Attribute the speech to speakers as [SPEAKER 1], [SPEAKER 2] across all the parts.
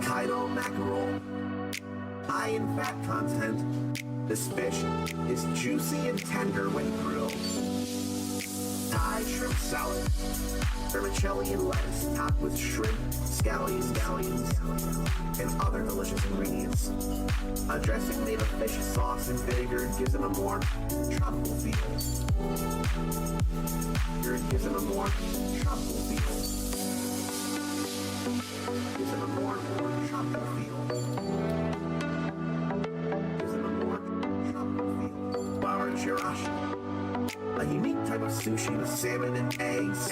[SPEAKER 1] Hokkaido mackerel, high in fat content. This fish is juicy and tender when grilled. Thai shrimp salad, vermicelli and lettuce topped with shrimp, scallions, and other delicious ingredients. A dressing made of fish sauce and vinegar gives it a more tropical feel. Gives it a more tropical feel. Gives it a more tropical feel. Gives it a more tropical feel. Flour chirashi, a unique type of sushi with salmon and eggs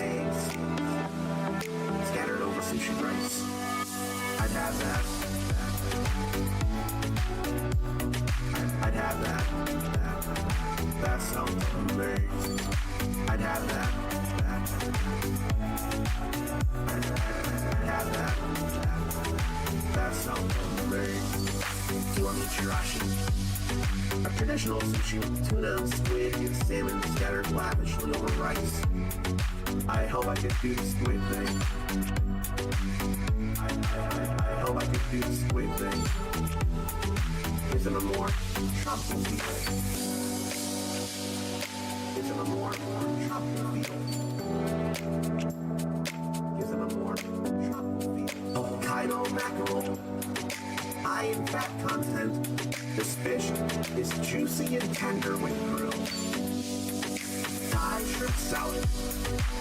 [SPEAKER 1] scattered over sushi rice. I'd have that. I'd have that. That sounds amazing. I'd have that. I'd have that. That sounds amazing. Kiwami chirashi, a traditional sushi with tuna and squid and salmon scattered lavishly over rice. I hope I could do the squid thing. I hope I could do the squid thing. Gives it a more tropical feel. Gives it a more tropical feel. Gives it a more tropical feel. Hokkaido mackerel, high in fat content. This fish is juicy and tender when grilled. Thai shrimp salad,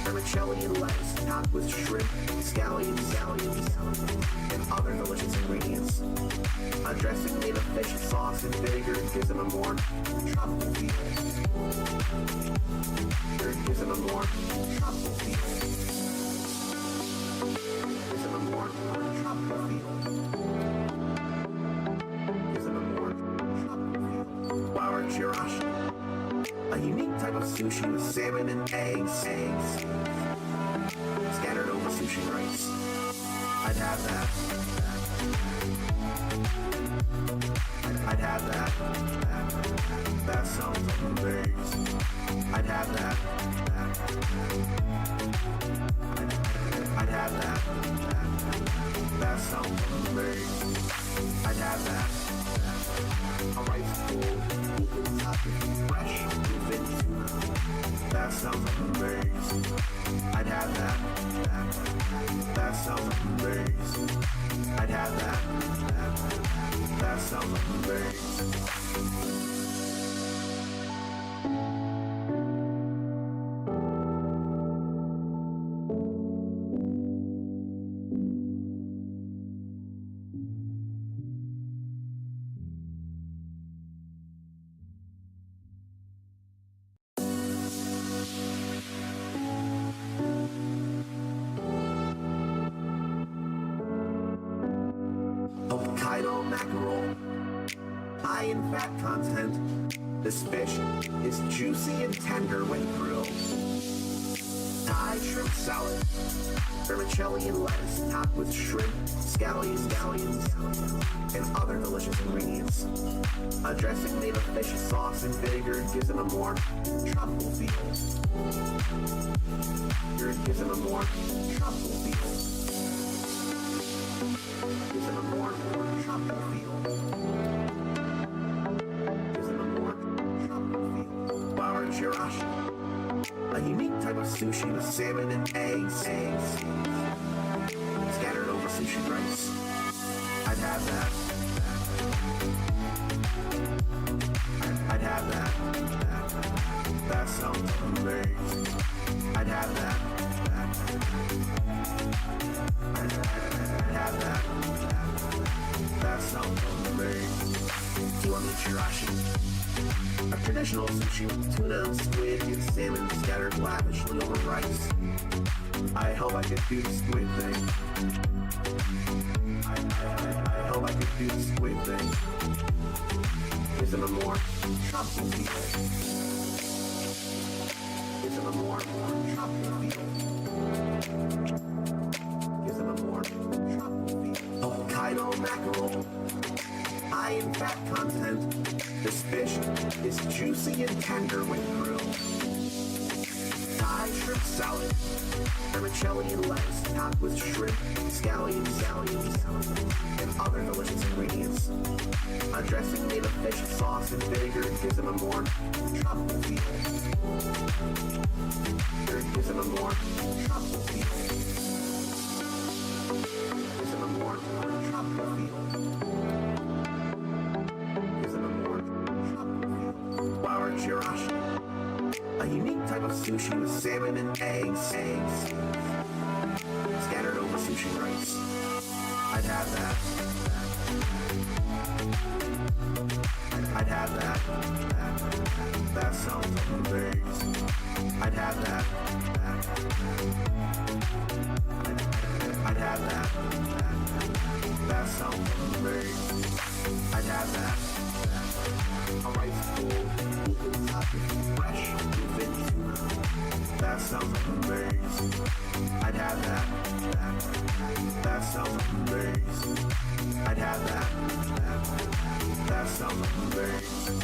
[SPEAKER 1] vermicelli and lettuce topped with shrimp, scallions, and other delicious ingredients. A dressing made of fish sauce and vinegar gives it a more tropical feel. Gives it a more tropical feel. Gives it a more tropical feel. Flour chirashi, a unique type of sushi with salmon and eggs scattered over sushi rice. I'd have that. I'd have that. That sounds amazing. I'd have that. I'd have that. That sounds amazing. I'd have that. A rice bowl, fresh, tuna. That sounds amazing. I'd have that. That sounds amazing. I'd have that. That sounds amazing. Hokkaido mackerel, high in fat content. This fish is juicy and tender when grilled. Thai shrimp salad, vermicelli and lettuce topped with shrimp, scallions, and other delicious ingredients. A dressing made of fish sauce and vinegar gives it a more tropical feel. Gives it a more tropical feel. Gives it a more tropical feel. Gives it a more tropical feel. Flour chirashi, a unique type of sushi with salmon and eggs scattered over sushi rice. I'd have that. I'd have that. That sounds amazing. I'd have that. I'd have that. That sounds amazing. Kiwami chirashi, a traditional sushi with tuna and squid and salmon scattered lavishly over rice. I hope I could do the squid thing. I hope I could do the squid thing. Gives it a more tropical feel. Gives it a more tropical feel. Gives it a more tropical feel. Hokkaido mackerel, high in fat content. This fish is juicy and tender when grilled. Thai Thai shrimp salad, vermicelli and lettuce topped with shrimp, scallions, and other delicious ingredients. A dressing made of fish sauce and vinegar gives them a more tropical feel. Gives them a more tropical feel. Gives them a more tropical feel. Gives them a more tropical feel. Flour chirashi, a unique type of sushi with salmon and eggs scattered over sushi rice. I'd have that. I'd have that. That sounds amazing. I'd have that. I'd have that. That sounds amazing. I'd have that. A rice bowl, fresh bluefin tuna. That sounds amazing. I'd have that. That sounds amazing. I'd have that. That sounds amazing.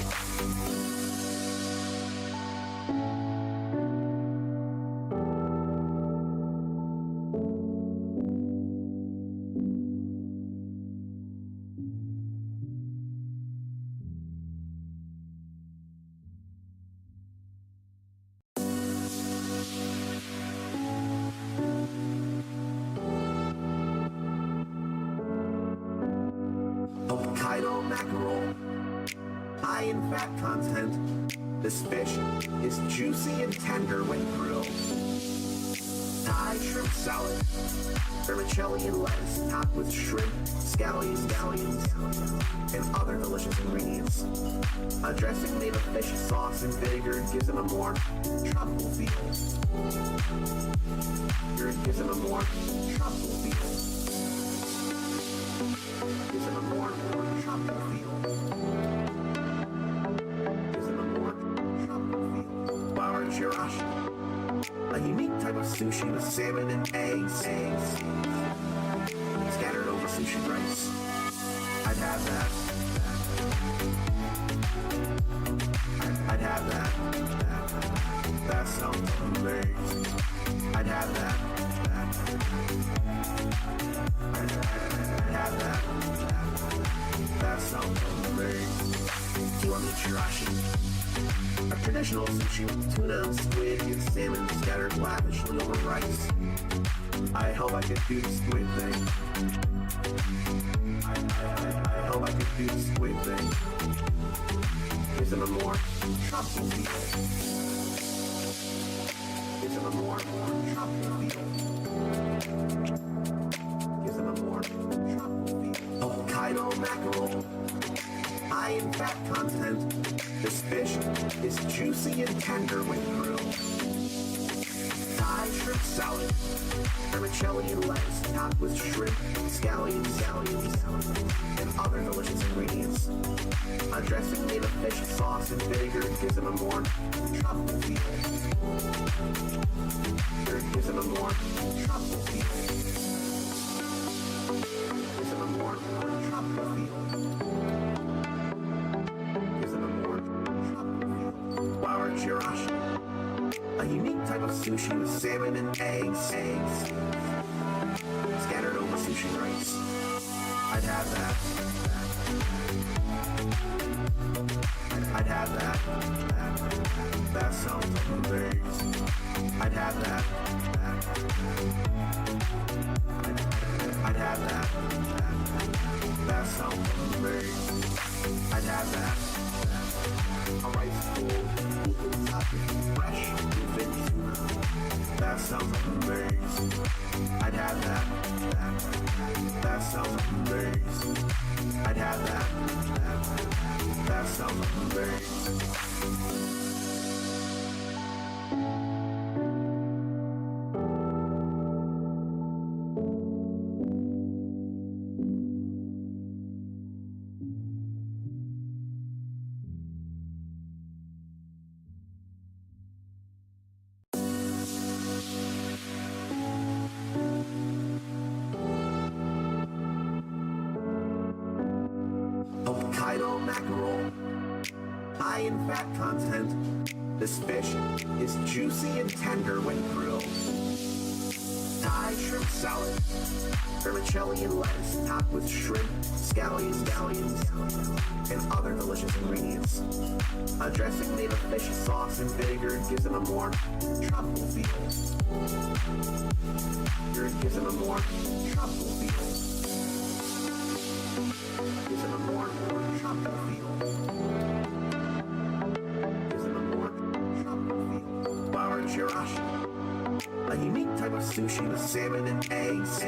[SPEAKER 1] Hokkaido mackerel, high in fat content. This fish is juicy and tender when grilled. Thai shrimp salad, vermicelli and lettuce topped with shrimp, scallions, and other delicious ingredients. A dressing made of fish sauce and vinegar gives them a more tropical feel. Gives them a more tropical feel. Gives them a more tropical feel. Gives them a more tropical feel. Flour chirashi, a unique type of sushi with salmon and eggs scattered over sushi rice. I'd have that. I'd have that. That sounds amazing. I'd have that. I'd have that. That sounds amazing. Kiwami chirashi, a traditional sushi with tuna and squid and salmon scattered lavishly over rice. I hope I could do the squid thing. I hope I could do the squid thing. Gives them a more tropical feel. Gives them a more tropical feel. Gives them a more tropical feel. Hokkaido mackerel, high in fat content. This fish is juicy and tender when grilled. Thai shrimp salad, vermicelli and lettuce topped with shrimp, scallions, and other delicious ingredients. A dressing made of fish sauce and vinegar gives them a more tropical feel. Gives them a more tropical feel. Gives them a more tropical feel. Gives them a more tropical feel. Flour chirashi, a unique type of sushi with salmon and eggs scattered over sushi rice. I'd have that. I'd have that. That sounds amazing. I'd have that. I'd have that. That sounds amazing. I'd have that. A rice bowl, fresh bluefin tuna. That sounds amazing. I'd have that. That sounds amazing. I'd have that. That sounds amazing. Hokkaido mackerel, high in fat content. This fish is juicy and tender when grilled. Thai shrimp salad, vermicelli and lettuce topped with shrimp, scallions, and other delicious ingredients. A dressing made of fish sauce and vinegar gives it a more tropical feel. Gives it a more tropical feel. Gives it a more tropical feel. Gives it a more tropical feel. Flour chirashi, a unique type of sushi with salmon and eggs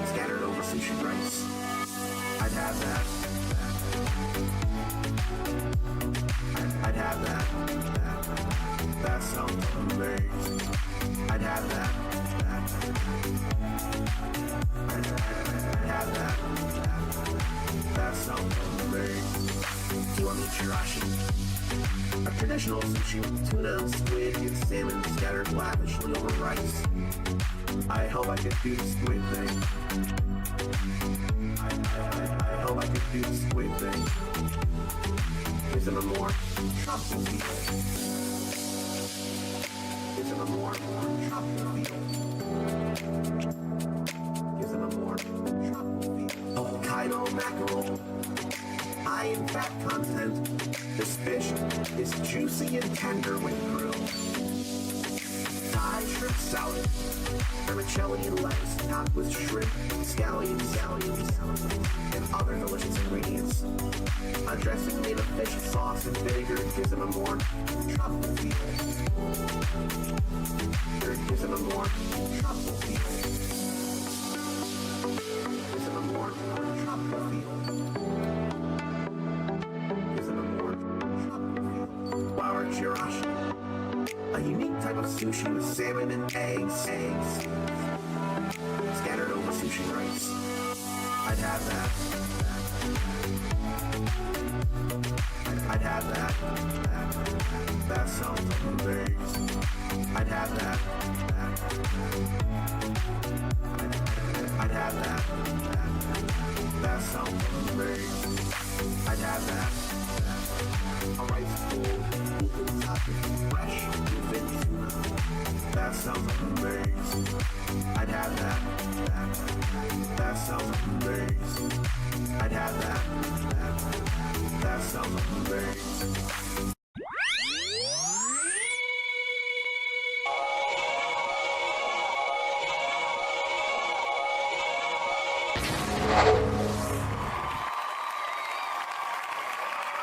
[SPEAKER 1] scattered over sushi rice. I'd have that. I'd have that. That sounds amazing. I'd have that. I'd have that. That sounds amazing. Kiwami chirashi, a traditional sushi with tuna, squid, and salmon scattered lavishly over rice. I hope I could do the squid thing. I hope I could do the squid thing. Gives it a more tropical feel. Gives it a more tropical feel. Gives it a more tropical feel. Hokkaido mackerel, high in fat content. This fish is juicy and tender when grilled. Thai shrimp salad, vermicelli and lettuce topped with shrimp, scallions, and other delicious ingredients. A dressing made of fish sauce and vinegar gives it a more tropical feel. Gives it a more tropical feel. Gives it a more tropical feel. Flour chirashi, a unique type of sushi with salmon and eggs scattered over sushi rice. I'd have that. I'd have that. That sounds amazing. I'd have that. I'd have that. That sounds amazing. I'd have that. A rice bowl, fresh bluefin tuna. That sounds amazing. I'd have that. That sounds amazing. I'd have that. That sounds amazing.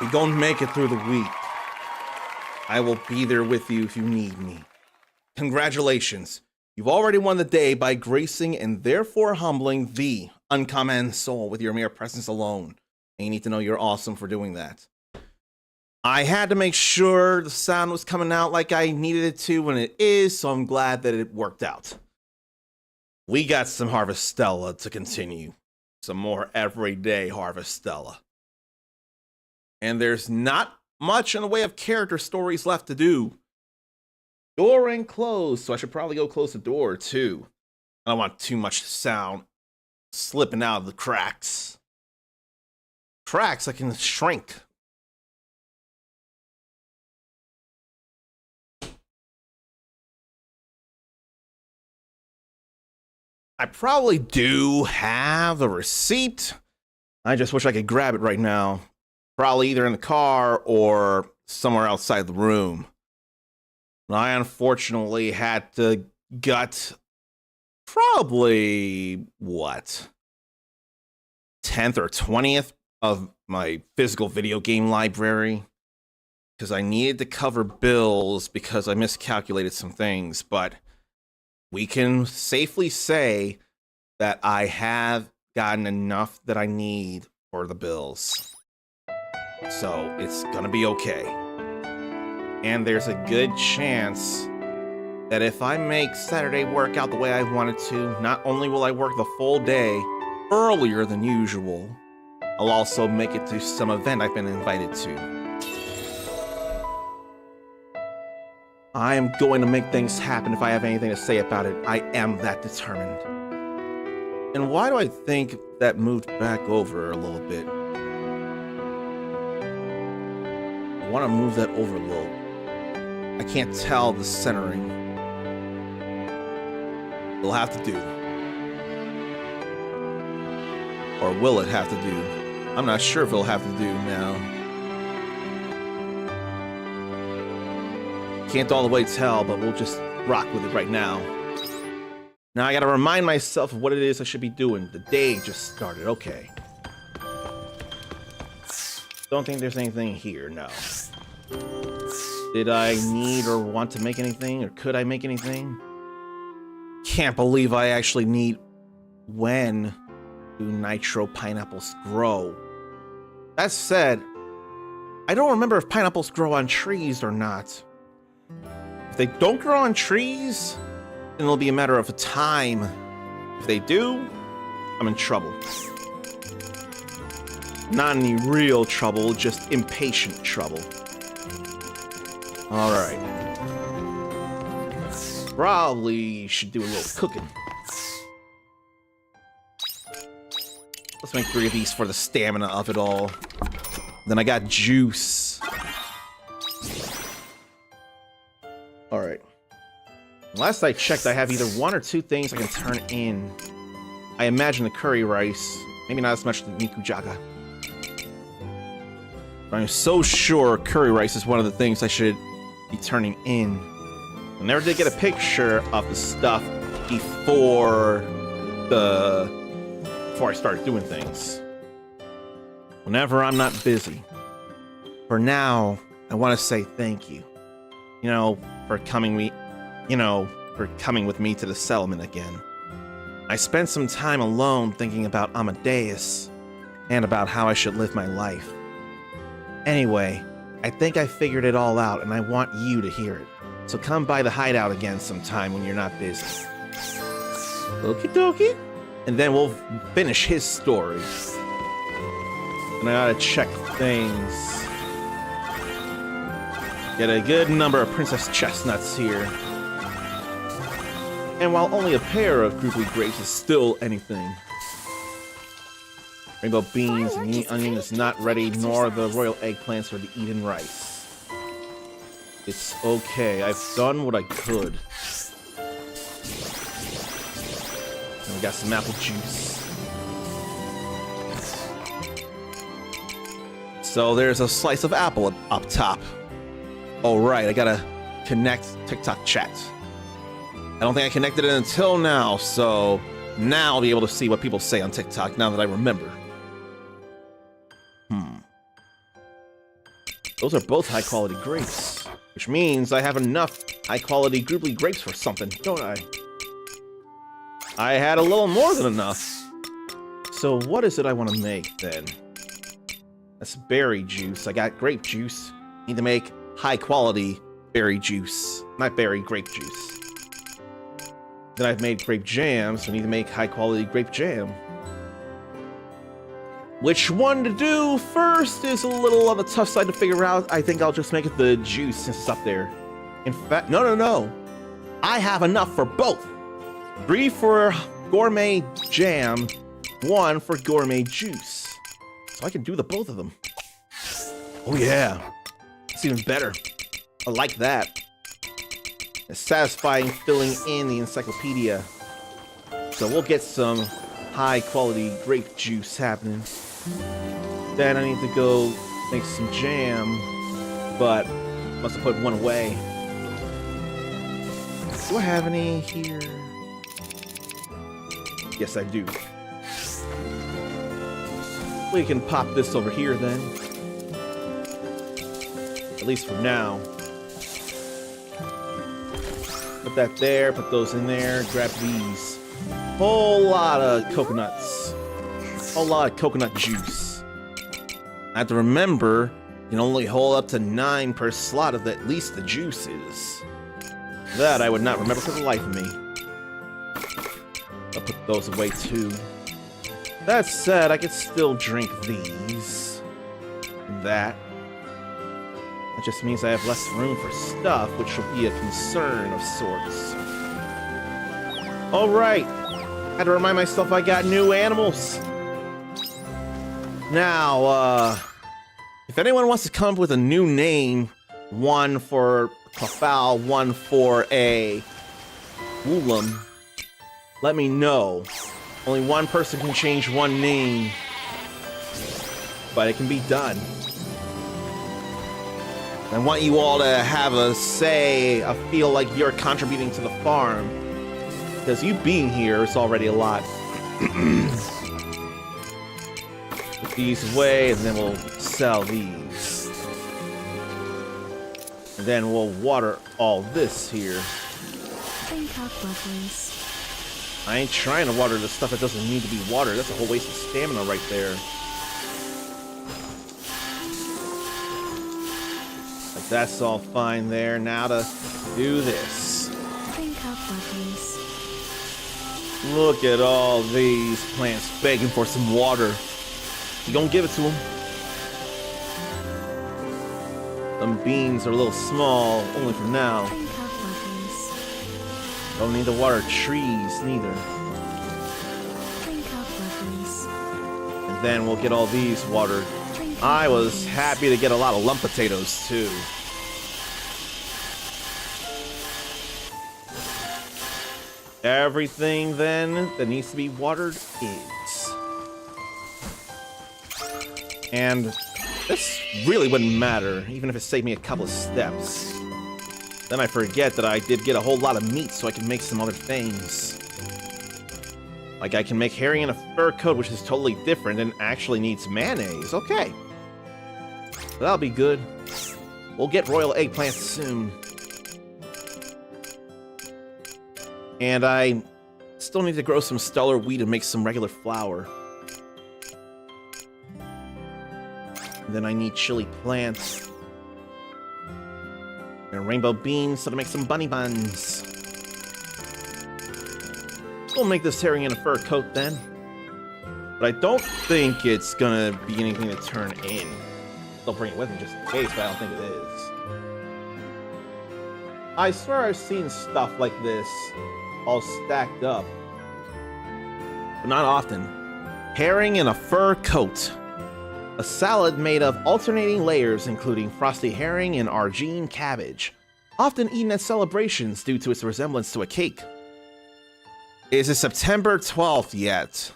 [SPEAKER 2] We gonna make it through the week. I will be there with you if you need me. Congratulations. You've already won the day by gracing and therefore humbling the uncommon soul with your mere presence alone. And you need to know you're awesome for doing that. I had to make sure the sound was coming out like I needed it to, and it is, so I'm glad that it worked out. We got some Harvestella to continue. Some more everyday Harvestella. And there's not much in the way of character stories left to do. Door ain't closed, so I should probably go close the door too. I don't want too much sound slipping out of the cracks. Cracks I can shrink. I probably do have the receipt. I just wish I could grab it right now. Probably either in the car or somewhere outside the room. I unfortunately had to gut probably, 10th or 20th of my physical video game library. Because I needed to cover bills because I miscalculated some things. But we can safely say that I have gotten enough that I need for the bills. So it's gonna be okay. And there's a good chance that if I make Saturday work out the way I want it to, not only will I work the full day earlier than usual, I'll also make it to some event I've been invited to. I am going to make things happen if I have anything to say about it. I am that determined. And why do I think that moved back over a little bit? want to move that over a little. I can't tell the centering. It'll have to do. Or will it have to do? I'm not sure if it'll have to do now. Can't all the way tell, but we'll just rock with it right now. Now I gotta remind myself of what it is I should be doing. The day just started, okay. Don't think there's anything here, no. Did I need or want to make anything, or could I make anything? Can't believe I actually need... When do nitro pineapples grow? That said, I don't remember if pineapples grow on trees or not. If they don't grow on trees, then it'll be a matter of time. If they do, I'm in trouble. Not any real trouble, just impatient trouble. Alright. Probably should do a little cooking. Let's make 3 of these for the stamina of it all. Then I got juice. Alright. Last I checked, I have either 1 or 2 things I can turn in. I imagine the curry rice. Maybe not as much the nikujaga. But I'm so sure curry rice is one of the things I should be turning in. I never did get a picture of the stuff before I started doing things. Whenever I'm not busy. For now, I want to say thank you. You know, for coming with me to the settlement again. I spent some time alone thinking about Amadeus and about how I should live my life. Anyway, I think I figured it all out and I want you to hear it. So come by the hideout again sometime when you're not busy. Okie dokie. And then we'll finish his story. And I gotta check things. Get a good number of Princess Chestnuts here. And while only a pair of Grouply Grapes is still anything. Rainbow beans and the onion is not ready, nor the royal eggplants or the Eden rice. It's okay, I've done what I could. And we got some apple juice. So there's a slice of apple up top. Oh right, I gotta connect TikTok chat. I don't think I connected it until now, so now I'll be able to see what people say on TikTok now that I remember. Those are both high-quality grapes, which means I have enough high-quality Grouply grapes for something, don't I? I had a little more than enough. So what is it I want to make, then? That's berry juice. I got grape juice. Need to make high-quality berry juice, not berry grape juice. Then I've made grape jam, so I need to make high-quality grape jam. Which one to do first is a little on the tough side to figure out. I think I'll just make it the juice since it's up there. In fact, no. I have enough for both. 3 for gourmet jam, 1 for gourmet juice. So I can do the both of them. Oh yeah, it's even better. I like that. It's satisfying filling in the encyclopedia. So we'll get some high quality grape juice happening. Then I need to go make some jam, but must have put 1 away. Do I have any here? Yes, I do. We can pop this over here then. At least for now. Put that there, put those in there, grab these. Whole lot of coconuts. Whole lot of coconut juice. I have to remember, you can only hold up to 9 per slot of at least the juices. That I would not remember for the life of me. I'll put those away too. That said, I could still drink these. And that. That just means I have less room for stuff, which will be a concern of sorts. Alright. Had to remind myself I got new animals. Now, If anyone wants to come up with a new name, one for Clefal, one for a Woolam, let me know. Only one person can change one name, but it can be done. I want you all to have a say, a feel like you're contributing to the farm. Because you being here is already a lot. Put these away, and then we'll sell these. And then we'll water all this here.
[SPEAKER 3] Think up, lovelies.
[SPEAKER 2] I ain't trying to water the stuff that doesn't need to be watered. That's a whole waste of stamina right there. Like, that's all fine there. Now to do this.
[SPEAKER 3] Think up, lovelies.
[SPEAKER 2] Look at all these plants begging for some water. You gonna give it to them? Them beans are a little small, only for now.
[SPEAKER 3] Think up, lovelies.
[SPEAKER 2] Don't need to water trees, neither.
[SPEAKER 3] Think up, lovelies.
[SPEAKER 2] And then we'll get all these watered.
[SPEAKER 3] Think up,
[SPEAKER 2] I was
[SPEAKER 3] lovelies.
[SPEAKER 2] happy to get a lot of lump potatoes, too. Everything, then, that needs to be watered is. And this really wouldn't matter, even if it saved me a couple of steps. Then I forget that I did get a whole lot of meat, so I can make some other things. Like I can make herring in a fur coat, which is totally different and actually needs mayonnaise. Okay. So that'll be good. We'll get royal eggplants soon. And I still need to grow some stellar wheat and make some regular flour. And then I need chili plants. And rainbow beans so to make some bunny buns. We'll make this herring in a fur coat then. But I don't think it's gonna be anything to turn in. They'll bring it with me just in case, but I don't think it is. I swear I've seen stuff like this all stacked up. But not often. Herring in a fur coat. A salad made of alternating layers including frosty herring and aubergine cabbage. Often eaten at celebrations due to its resemblance to a cake. Is it September 12th yet?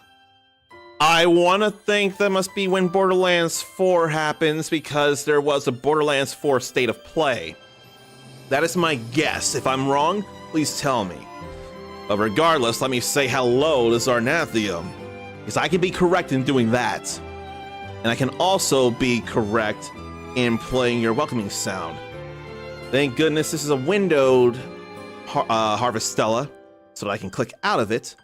[SPEAKER 2] I want to think that must be when Borderlands 4 happens because there was a Borderlands 4 State of Play. That is my guess. If I'm wrong, please tell me. But regardless, let me say hello to Zarnathium, because I can be correct in doing that. And I can also be correct in playing your welcoming sound. Thank goodness this is a windowed Harvestella, so that I can click out of it,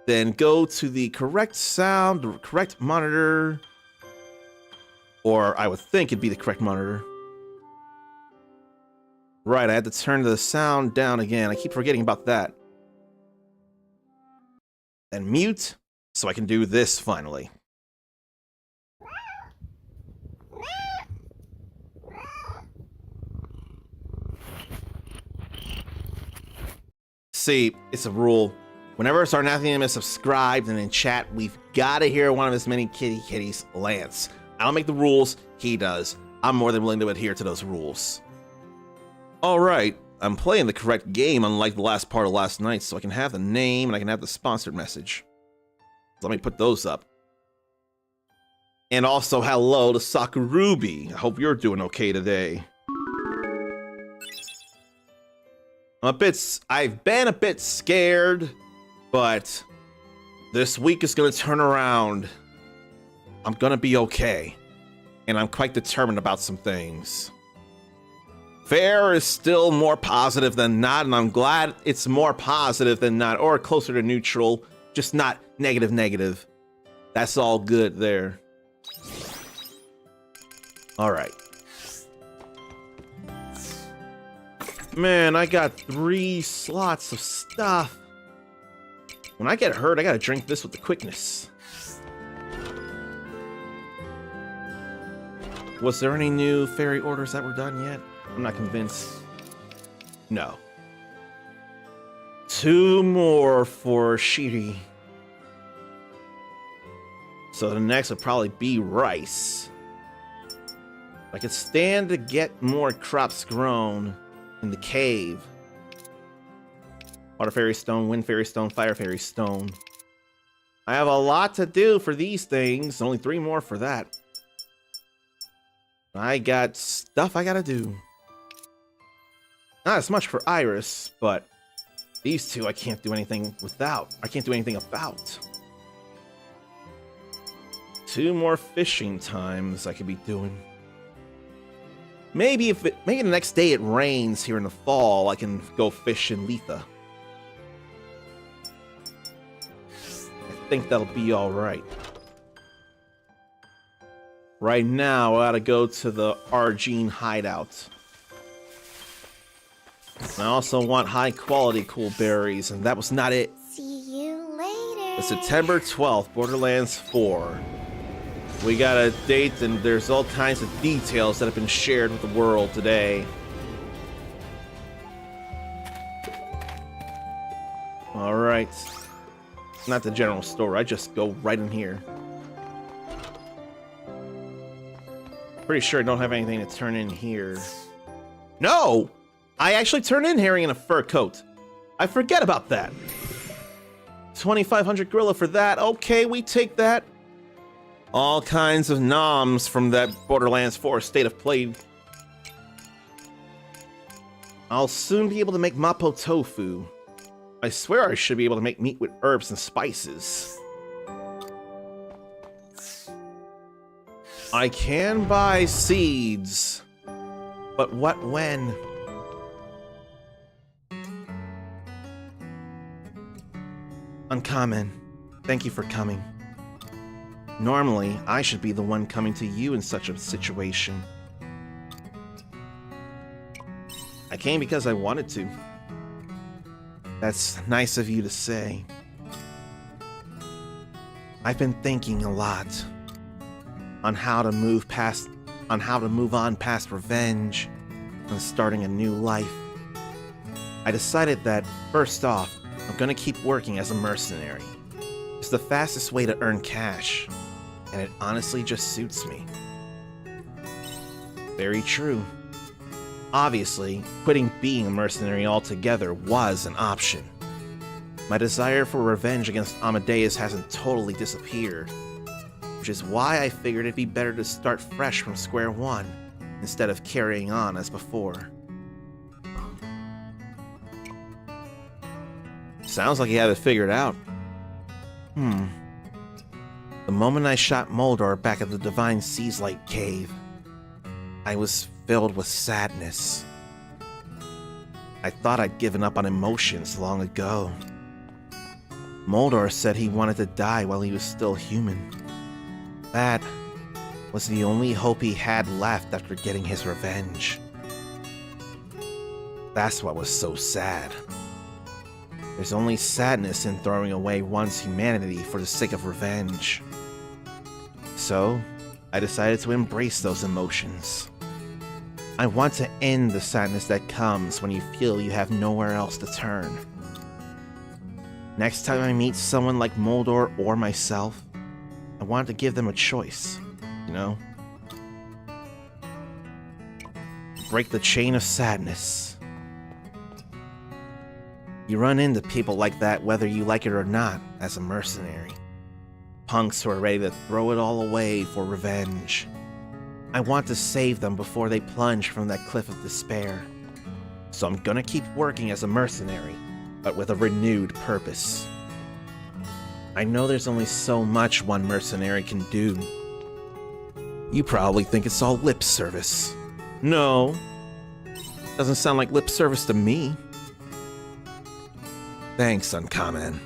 [SPEAKER 2] then go to the correct sound, the correct monitor, or I would think it'd be the correct monitor. Right, I had to turn the sound down again. I keep forgetting about that. And mute, so I can do this finally. See, it's a rule. Whenever Sarnathium is subscribed and in chat, we've got to hear one of his many kitties, Lance. I don't make the rules, he does. I'm more than willing to adhere to those rules. Alright, I'm playing the correct game unlike the last part of last night, so I can have the name and I can have the sponsored message. Let me put those up. And also hello to Sakurubi. I hope you're doing okay today. I've been a bit scared, but this week is gonna turn around. I'm gonna be okay. And I'm quite determined about some things. Fair is still more positive than not, and I'm glad it's more positive than not, or closer to neutral, just not negative. That's all good there. All right. Man, I got 3 slots of stuff. When I get hurt, I gotta drink this with the quickness. Was there any new fairy orders that were done yet? I'm not convinced. No. 2 more for Shiri. So the next would probably be rice. I could stand to get more crops grown in the cave. Water fairy stone, wind fairy stone, fire fairy stone. I have a lot to do for these things. Only 3 more for that. I got stuff I gotta do. Not as much for Iris, but these 2 I can't do anything without. I can't do anything about. 2 more fishing times I could be doing. Maybe maybe the next day it rains here in the fall, I can go fish in Letha. I think that'll be all right. Right now, I gotta go to the Argene hideout. And I also want high quality cool berries, and that was not it.
[SPEAKER 3] See you later.
[SPEAKER 2] It's September 12th, Borderlands 4. We got a date, and there's all kinds of details that have been shared with the world today. Alright. Not the general store, I just go right in here. Pretty sure I don't have anything to turn in here. No! I actually turned in Harry in a fur coat. I forget about that. 2,500 gorilla for that. Okay, we take that. All kinds of noms from that Borderlands 4 State of Play. I'll soon be able to make mapo tofu. I swear I should be able to make meat with herbs and spices. I can buy seeds. But what when? Uncommon, thank you for coming. Normally, I should be the one coming to you in such a situation. I came because I wanted to. That's nice of you to say. I've been thinking a lot on how to move on past revenge and starting a new life. I decided that, first off, I'm gonna keep working as a mercenary. It's the fastest way to earn cash, and it honestly just suits me. Very true. Obviously, quitting being a mercenary altogether was an option. My desire for revenge against Amadeus hasn't totally disappeared, which is why I figured it'd be better to start fresh from square one, instead of carrying on as before. Sounds like you have it figured out. The moment I shot Moldor back at the Divine Seas Light Cave, I was filled with sadness. I thought I'd given up on emotions long ago. Moldor said he wanted to die while he was still human. That was the only hope he had left after getting his revenge. That's what was so sad. There's only sadness in throwing away one's humanity for the sake of revenge. So, I decided to embrace those emotions. I want to end the sadness that comes when you feel you have nowhere else to turn. Next time I meet someone like Moldor or myself, I want to give them a choice, you know? Break the chain of sadness. You run into people like that whether you like it or not as a mercenary. Punks who are ready to throw it all away for revenge. I want to save them before they plunge from that cliff of despair. So I'm gonna keep working as a mercenary, but with a renewed purpose. I know there's only so much one mercenary can do. You probably think it's all lip service. No, doesn't sound like lip service to me. Thanks, Uncommon.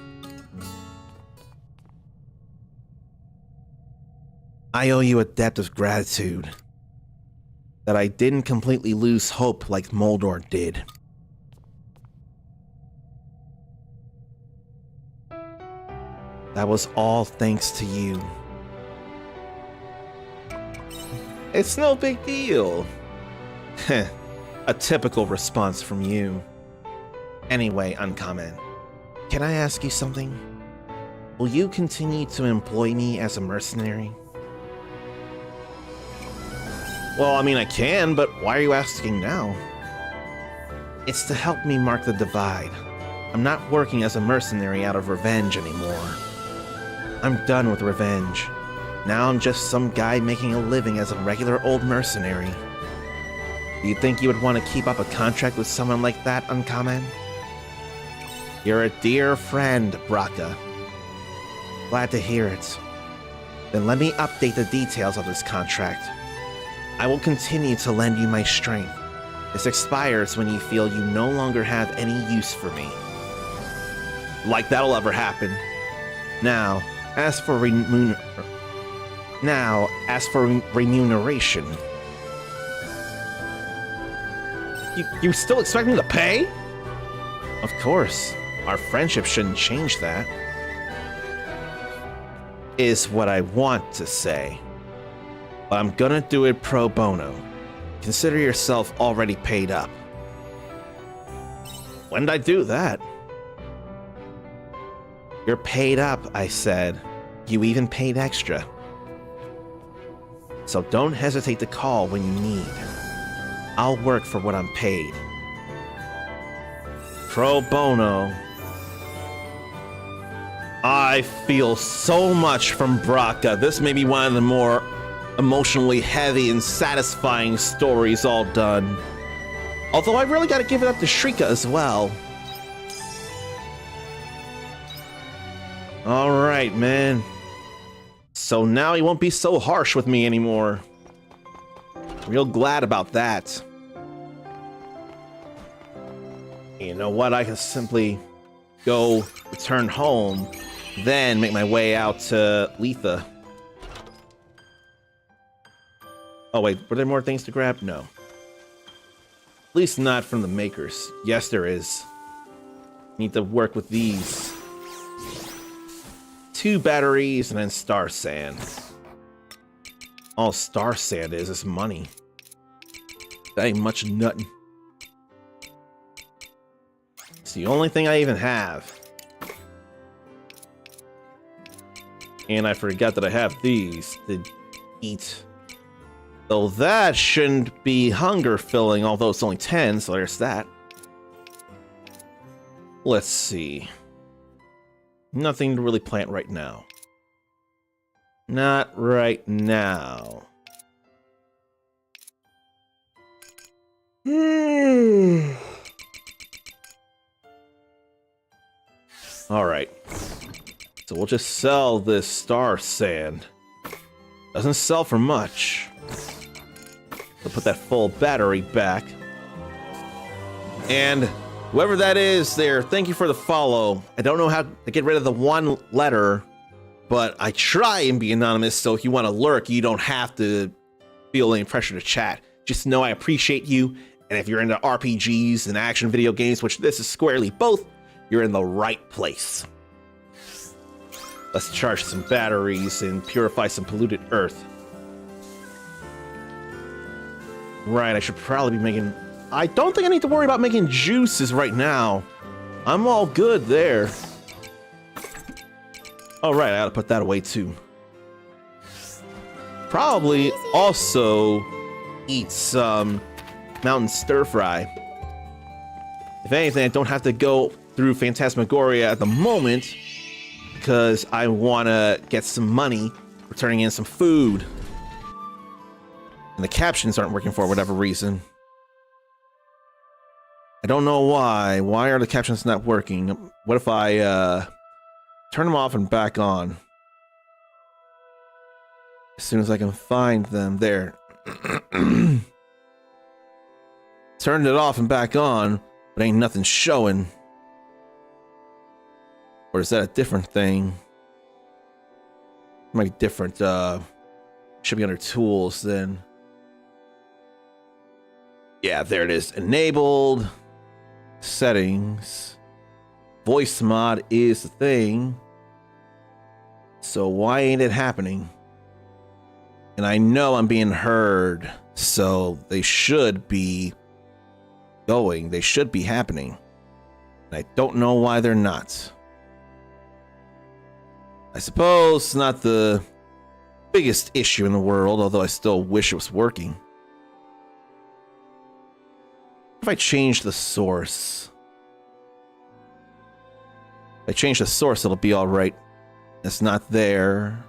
[SPEAKER 2] I owe you a debt of gratitude. That I didn't completely lose hope like Moldor did. That was all thanks to you. It's no big deal. Heh, a typical response from you. Anyway, Uncommon, can I ask you something? Will you continue to employ me as a mercenary? Well, I mean, I can, but why are you asking now? It's to help me mark the divide. I'm not working as a mercenary out of revenge anymore. I'm done with revenge. Now I'm just some guy making a living as a regular old mercenary. Do you think you would want to keep up a contract with someone like that, Uncommon? You're a dear friend, Braca. Glad to hear it. Then let me update the details of this contract. I will continue to lend you my strength. This expires when you feel you no longer have any use for me. Like that'll ever happen. Now, as for remuneration. You still expect me to pay? Of course. Our friendship shouldn't change that. Is what I want to say. But I'm gonna do it pro bono. Consider yourself already paid up. When did I do that? You're paid up, I said. You even paid extra. So don't hesitate to call when you need. I'll work for what I'm paid. Pro bono. I feel so much from Braca. This may be one of the more emotionally heavy and satisfying stories all done. Although I really gotta give it up to Shrika as well. Alright, man. So now he won't be so harsh with me anymore. Real glad about that. You know what? I can simply go return home, then make my way out to Letha. Oh wait, were there more things to grab? No. At least not from the makers. Yes, there is. Need to work with these. 2 batteries and then star sand. All star sand is money. That ain't much nothing. It's the only thing I even have. And I forgot that I have these to eat. Though that shouldn't be hunger filling, although it's only 10, so there's that. Let's see. Nothing to really plant right now. Not right now. Alright. So we'll just sell this star sand. Doesn't sell for much. So put that full battery back. And whoever that is there, thank you for the follow. I don't know how to get rid of the 1 letter, but I try and be anonymous, so if you want to lurk, you don't have to feel any pressure to chat. Just know I appreciate you, and if you're into RPGs and action video games, which this is squarely both, you're in the right place. Let's charge some batteries and purify some polluted earth. Right, I should probably be making... I don't think I need to worry about making juices right now. I'm all good there. Oh, right, I gotta put that away too. Probably also eat some mountain stir fry. If anything, I don't have to go through Phantasmagoria at the moment because I want to get some money for turning in some food. And the captions aren't working for whatever reason. I don't know why. Why are the captions not working? What if I turn them off and back on? As soon as I can find them. There. Turned it off and back on, but ain't nothing showing. Or is that a different thing? Might be different. Should be under tools then. Yeah, there it is. Enabled. Settings. Voice mod is the thing. So why ain't it happening? And I know I'm being heard, so they should be going. They should be happening. And I don't know why they're not. I suppose it's not the biggest issue in the world, although I still wish it was working. if I change the source? If I change the source, it'll be alright. It's not there.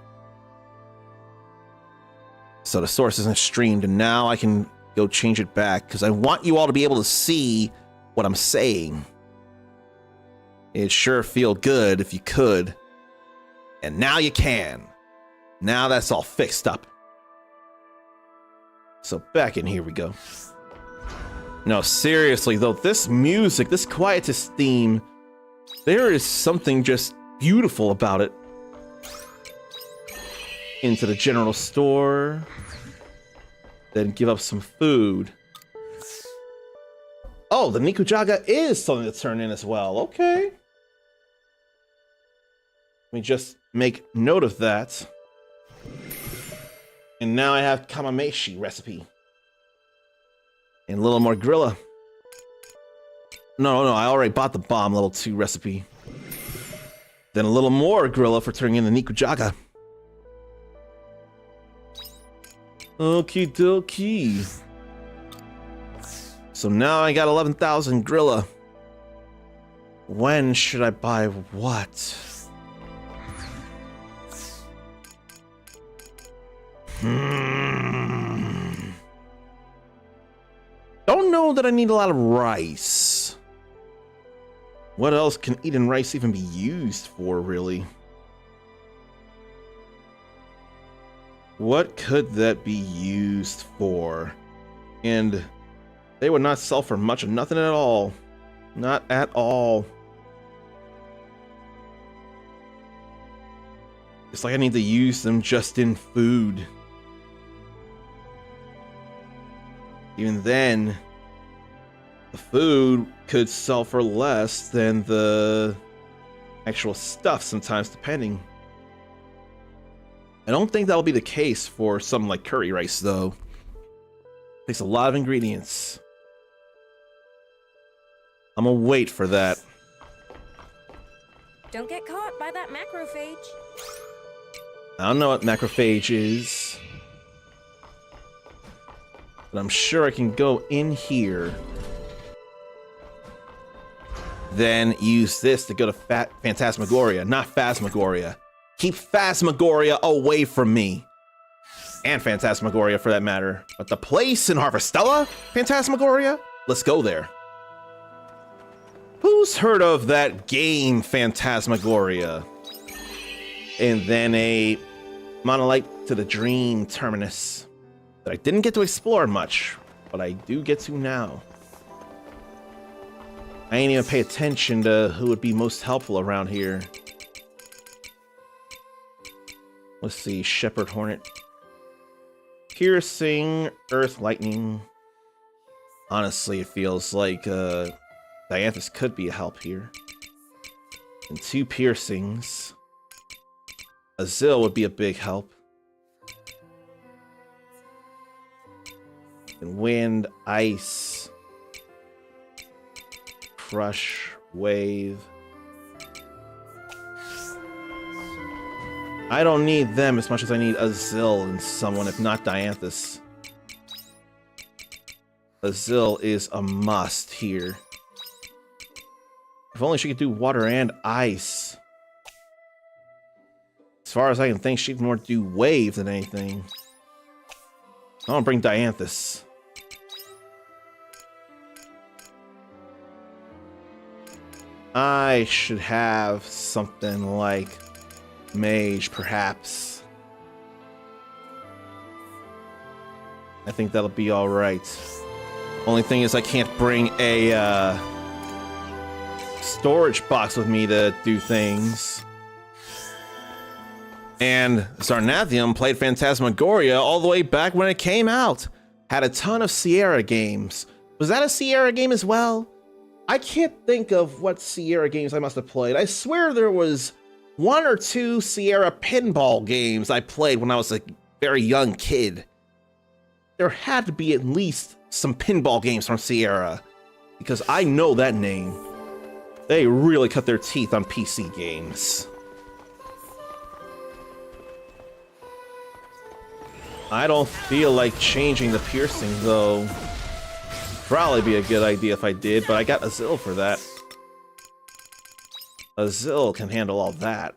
[SPEAKER 2] So the source isn't streamed, and now I can go change it back, because I want you all to be able to see what I'm saying. It'd sure feel good if you could. And now you can. Now that's all fixed up. So back in here we go. No, seriously though, this music, this Quietus theme, there is something just beautiful about it. Into the general store. Then give up some food. Oh, the Nikujaga is something to turn in as well. Okay. Let me just make note of that. And now I have Kamameshi recipe. And a little more Grilla. No, I already bought the bomb level 2 recipe. Then a little more Grilla for turning in the Nikujaga. Okie dokie. So now I got 11,000 Grilla. When should I buy what? Don't know that I need a lot of rice. What else can eating rice even be used for, really? What could that be used for? And they would not sell for much of nothing at all. Not at all. It's like I need to use them just in food. Even then, the food could sell for less than the actual stuff sometimes, depending. I don't think that'll be the case for something like curry rice, though. It takes a lot of ingredients. I'm gonna wait for that.
[SPEAKER 4] Don't get caught by that macrophage.
[SPEAKER 2] I don't know what macrophage is. But I'm sure I can go in here. Then use this to go to Phantasmagoria, not Phasmagoria. Keep Phasmagoria away from me. And Phantasmagoria for that matter. But the place in Harvestella, Phantasmagoria? Let's go there. Who's heard of that game, Phantasmagoria? And then a Monolite to the Dream Terminus that I didn't get to explore much, but I do get to now. I ain't even pay attention to who would be most helpful around here. Let's see, Shepherd Hornet. Piercing, Earth Lightning. Honestly, it feels like Dianthus could be a help here. And 2 piercings. Azil would be a big help. And Wind, Ice. Crush, Wave. I don't need them as much as I need Azil and someone, if not Dianthus. Azil is a must here. If only she could do water and ice. As far as I can think, she'd more do wave than anything. I want to bring Dianthus. I should have something like Mage, perhaps. I think that'll be alright. Only thing is I can't bring a storage box with me to do things. And Zarnathium played Phantasmagoria all the way back when it came out. Had a ton of Sierra games. Was that a Sierra game as well? I can't think of what Sierra games I must have played. I swear there was 1 or 2 Sierra pinball games I played when I was a very young kid. There had to be at least some pinball games from Sierra, because I know that name. They really cut their teeth on PC games. I don't feel like changing the piercing, though. probably be a good idea if I did, but I got Azil for that. Azil can handle all that.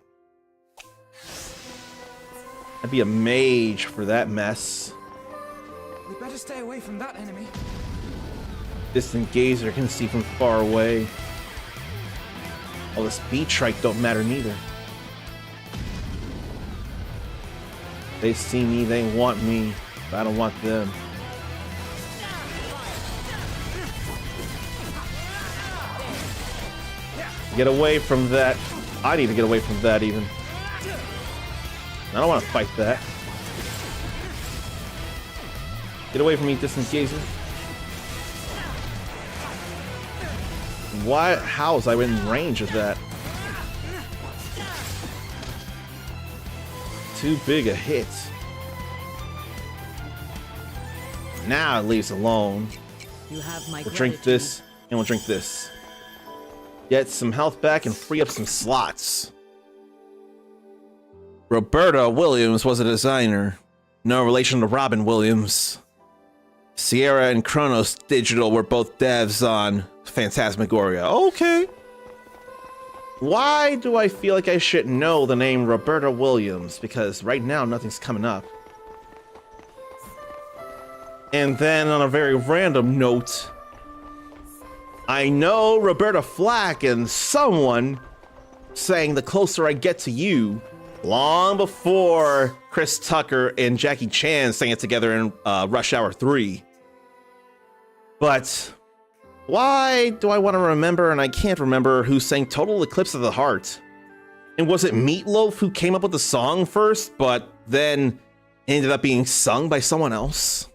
[SPEAKER 2] I'd be a mage for that mess.
[SPEAKER 5] We better stay away from that enemy.
[SPEAKER 2] Distant gazer can see from far away. All this beat trike don't matter neither. They see me, they want me, but I don't want them. Get away from that. I need to get away from that even. I don't want to fight that. Get away from me, distant gazer. Why? How was I in range of that? Too big a hit. Now it leaves alone.
[SPEAKER 6] You have my
[SPEAKER 2] We'll drink this, and we'll drink this. Get some health back and free up some slots. Roberta Williams was a designer. No relation to Robin Williams. Sierra and Chronos Digital were both devs on Phantasmagoria. Okay. Why do I feel like I should know the name Roberta Williams? Because right now nothing's coming up. And then on a very random note, I know Roberta Flack and someone sang The Closer I Get to You long before Chris Tucker and Jackie Chan sang it together in Rush Hour 3. But why do I want to remember and I can't remember who sang Total Eclipse of the Heart? And was it Meatloaf who came up with the song first, but then ended up being sung by someone else?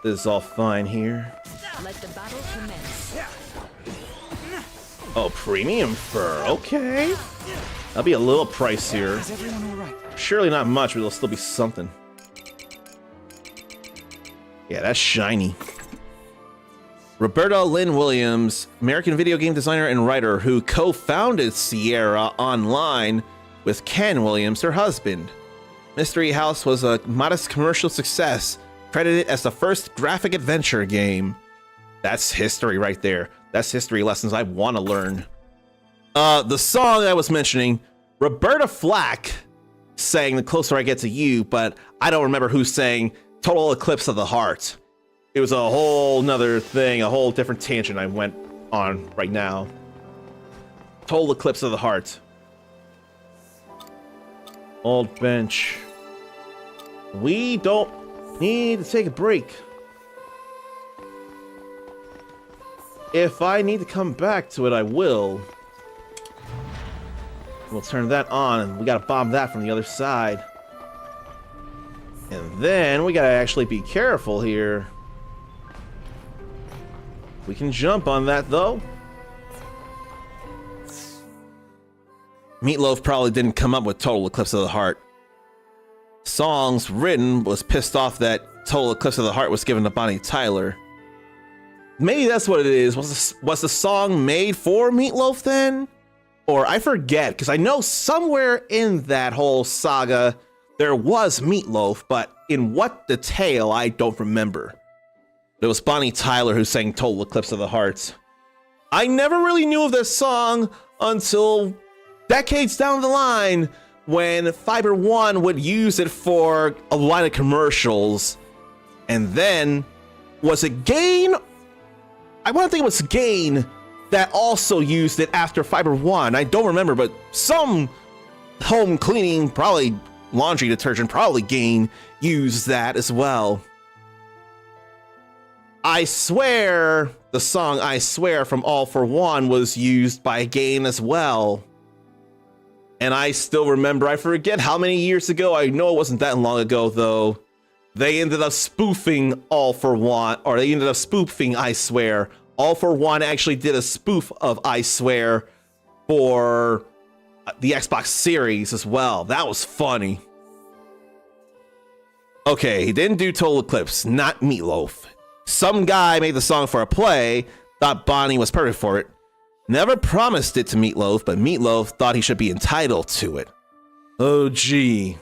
[SPEAKER 2] This is all fine here.
[SPEAKER 6] Let the battle commence.
[SPEAKER 2] Oh, premium fur. Okay. That'll be a little pricier.
[SPEAKER 5] Is everyone all right?
[SPEAKER 2] Surely not much, but it'll still be something. Yeah, that's shiny. Roberta Lynn Williams, American video game designer and writer who co-founded Sierra Online with Ken Williams, her husband. Mystery House was a modest commercial success, credited as the first graphic adventure game. That's history right there. That's history lessons I want to learn. The song I was mentioning, Roberta Flack sang The Closer I Get to You, but I don't remember who sang Total Eclipse of the Heart. It was a whole nother thing, a whole different tangent I went on right now. Total Eclipse of the Heart. Old bench. We don't need to take a break. If I need to come back to it, I will. We'll turn that on, and we gotta bomb that from the other side. And then we gotta actually be careful here. We can jump on that, though. Meatloaf probably didn't come up with Total Eclipse of the Heart. Songs written was pissed off that Total Eclipse of the Heart was given to Bonnie Tyler. Maybe that's what it is. Was the song made for Meatloaf then? Or I forget, because I know somewhere in that whole saga there was Meatloaf, but in what detail I don't remember. It was Bonnie Tyler who sang Total Eclipse of the Heart. I never really knew of this song until decades down the line when Fiber One would use it for a line of commercials. And then, was it Gain? I want to think it was Gain that also used it after Fiber One. I don't remember, but some home cleaning, probably laundry detergent, probably Gain, used that as well. I Swear, the song I Swear from All For One was used by Gain as well. And I still remember, I forget how many years ago, I know it wasn't that long ago though, they ended up spoofing All For One, or they ended up spoofing I Swear. All For One actually did a spoof of I Swear for the Xbox Series as well. That was funny. Okay, he didn't do Total Eclipse, not Meatloaf. Some guy made the song for a play, thought Bonnie was perfect for it. Never promised it to Meatloaf, but Meatloaf thought he should be entitled to it. Oh gee.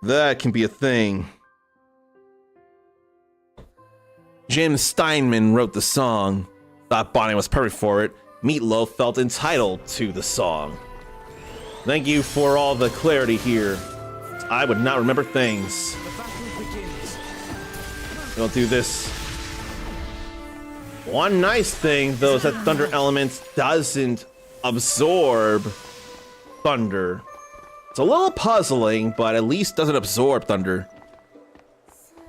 [SPEAKER 2] That can be a thing. Jim Steinman wrote the song. Thought Bonnie was perfect for it. Meatloaf felt entitled to the song. Thank you for all the clarity here. I would not remember things.
[SPEAKER 5] The battle begins.
[SPEAKER 2] We'll do this. One nice thing, though, is that Thunder Element doesn't absorb thunder. It's a little puzzling, but at least doesn't absorb thunder.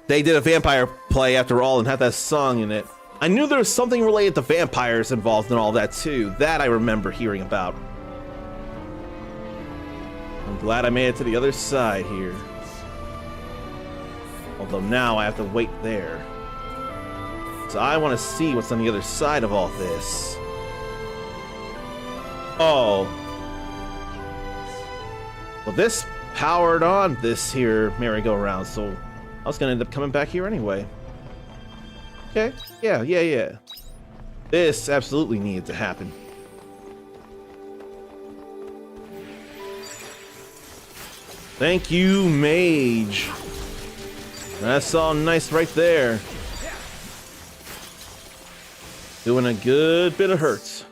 [SPEAKER 2] They did a vampire play after all and had that song in it. I knew there was something related to vampires involved in all that too. That I remember hearing about. I'm glad I made it to the other side here. Although now I have to wait there. So I want to see what's on the other side of all this. Oh. Well, this powered on this here merry-go-round, so I was gonna end up coming back here anyway. Okay, yeah. This absolutely needed to happen. Thank you, Mage. That's all nice right there. Doing a good bit of hurt.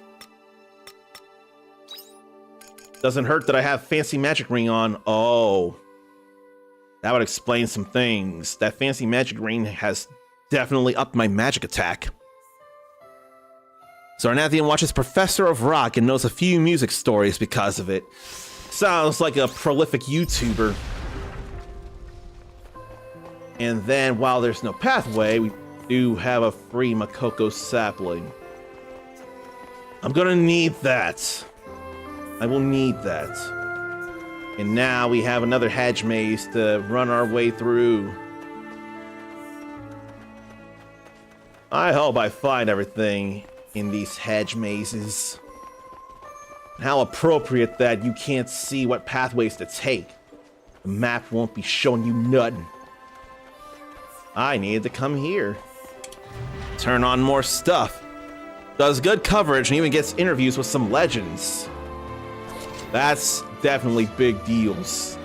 [SPEAKER 2] Doesn't hurt that I have fancy magic ring on. Oh. That would explain some things. That fancy magic ring has definitely upped my magic attack. Zarnathian watches Professor of Rock and knows a few music stories because of it. Sounds like a prolific YouTuber. And then, while there's no pathway, we do have a free Makoko sapling. I'm gonna need that. I will need that. And now we have another hedge maze to run our way through. I hope I find everything in these hedge mazes. How appropriate that you can't see what pathways to take. The map won't be showing you nothing. I needed to come here. Turn on more stuff. Does good coverage and even gets interviews with some legends. That's definitely big deals.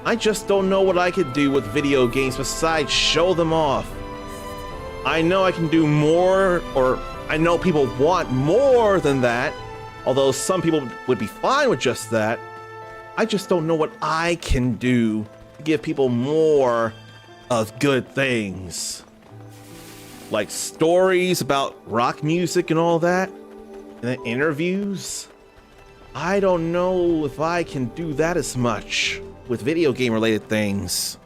[SPEAKER 2] I just don't know what I could do with video games besides show them off. I know I can do more, or I know people want more than that, although some people would be fine with just that. I just don't know what I can do to give people more of good things. Like stories about rock music and all that, and then interviews. I don't know if I can do that as much with video game related things.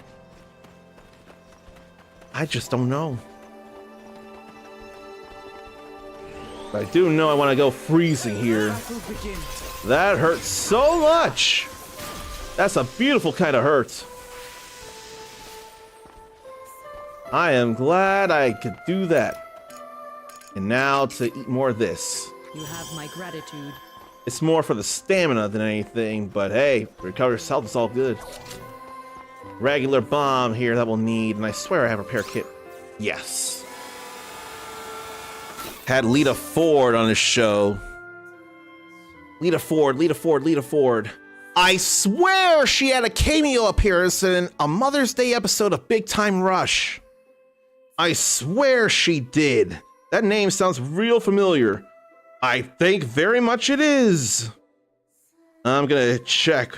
[SPEAKER 2] I just don't know. But I do know I want to go freezing here. That hurts so much. That's a beautiful kind of hurt. I am glad I could do that. And now to eat more of this.
[SPEAKER 6] You have my gratitude.
[SPEAKER 2] It's more for the stamina than anything, but hey, recover health is all good. Regular bomb here that we'll need, and I swear I have a repair kit. Yes. Had Lita Ford on his show. Lita Ford. I swear she had a cameo appearance in a Mother's Day episode of Big Time Rush. I swear she did. That name sounds real familiar. I think very much it is. I'm gonna check.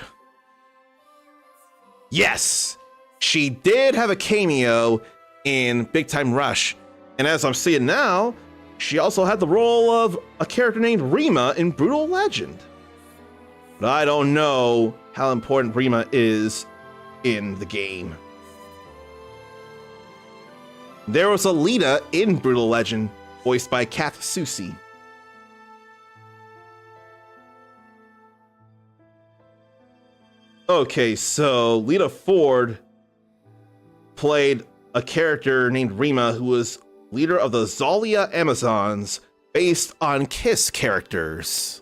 [SPEAKER 2] Yes, she did have a cameo in Big Time Rush. And as I'm seeing now, she also had the role of a character named Rima in Brutal Legend. But I don't know how important Rima is in the game. There was a Lita in Brutal Legend, voiced by Kath Soucie. Okay, so Lita Ford played a character named Rima who was leader of the Zalia Amazons based on Kiss characters.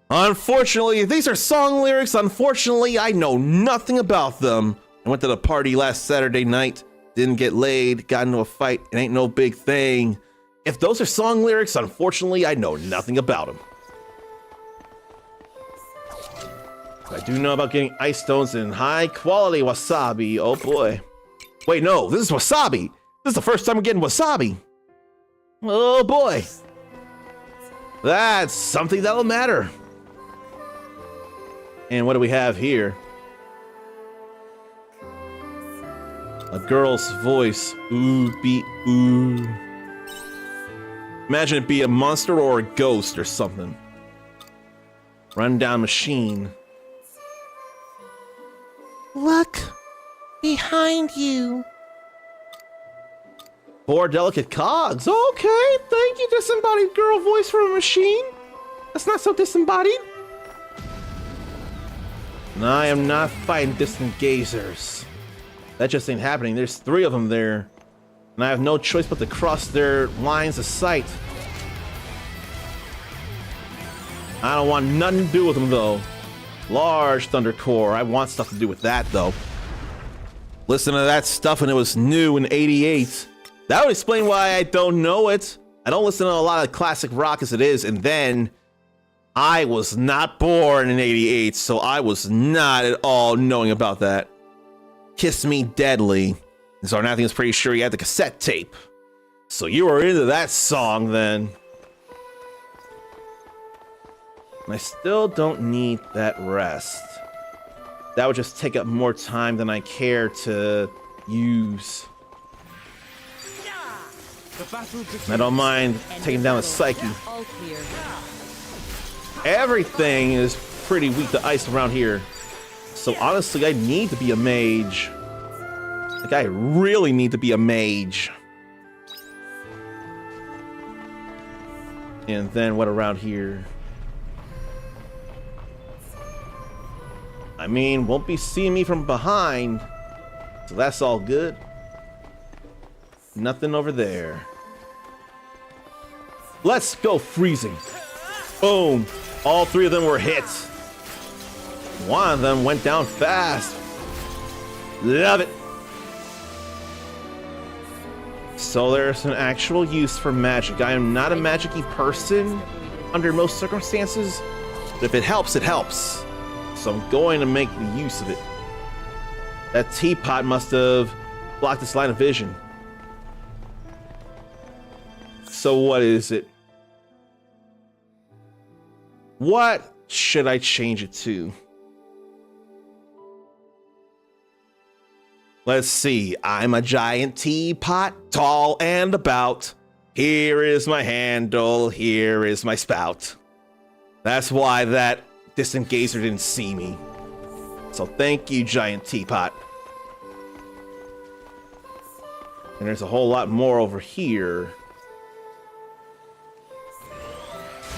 [SPEAKER 2] Unfortunately, these are song lyrics. Unfortunately, I know nothing about them. I went to the party last Saturday night, didn't get laid, got into a fight, it ain't no big thing. If those are song lyrics, unfortunately, I know nothing about them. I do know about getting ice stones and high quality wasabi. Oh boy. Wait, no, this is wasabi. This is the first time I'm getting wasabi. Oh boy. That's something that'll matter. And what do we have here? A girl's voice. Ooh, be ooh. Imagine it be a monster or a ghost or something. Rundown machine.
[SPEAKER 7] Look behind you.
[SPEAKER 2] 4 delicate cogs. Okay, thank you, disembodied girl voice from a machine. That's not so disembodied. And I am not fighting distant gazers. That just ain't happening. There's 3 of them there. And I have no choice but to cross their lines of sight. I don't want nothing to do with them, though. Large Thunder Core. I want stuff to do with that, though. Listen to that stuff when it was new in '88. That would explain why I don't know it. I don't listen to a lot of classic rock as it is, and then I was not born in '88, so I was not at all knowing about that. Kiss Me Deadly. And Zarnathian was pretty sure he had the cassette tape. So you were into that song then. And I still don't need that rest. That would just take up more time than I care to use. I don't mind taking down the Psyche.
[SPEAKER 6] All clear.
[SPEAKER 2] Everything is pretty weak to ice around here. So honestly, I need to be a mage. Like, I really need to be a mage. And then what around here? I mean, won't be seeing me from behind. So that's all good. Nothing over there. Let's go freezing. Boom. All 3 of them were hit. One of them went down fast. Love it. So there's an actual use for magic. I am not a magic-y person under most circumstances, but if it helps, it helps. So I'm going to make the use of it. That teapot must have blocked this line of vision. So what is it? What should I change it to? Let's see. I'm a giant teapot, tall and about. Here is my handle. Here is my spout. That's why that distant gazer didn't see me. So thank you, giant teapot. And there's a whole lot more over here.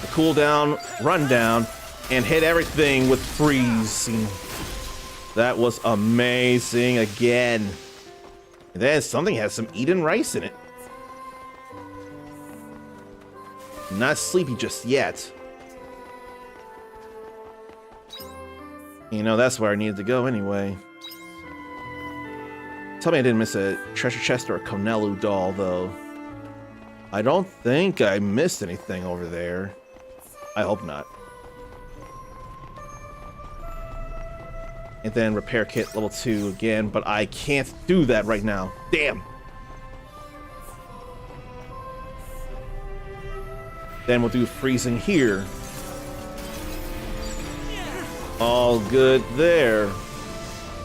[SPEAKER 2] The cooldown, rundown, and hit everything with freezing. That was amazing again. And then something has some Eden rice in it. Not sleepy just yet. You know, that's where I needed to go anyway. Tell me I didn't miss a treasure chest or a Konelu doll, though. I don't think I missed anything over there. I hope not. And then repair kit level 2 again, but I can't do that right now. Damn! Then we'll do freezing here. All good there.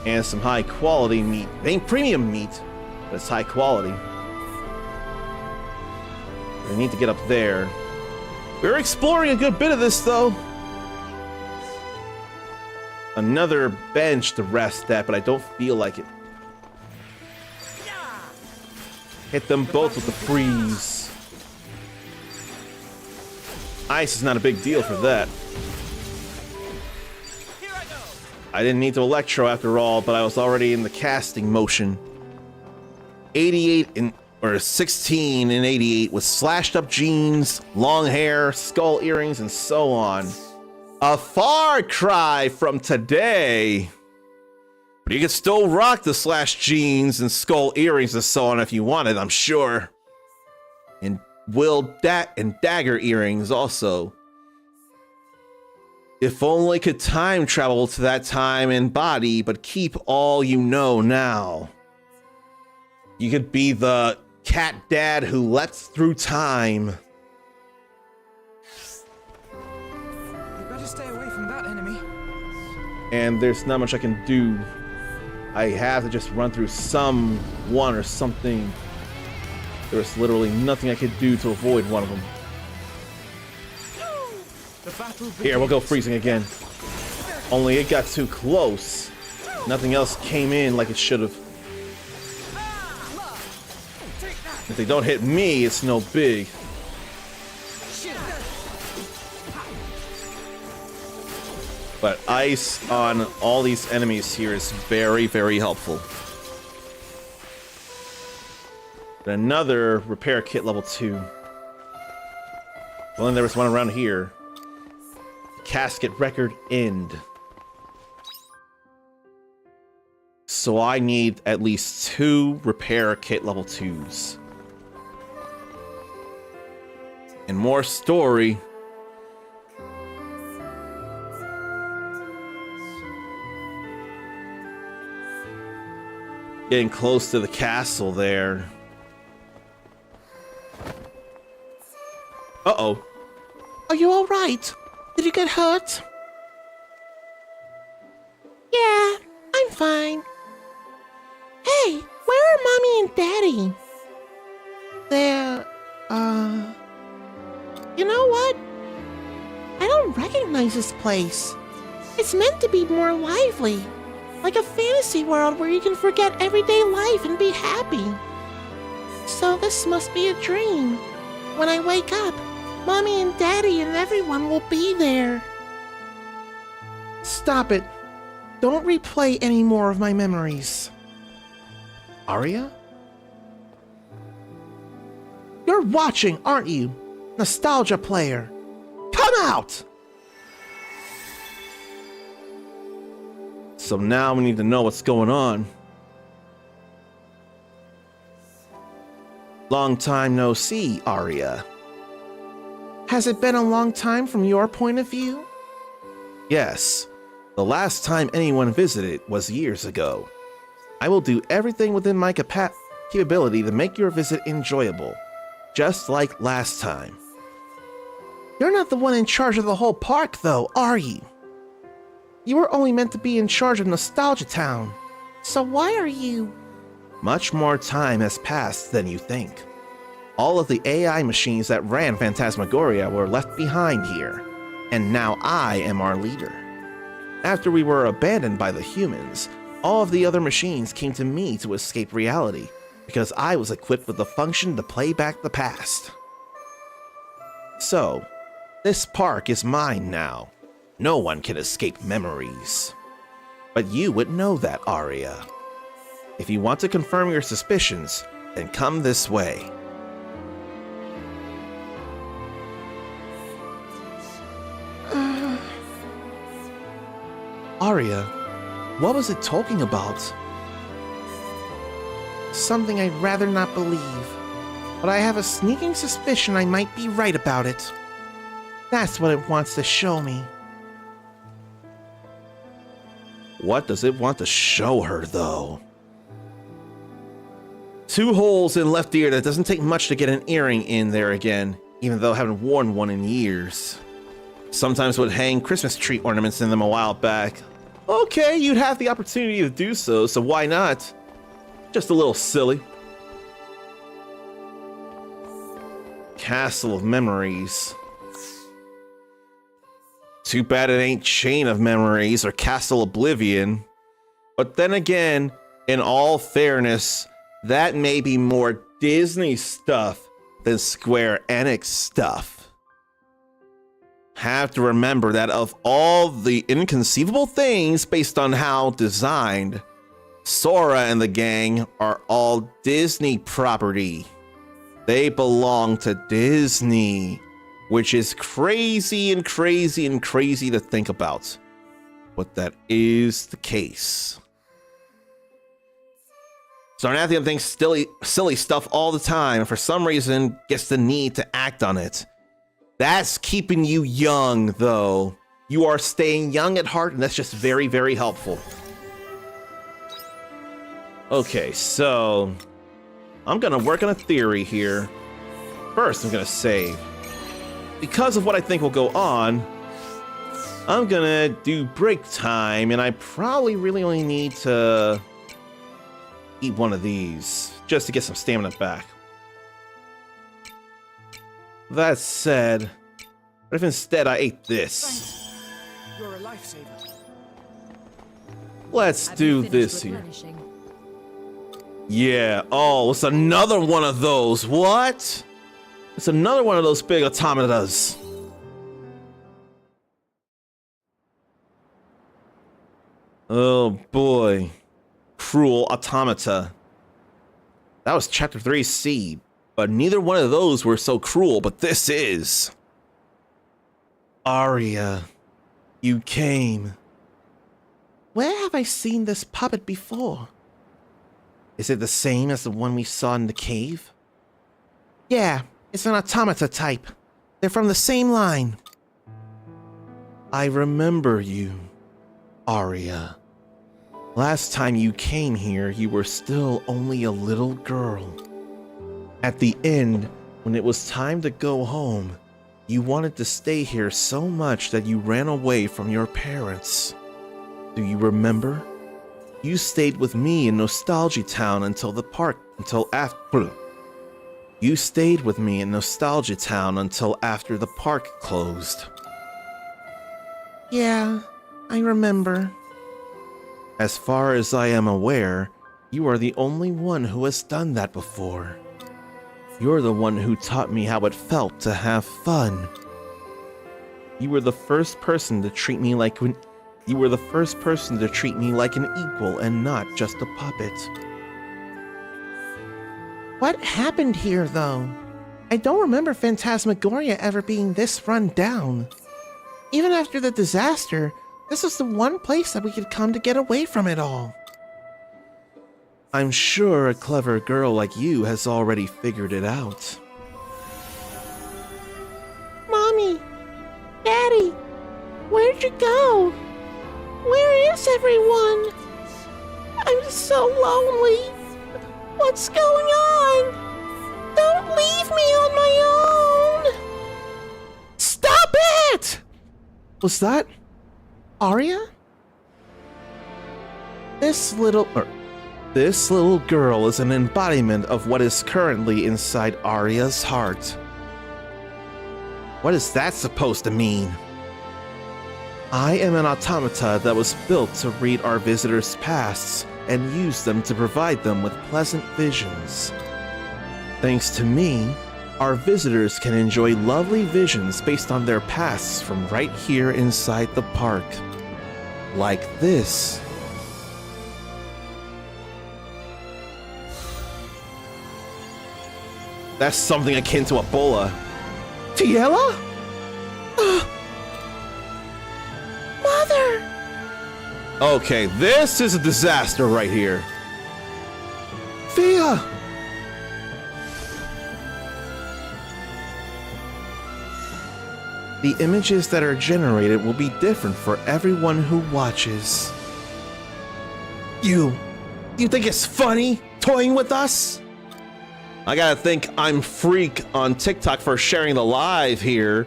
[SPEAKER 2] And some high quality meat. It ain't premium meat, but it's high quality. We need to get up there. We're exploring a good bit of this, though. Another bench to rest at, but I don't feel like it. Hit them both with the freeze. Ice is not a big deal for that. I didn't need to electro after all, but I was already in the casting motion. 16 and 88 with slashed up jeans, long hair, skull earrings, and so on. A far cry from today. But you can still rock the slashed jeans and skull earrings and so on if you wanted, I'm sure. And dagger earrings also. If only could time travel to that time and body, but keep all you know now. You could be the cat dad who leapt through time.
[SPEAKER 5] We better stay away from that enemy.
[SPEAKER 2] And there's not much I can do. I have to just run through someone or something. There's literally nothing I could do to avoid one of them. Here, we'll go freezing again. Only it got too close. Nothing else came in like it should have. If they don't hit me, it's no big. But ice on all these enemies here is very, very helpful. Another repair kit level 2. Well, then there was one around here. Casket record end. So I need at least 2 repair kit level 2s. And more story. Getting close to the castle there. Uh-oh.
[SPEAKER 7] Are you alright? Did you get hurt? Yeah, I'm fine. Hey, where are Mommy and Daddy? They're, You know what? I don't recognize this place. It's meant to be more lively. Like a fantasy world where you can forget everyday life and be happy. So this must be a dream. When I wake up, Mommy and Daddy and everyone will be there. Stop it. Don't replay any more of my memories.
[SPEAKER 2] Aria?
[SPEAKER 7] You're watching, aren't you? Nostalgia player. Come out!
[SPEAKER 2] So now we need to know what's going on. Long time no see, Aria.
[SPEAKER 7] Has it been a long time from your point of view?
[SPEAKER 2] Yes. The last time anyone visited was years ago. I will do everything within my capability to make your visit enjoyable, just like last time.
[SPEAKER 7] You're not the one in charge of the whole park, though, are you? You were only meant to be in charge of Nostalgia Town. So why are you...
[SPEAKER 2] Much more time has passed than you think. All of the AI machines that ran Phantasmagoria were left behind here, and now I am our leader. After we were abandoned by the humans, all of the other machines came to me to escape reality, because I was equipped with the function to play back the past. So, this park is mine now. No one can escape memories. But you would know that, Aria. If you want to confirm your suspicions, then come this way. Aria, what was it talking about?
[SPEAKER 7] Something I'd rather not believe. But I have a sneaking suspicion I might be right about it. That's what it wants to show me.
[SPEAKER 2] What does it want to show her, though? 2 holes in left ear. That doesn't take much to get an earring in there again, even though I haven't worn one in years. Sometimes would hang Christmas tree ornaments in them a while back. Okay, you'd have the opportunity to do so, so why not? Just a little silly. Castle of Memories. Too bad it ain't Chain of Memories or Castle Oblivion. But then again, in all fairness, that may be more Disney stuff than Square Enix stuff. Have to remember that of all the inconceivable things based on how designed, Sora and the gang are all Disney property. They belong to Disney, which is crazy and crazy and crazy to think about. But that is the case. So Arnathian thinks silly stuff all the time, and for some reason gets the need to act on it. That's keeping you young, though. You are staying young at heart, and that's just very, very helpful. Okay, so I'm gonna work on a theory here. First, I'm gonna save. Because of what I think will go on, I'm gonna do break time, and I probably really only need to eat one of these just to get some stamina back. That said, what if instead I ate this?
[SPEAKER 5] Thanks. You're a lifesaver.
[SPEAKER 2] Let's
[SPEAKER 6] Have you
[SPEAKER 2] do
[SPEAKER 6] finished
[SPEAKER 2] this here.
[SPEAKER 6] replenishing?
[SPEAKER 2] Yeah, oh, it's another one of those. What? It's another one of those big automatas. Oh boy. Cruel automata. That was chapter 3C, but neither one of those were so cruel, but this is. Arya, you came.
[SPEAKER 7] Where have I seen this puppet before?
[SPEAKER 2] Is it the same as the one we saw in the cave?
[SPEAKER 7] Yeah, it's an automata type. They're from the same line.
[SPEAKER 2] I remember you, Arya. Last time you came here, you were still only a little girl. At the end, when it was time to go home, you wanted to stay here so much that you ran away from your parents. Do you remember? You stayed with me in Nostalgia Town You stayed with me in Nostalgia Town until after the park closed.
[SPEAKER 7] Yeah, I remember.
[SPEAKER 2] As far as I am aware, you are the only one who has done that before. You're the one who taught me how it felt to have fun. You were the first person to treat me like an equal and not just a puppet.
[SPEAKER 7] What happened here, though? I don't remember Phantasmagoria ever being this run down. Even after the disaster, this was the one place that we could come to get away from it all.
[SPEAKER 2] I'm sure a clever girl like you has already figured it out.
[SPEAKER 7] Mommy! Daddy! Where'd you go? Where is everyone? I'm so lonely. What's going on? Don't leave me on my own! Stop it!
[SPEAKER 2] Was that
[SPEAKER 7] Arya?
[SPEAKER 2] this little girl is an embodiment of what is currently inside Arya's heart. What is that supposed to mean? I am an automata that was built to read our visitors' pasts and use them to provide them with pleasant visions. Thanks to me, our visitors can enjoy lovely visions based on their pasts from right here inside the park. Like this. That's something akin to a bola.
[SPEAKER 7] Tiela? Mother!
[SPEAKER 2] Okay, this is a disaster right here.
[SPEAKER 7] Thea!
[SPEAKER 2] The images that are generated will be different for everyone who watches.
[SPEAKER 7] You think it's funny toying with us?
[SPEAKER 2] I gotta think I'm Freak on TikTok for sharing the live here.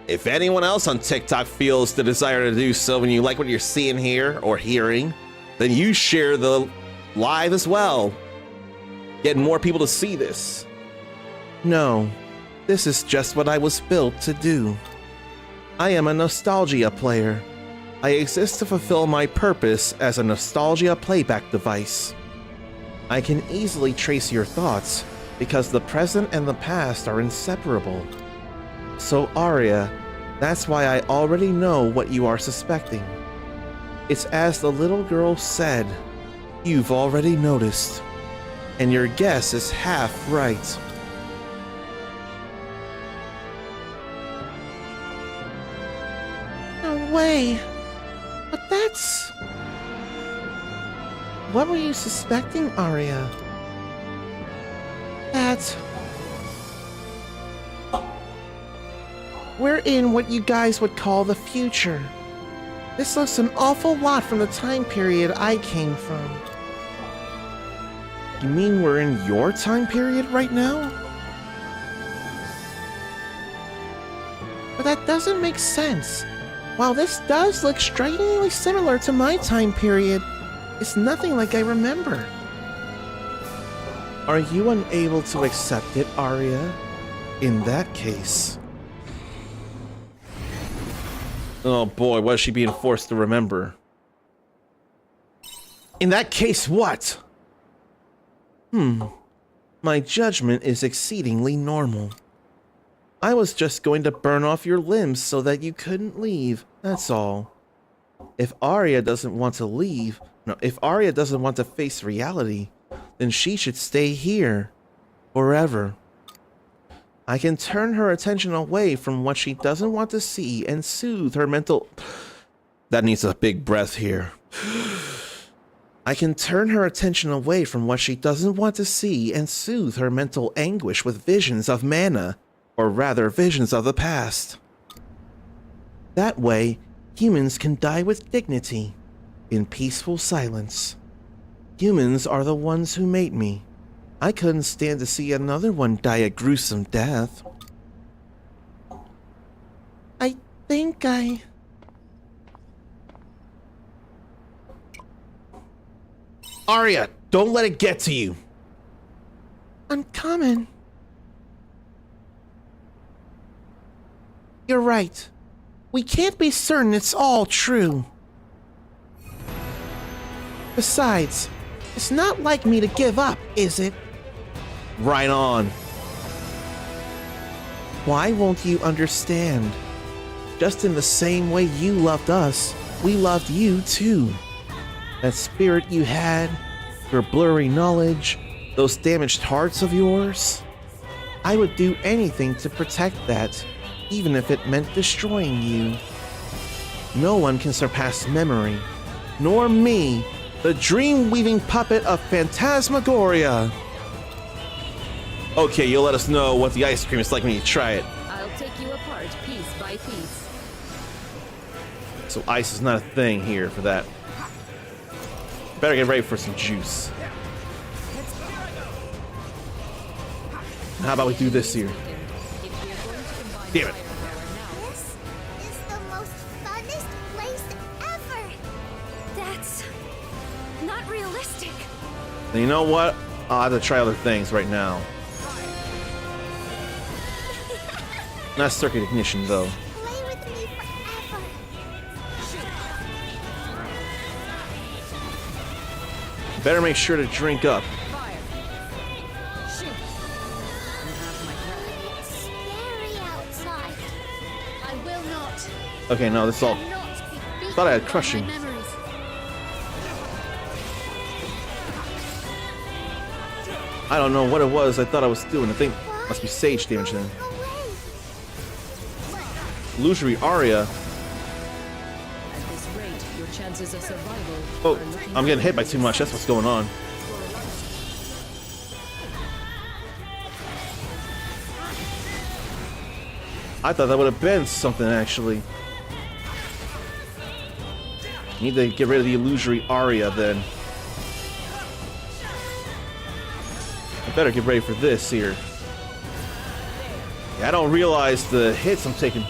[SPEAKER 2] If anyone else on TikTok feels the desire to do so when you like what you're seeing here or hearing, then you share the live as well. Getting more people to see this. No, this is just what I was built to do. I am a nostalgia player. I exist to fulfill my purpose as a nostalgia playback device. I can easily trace your thoughts because the present and the past are inseparable. So Arya, that's why I already know what you are suspecting. It's as the little girl said, you've already noticed. And your guess is half right.
[SPEAKER 7] No way. But that's... What were you suspecting, Arya? That... We're in what you guys would call the future. This looks an awful lot from the time period I came from.
[SPEAKER 2] You mean we're in your time period right now?
[SPEAKER 7] But that doesn't make sense. While this does look strikingly similar to my time period, it's nothing like I remember.
[SPEAKER 2] Are you unable to accept it, Arya? In that case... Oh boy, what is she being forced to remember? In that case, what? My judgment is exceedingly normal. I was just going to burn off your limbs so that you couldn't leave, that's all. If Arya doesn't want to leave, if Arya doesn't want to face reality, then she should stay here, forever. I can turn her attention away from what she doesn't want to see and soothe her mental... That needs a big breath here. I can turn her attention away from what she doesn't want to see and soothe her mental anguish with visions of mana, or rather visions of the past. That way, humans can die with dignity, in peaceful silence. Humans are the ones who made me. I couldn't stand to see another one die a gruesome death.
[SPEAKER 7] I think
[SPEAKER 2] Arya, don't let it get to you.
[SPEAKER 7] I'm coming. You're right. We can't be certain it's all true. Besides, it's not like me to give up, is it?
[SPEAKER 2] Right on.
[SPEAKER 7] Why won't you understand? Just in the same way you loved us, we loved you too. That spirit you had, your blurry knowledge, those damaged hearts of yours. I would do anything to protect that, even if it meant destroying you. No one can surpass memory, nor me, the dream-weaving puppet of Phantasmagoria.
[SPEAKER 2] Okay, you'll let us know what the ice cream is like when you try it.
[SPEAKER 6] I'll take you apart piece by piece.
[SPEAKER 2] So ice is not a thing here for that. Better get ready for some juice. How about we do this here? Damn it.
[SPEAKER 3] This is the most funnest place ever.
[SPEAKER 4] That's not realistic.
[SPEAKER 2] And you know what? I'll have to try other things right now. Not circuit ignition, though.
[SPEAKER 3] Play with me forever.
[SPEAKER 2] Better make sure to drink up.
[SPEAKER 3] Scary outside.
[SPEAKER 4] I will not.
[SPEAKER 2] Okay, no, this is all...
[SPEAKER 4] Not be beaten
[SPEAKER 2] Thought I had
[SPEAKER 4] by
[SPEAKER 2] crushing.
[SPEAKER 4] my memories.
[SPEAKER 2] I don't know what it was I thought I was doing. I think must be sage damage then.
[SPEAKER 3] Away.
[SPEAKER 2] Illusory Arya.
[SPEAKER 6] At this rate, your chances of survival
[SPEAKER 2] Oh,
[SPEAKER 6] are looking
[SPEAKER 2] I'm getting hit by too much. That's what's going on. I thought that would have been something, actually. Need to get rid of the illusory Arya, then. I better get ready for this here. Yeah, I don't realize the hits I'm taking.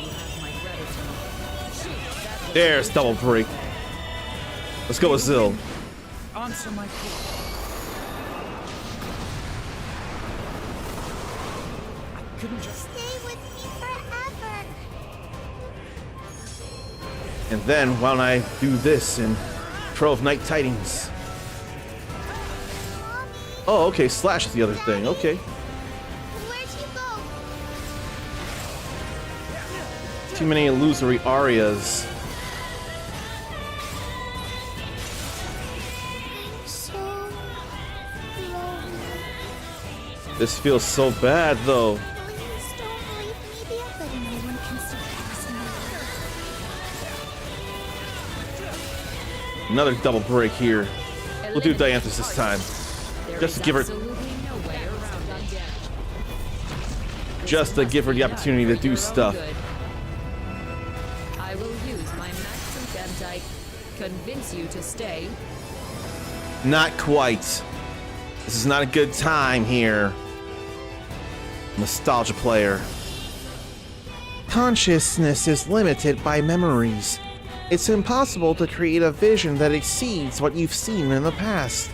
[SPEAKER 2] There's double break. Let's go with Zill.
[SPEAKER 5] Answer my call. I couldn't just...
[SPEAKER 3] Stay with me forever.
[SPEAKER 2] And then, why don't I do this in Pro of Night Tidings?
[SPEAKER 3] Mommy,
[SPEAKER 2] Oh, okay, Slash is the other thing. Okay.
[SPEAKER 3] where'd you go?
[SPEAKER 2] Too many illusory Arias.
[SPEAKER 3] I'm so lonely.
[SPEAKER 2] This feels so bad, though.
[SPEAKER 3] Please don't leave me there, but no one can surpass me.
[SPEAKER 2] Another double break here. We'll do Dianthus this time. Just to give her, just to give her the opportunity to do stuff.
[SPEAKER 6] I will use my maximum convince you to stay.
[SPEAKER 2] Not quite. This is not a good time here. Nostalgia player. Consciousness is limited by memories. It's impossible to create a vision that exceeds what you've seen in the past.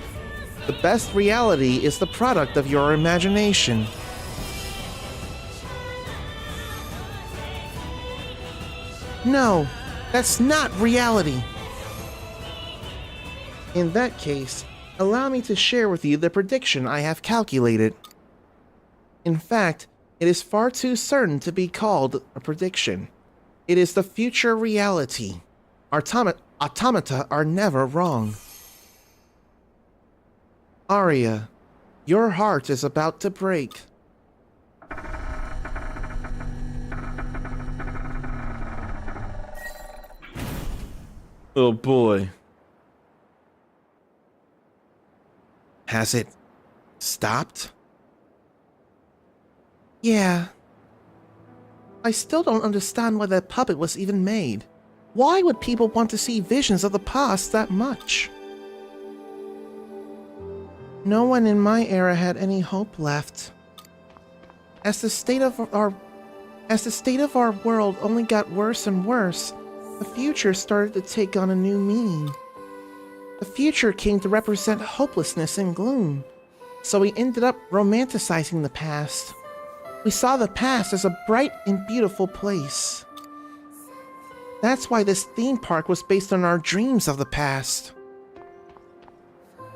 [SPEAKER 2] The best reality is the product of your imagination. No, that's not reality. In that case, allow me to share with you the prediction I have calculated. In fact, it is far too certain to be called a prediction. It is the future reality. Automata are never wrong. Arya, your heart is about to break. Oh boy. Has it stopped? Yeah. I still don't understand why that puppet was even made. Why would people want to see visions of the past that much? No one in my era had any hope left. As the state of our world only got worse and worse, the future started to take on a new meaning. The future came to represent hopelessness and gloom, so we ended up romanticizing the past. We saw the past as a bright and beautiful place. That's why this theme park was based on our dreams of the past.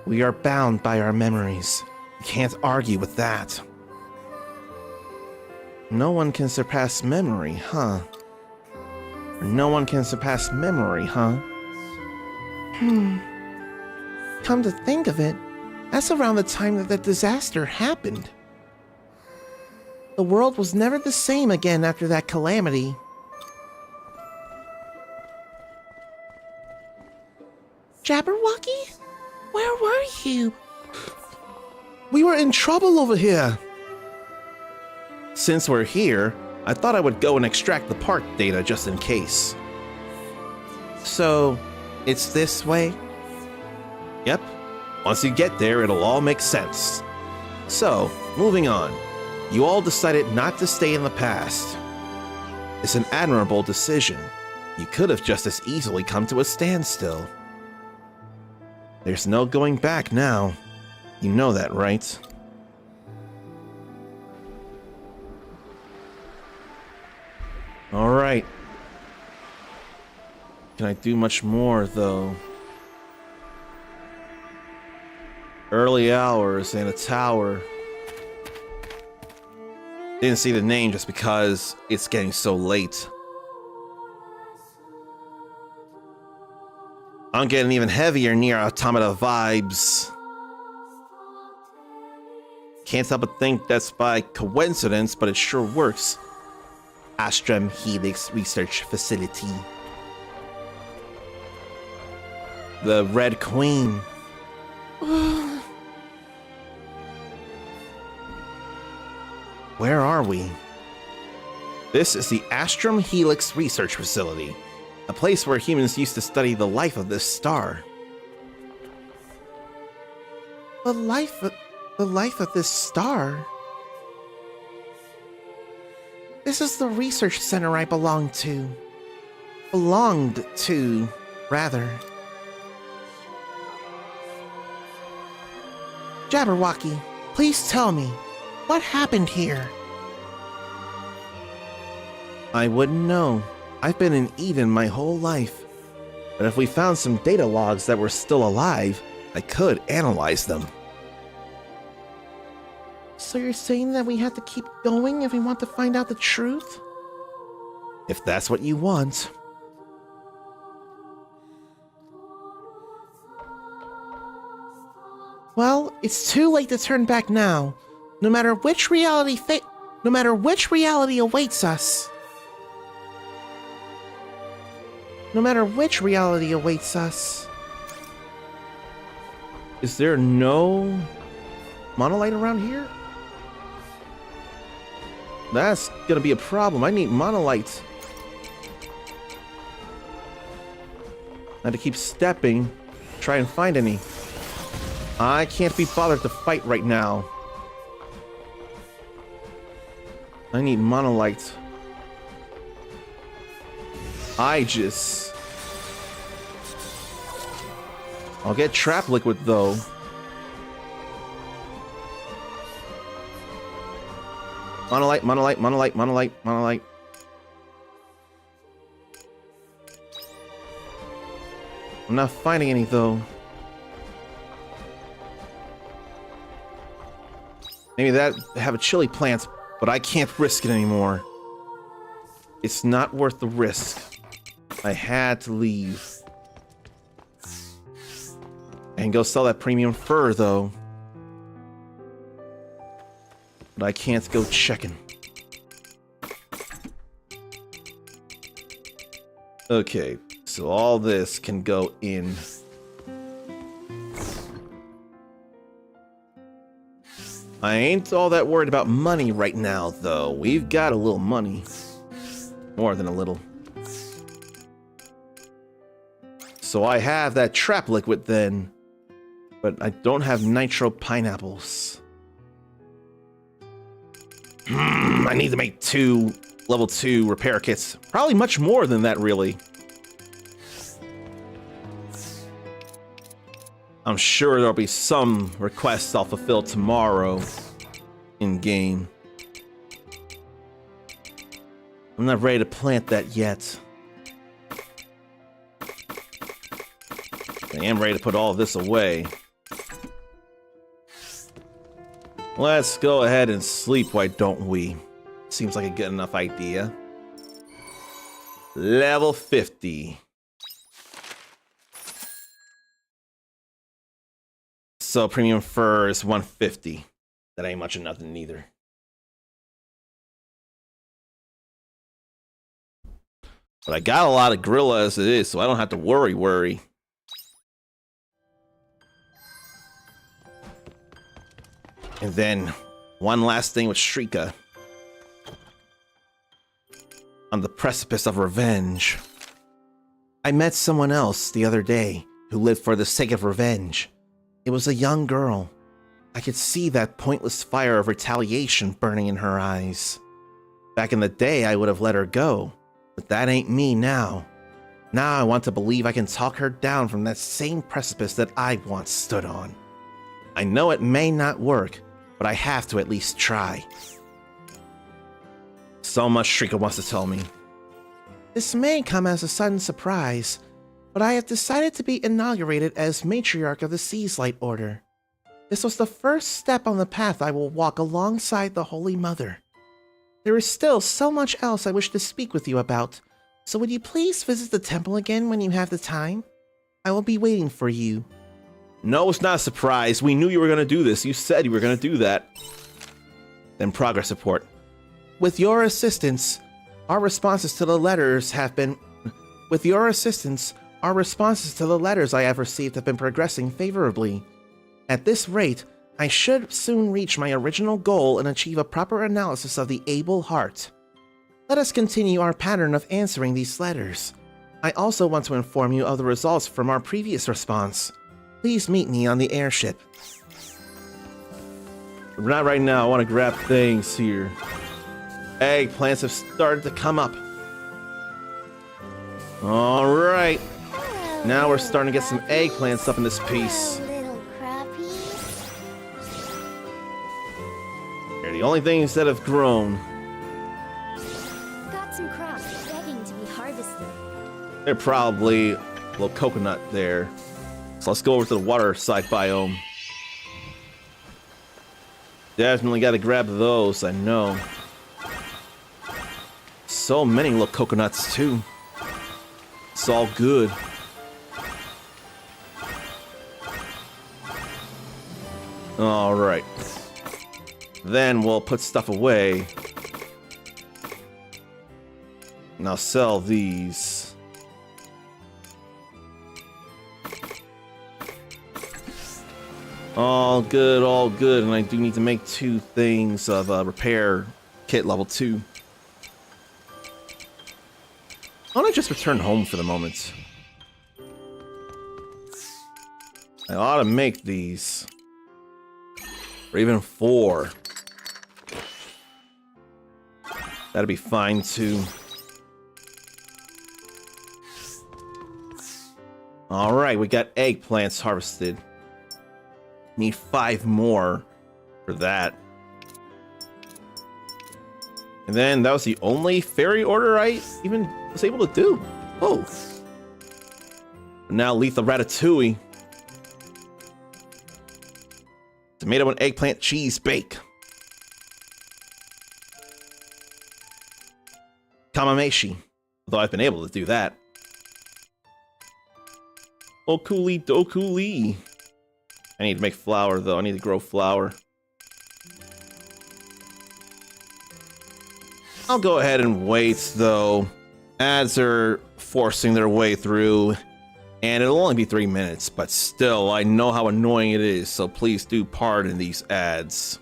[SPEAKER 2] We are bound by our memories. You can't argue with that. No one can surpass memory, huh? No one can surpass memory, huh? Come to think of it, that's around the time that the disaster happened. The world was never the same again after that calamity. Jabberwocky? Where were you? We were in trouble over here. Since we're here, I thought I would go and extract the park data just in case. So, it's this way? Yep. Once you get there, it'll all make sense. So, moving on. You all decided not to stay in the past. It's an admirable decision. You could have just as easily come to a standstill. There's no going back now. You know that, right? Alright. Can I do much more, though? Early hours and a tower. Didn't see the name just because it's getting so late. I'm getting even heavier near Automata vibes. Can't help but think that's by coincidence, but it sure works. Astrum Helix Research Facility. The Red Queen. Where are we? This is the Astrum Helix Research Facility, a place where humans used to study the life of this star. The life of this star? This is the research center I belonged to. Rather. Jabberwocky, please tell me, what happened here? I wouldn't know. I've been in Eden my whole life. But if we found some data logs that were still alive, I could analyze them. So you're saying that we have to keep going if we want to find out the truth? If that's what you want. Well, it's too late to turn back now. No matter which reality awaits us. No matter which reality awaits us. Is there no monolite around here? That's gonna be a problem. I need monolites. had to keep stepping, try and find any. I can't be bothered to fight right now. I need monolite. I'll get trap liquid though. Monolite, monolite, monolite, monolite, monolite. I'm not finding any though. Maybe that have a chili plant, but I can't risk it anymore. It's not worth the risk. I had to leave. And go sell that premium fur though. But I can't go checking. Okay, so all this can go in. I ain't all that worried about money right now, though. We've got a little money. More than a little. So I have that trap liquid then. But I don't have nitro pineapples. I need to make 2 level 2 repair kits. Probably much more than that, really. I'm sure there'll be some requests I'll fulfill tomorrow in game. I'm not ready to plant that yet. I am ready to put all this away. Let's go ahead and sleep, why don't we? Seems like a good enough idea. Level 50. So premium fur is 150. That ain't much of nothing either. But I got a lot of gorilla as it is, so I don't have to worry. And then one last thing with Shrika. On the precipice of revenge. I met someone else the other day who lived for the sake of revenge. It was a young girl. I could see that pointless fire of retaliation burning in her eyes. Back in the day, I would have let her go, but that ain't me now. Now I want to believe I can talk her down from that same precipice that I once stood on. I know it may not work, but I have to at least try. So much Shrika wants to tell me. This may come as a sudden surprise, but I have decided to be inaugurated as matriarch of the Seaslight Order. This was the first step on the path I will walk alongside the Holy Mother. There is still so much else I wish to speak with you about, so would you please visit the temple again when you have the time? I will be waiting for you. No, it's not a surprise. We knew you were going to do this. You said you were going to do that. Then progress report. With your assistance, our responses to the letters I have received have been progressing favorably. At this rate, I should soon reach my original goal and achieve a proper analysis of the able heart. Let us continue our pattern of answering these letters. I also want to inform you of the results from our previous response. Please meet me on the airship. Not right now. I want to grab things here. Eggplants have started to come up. Alright. Now we're starting to get some eggplants up in this piece.
[SPEAKER 3] Little crappies.
[SPEAKER 2] They're the only things that have grown.
[SPEAKER 4] Got some crops begging to be harvested.
[SPEAKER 2] They're probably a little coconut there. So let's go over to the water side biome. Definitely got to grab those, I know. So many little coconuts too. It's all good. Alright. Then we'll put stuff away. And I'll sell these. All good, and I do need to make 2 things of repair kit level 2. I want to just return home for the moment. I ought to make these. Or even 4. That'd be fine too. Alright, we got eggplants harvested. Need 5 more for that. And then that was the only fairy order I even was able to do. Oh. Now lethal ratatouille. Tomato and eggplant cheese bake. Kamameshi. Although I've been able to do that. Okuli dokuli. I need to make flour though. I need to grow flour. I'll go ahead and wait though. Ads are forcing their way through. And it'll only be 3 minutes, but still, I know how annoying it is, so please do pardon these ads.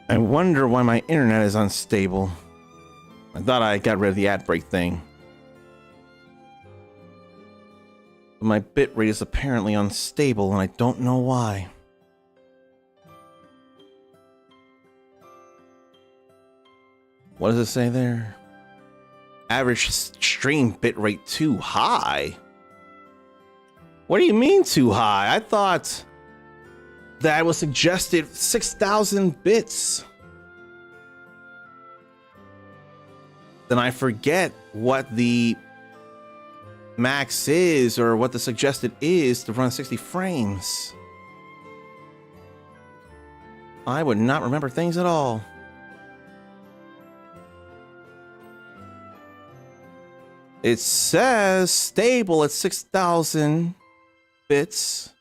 [SPEAKER 2] I wonder why my internet is unstable. I thought I got rid of the ad break thing. But my bitrate is apparently unstable and I don't know why. What does it say there? Average stream bitrate too high? What do you mean too high? I thought that was suggested 6,000 bits. Then I forget what the max is or what the suggested is to run 60 frames. I would not remember things at all. It says stable at 6,000 bits,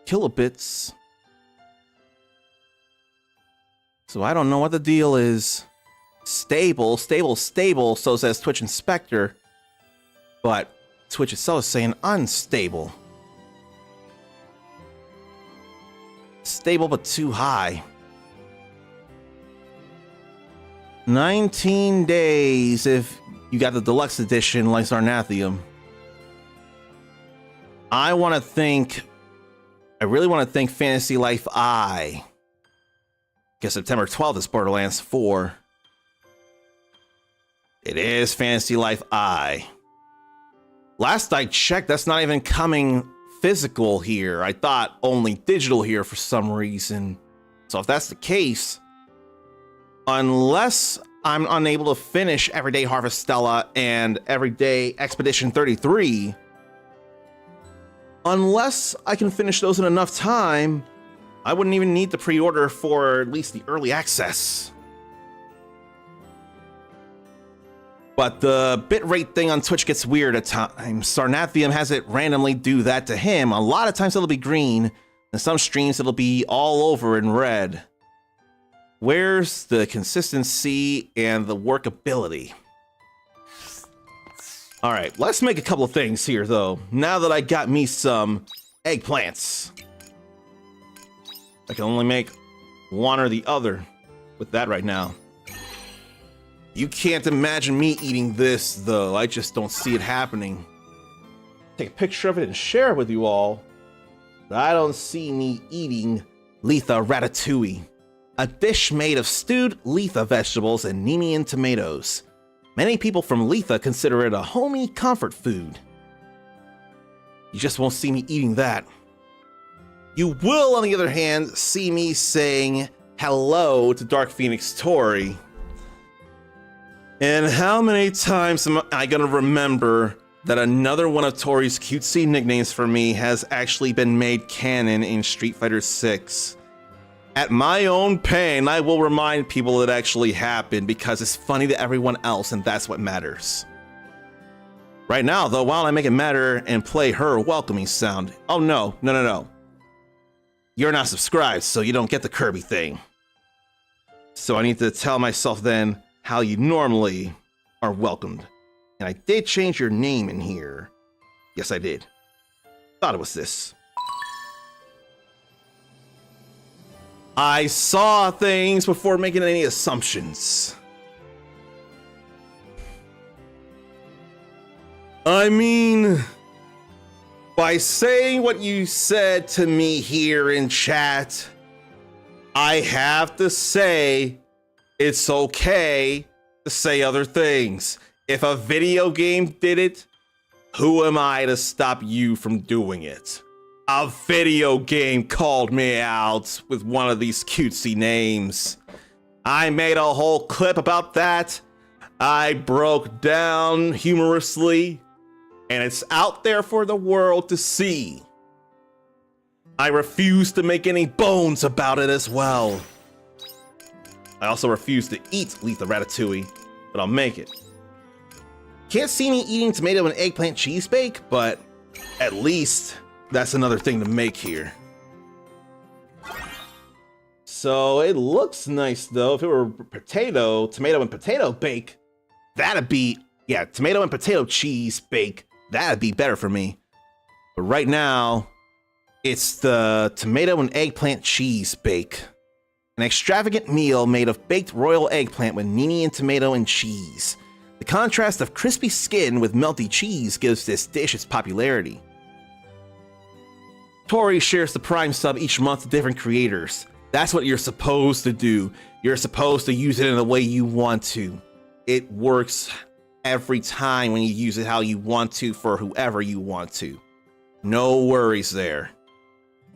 [SPEAKER 2] kilobits. So I don't know what the deal is. Stable, so says Twitch Inspector. But Twitch itself is saying unstable. Stable but too high. 19 days if you got the deluxe edition like Sarnathium. I really want to thank Fantasy Life I. Because September 12th is Borderlands 4. It is Fantasy Life I. Last I checked, that's not even coming physical here. I thought only digital here for some reason. So if that's the case, unless I'm unable to finish Everyday Harvestella and Everyday Expedition 33, unless I can finish those in enough time, I wouldn't even need to pre-order for at least the early access. But the bitrate thing on Twitch gets weird at times. Sarnathium has it randomly do that to him. A lot of times it'll be green, and some streams it'll be all over in red. Where's the consistency and the workability? All right, let's make a couple of things here, though. Now that I got me some eggplants. I can only make one or the other with that right now. You can't imagine me eating this, though. I just don't see it happening. Take a picture of it and share it with you all. But I don't see me eating Letha Ratatouille, a dish made of stewed Letha vegetables and Nemean tomatoes. Many people from Letha consider it a homey comfort food. You just won't see me eating that. You will, on the other hand, see me saying hello to Dark Phoenix Tori. And how many times am I gonna remember that another one of Tori's cutesy nicknames for me has actually been made canon in Street Fighter 6? At my own pain, I will remind people it actually happened because it's funny to everyone else and that's what matters. Right now, though, why don't I make it matter and play her welcoming sound? Oh no. You're not subscribed, so you don't get the Kirby thing. So I need to tell myself then how you normally are welcomed. And I did change your name in here. Yes, I did. Thought it was this. I saw things before making any assumptions. I mean, by saying what you said to me here in chat, I have to say it's okay to say other things. If a video game did it, who am I to stop you from doing it? A video game called me out with one of these cutesy names. I made a whole clip about that. I broke down humorously, and it's out there for the world to see. I refuse to make any bones about it as well. I also refuse to eat Letha Ratatouille, but I'll make it. Can't see me eating tomato and eggplant cheese bake, but at least that's another thing to make here. So it looks nice though. If it were tomato and potato bake, that'd be, yeah, tomato and potato cheese bake, that'd be better for me. But right now, it's the tomato and eggplant cheese bake. An extravagant meal made of baked royal eggplant with nini and tomato and cheese. The contrast of crispy skin with melty cheese gives this dish its popularity. Tori shares the Prime sub each month to different creators. That's what you're supposed to do. You're supposed to use it in the way you want to. It works every time when you use it how you want to for whoever you want to. No worries there.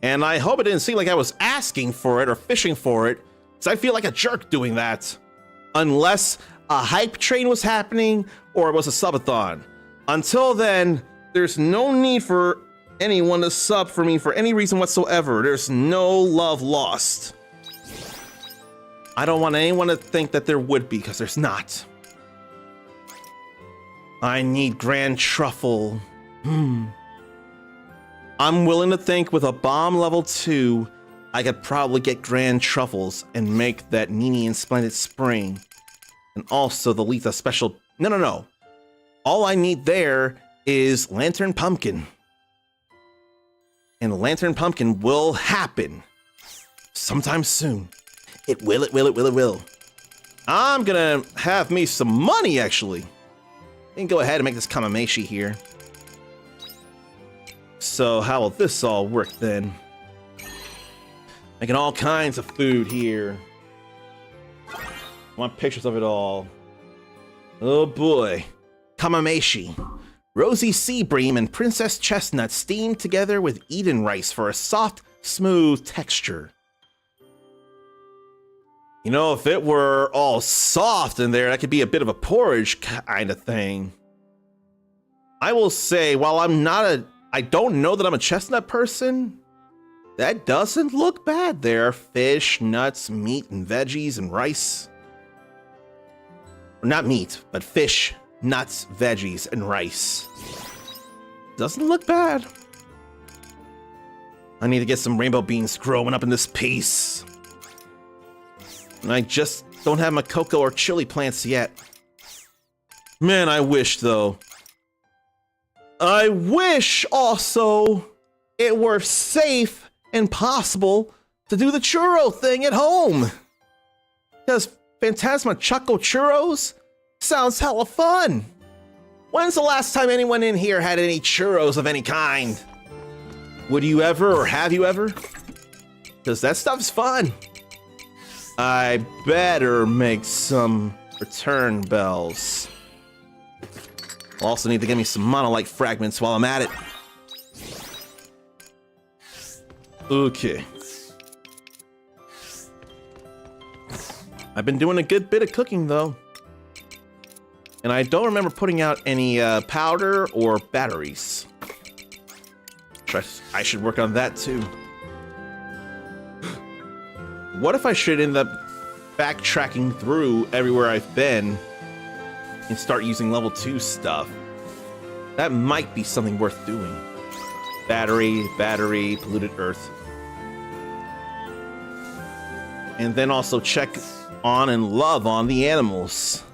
[SPEAKER 2] And I hope it didn't seem like I was asking for it or fishing for it, because I feel like a jerk doing that. Unless a hype train was happening or it was a subathon. Until then, there's no need for anyone to sub for me for any reason whatsoever. There's no love lost. I don't want anyone to think that there would be, because there's not. I need Grand Truffle. I'm willing to think with a bomb level 2, I could probably get Grand Truffles and make that Nini and Splendid Spring. And also the Letha special. No. All I need there is Lantern Pumpkin. And the Lantern Pumpkin will happen sometime soon. It will. I'm gonna have me some money, actually. I can go ahead and make this Kamameshi here. So how will this all work then? Making all kinds of food here. I want pictures of it all. Oh boy. Kamameshi. Rosy sea bream and princess chestnut steamed together with Eden rice for a soft, smooth texture. You know, if it were all soft in there, that could be a bit of a porridge kind of thing. I will say, while I don't know that I'm a chestnut person, that doesn't look bad there. Fish, nuts, meat, and veggies, and rice. Or not meat, but fish, nuts, veggies, and rice. Doesn't look bad. I need to get some rainbow beans growing up in this piece. And I just don't have my cocoa or chili plants yet. Man, I wish though. I wish also it were safe and possible to do the churro thing at home. Because Phantasma Choco Churros sounds hella fun. When's the last time anyone in here had any churros of any kind? Would you ever, or have you ever? Because that stuff's fun. I better make some return bells. I'll also need to get me some monolite fragments while I'm at it. Okay. I've been doing a good bit of cooking though. And I don't remember putting out any powder or batteries. I should work on that too. What if I should end up backtracking through everywhere I've been and start using level 2 stuff? That might be something worth doing. Battery, polluted earth. And then also check on and love on the animals.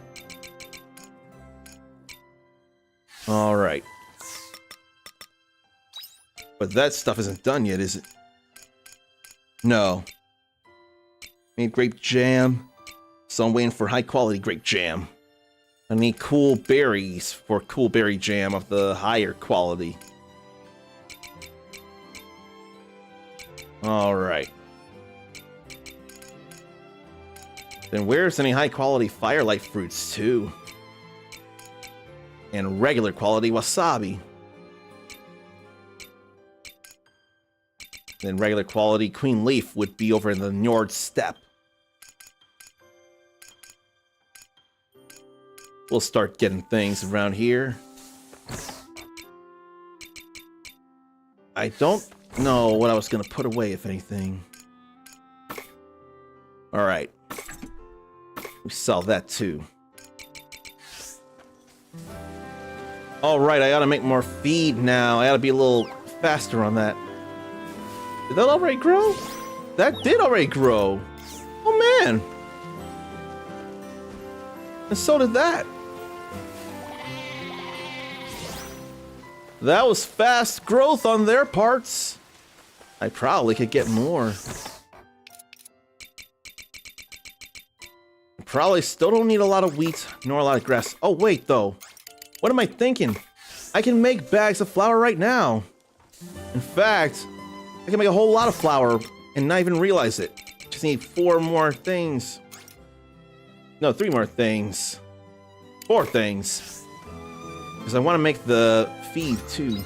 [SPEAKER 2] All right. But that stuff isn't done yet, is it? No. Need grape jam. So I'm waiting for high quality grape jam. I need cool berries for cool berry jam of the higher quality. All right. Then where's any high quality firelight fruits too? And regular quality wasabi. Then regular quality queen leaf would be over in the Njord steppe. We'll start getting things around here. I don't know what I was gonna put away, if anything. All right. We sell that too. All right, I gotta make more feed now. I gotta be a little faster on that. Did that already grow? That did already grow. Oh man. And so did that. That was fast growth on their parts. I probably could get more. probably still don't need a lot of wheat nor a lot of grass. Oh, wait, though. What am I thinking? I can make bags of flour right now. In fact, I can make a whole lot of flour and not even realize it. Just need 4 more things. No, 3 more things. 4 things. Because I want to make the feed, too.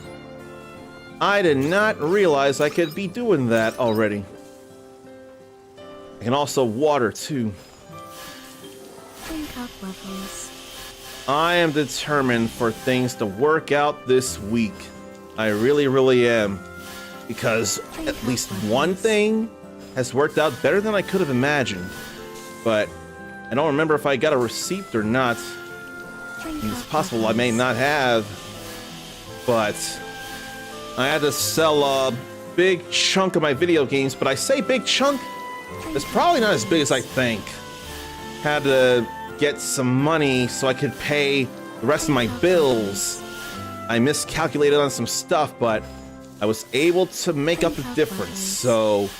[SPEAKER 2] I did not realize I could be doing that already. I can also water, too.
[SPEAKER 4] Drink up, lovelies.
[SPEAKER 2] I am determined for things to work out this week. I really, really am. Because at least one thing has worked out better than I could have imagined. But I don't remember if I got a receipt or not. It's possible I may not have. But I had to sell a big chunk of my video games. But I say big chunk, it's probably not as big as I think. Had to get some money so I could pay the rest of my bills. I miscalculated on some stuff, but I was able to make up the difference, so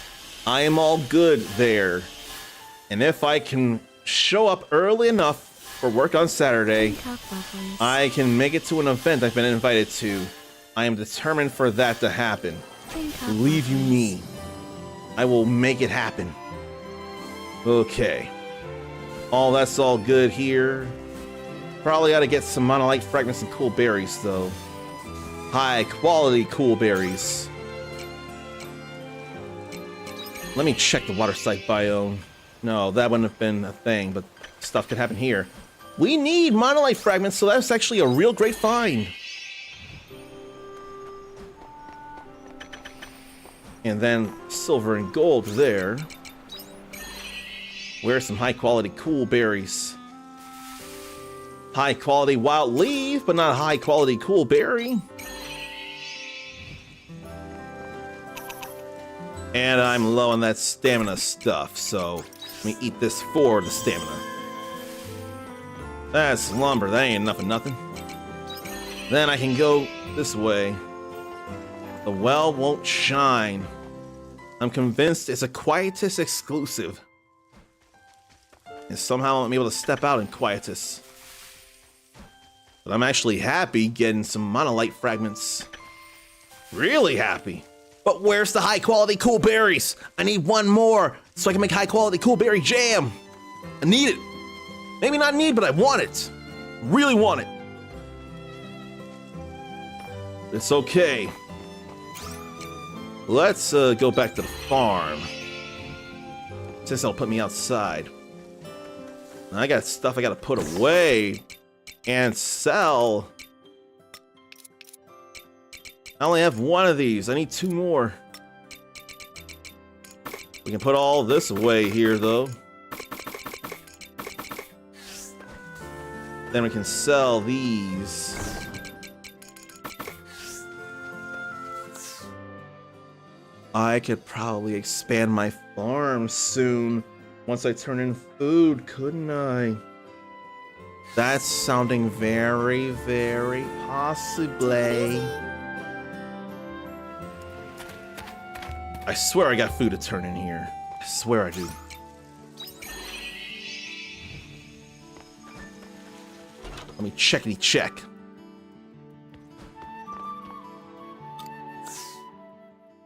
[SPEAKER 2] I am all good there. And if I can show up early enough for work on Saturday, I can make it to an event I've been invited to. I am determined for that to happen. Believe you me, I will make it happen. Okay. That's all good here. Probably ought to get some monolite fragments and cool berries, though. High quality cool berries. Let me check the waterside biome. No, that wouldn't have been a thing, but stuff could happen here. We need monolite fragments, so that's actually a real great find. And then silver and gold there. Where's some high quality cool berries? High quality wild leaf, but not a high quality cool berry. And I'm low on that stamina stuff, so let me eat this for the stamina. That's lumber, that ain't enough of nothing. Then I can go this way. The well won't shine. I'm convinced it's a Quietus exclusive. And somehow I'm able to step out in Quietus. But I'm actually happy getting some monolite fragments. Really happy. But where's the high quality cool berries? I need 1 more so I can make high quality cool berry jam. I need it. Maybe not need, but I want it. Really want it. It's okay. Let's go back to the farm. Since it'll put me outside. I got stuff I gotta put away and sell. I only have 1 of these. I need 2 more. We can put all this away here, though. Then we can sell these. I could probably expand my farm soon. Once I turn in food, couldn't I? That's sounding very, very possibly. I swear I got food to turn in here. I swear I do. Let me checkity check.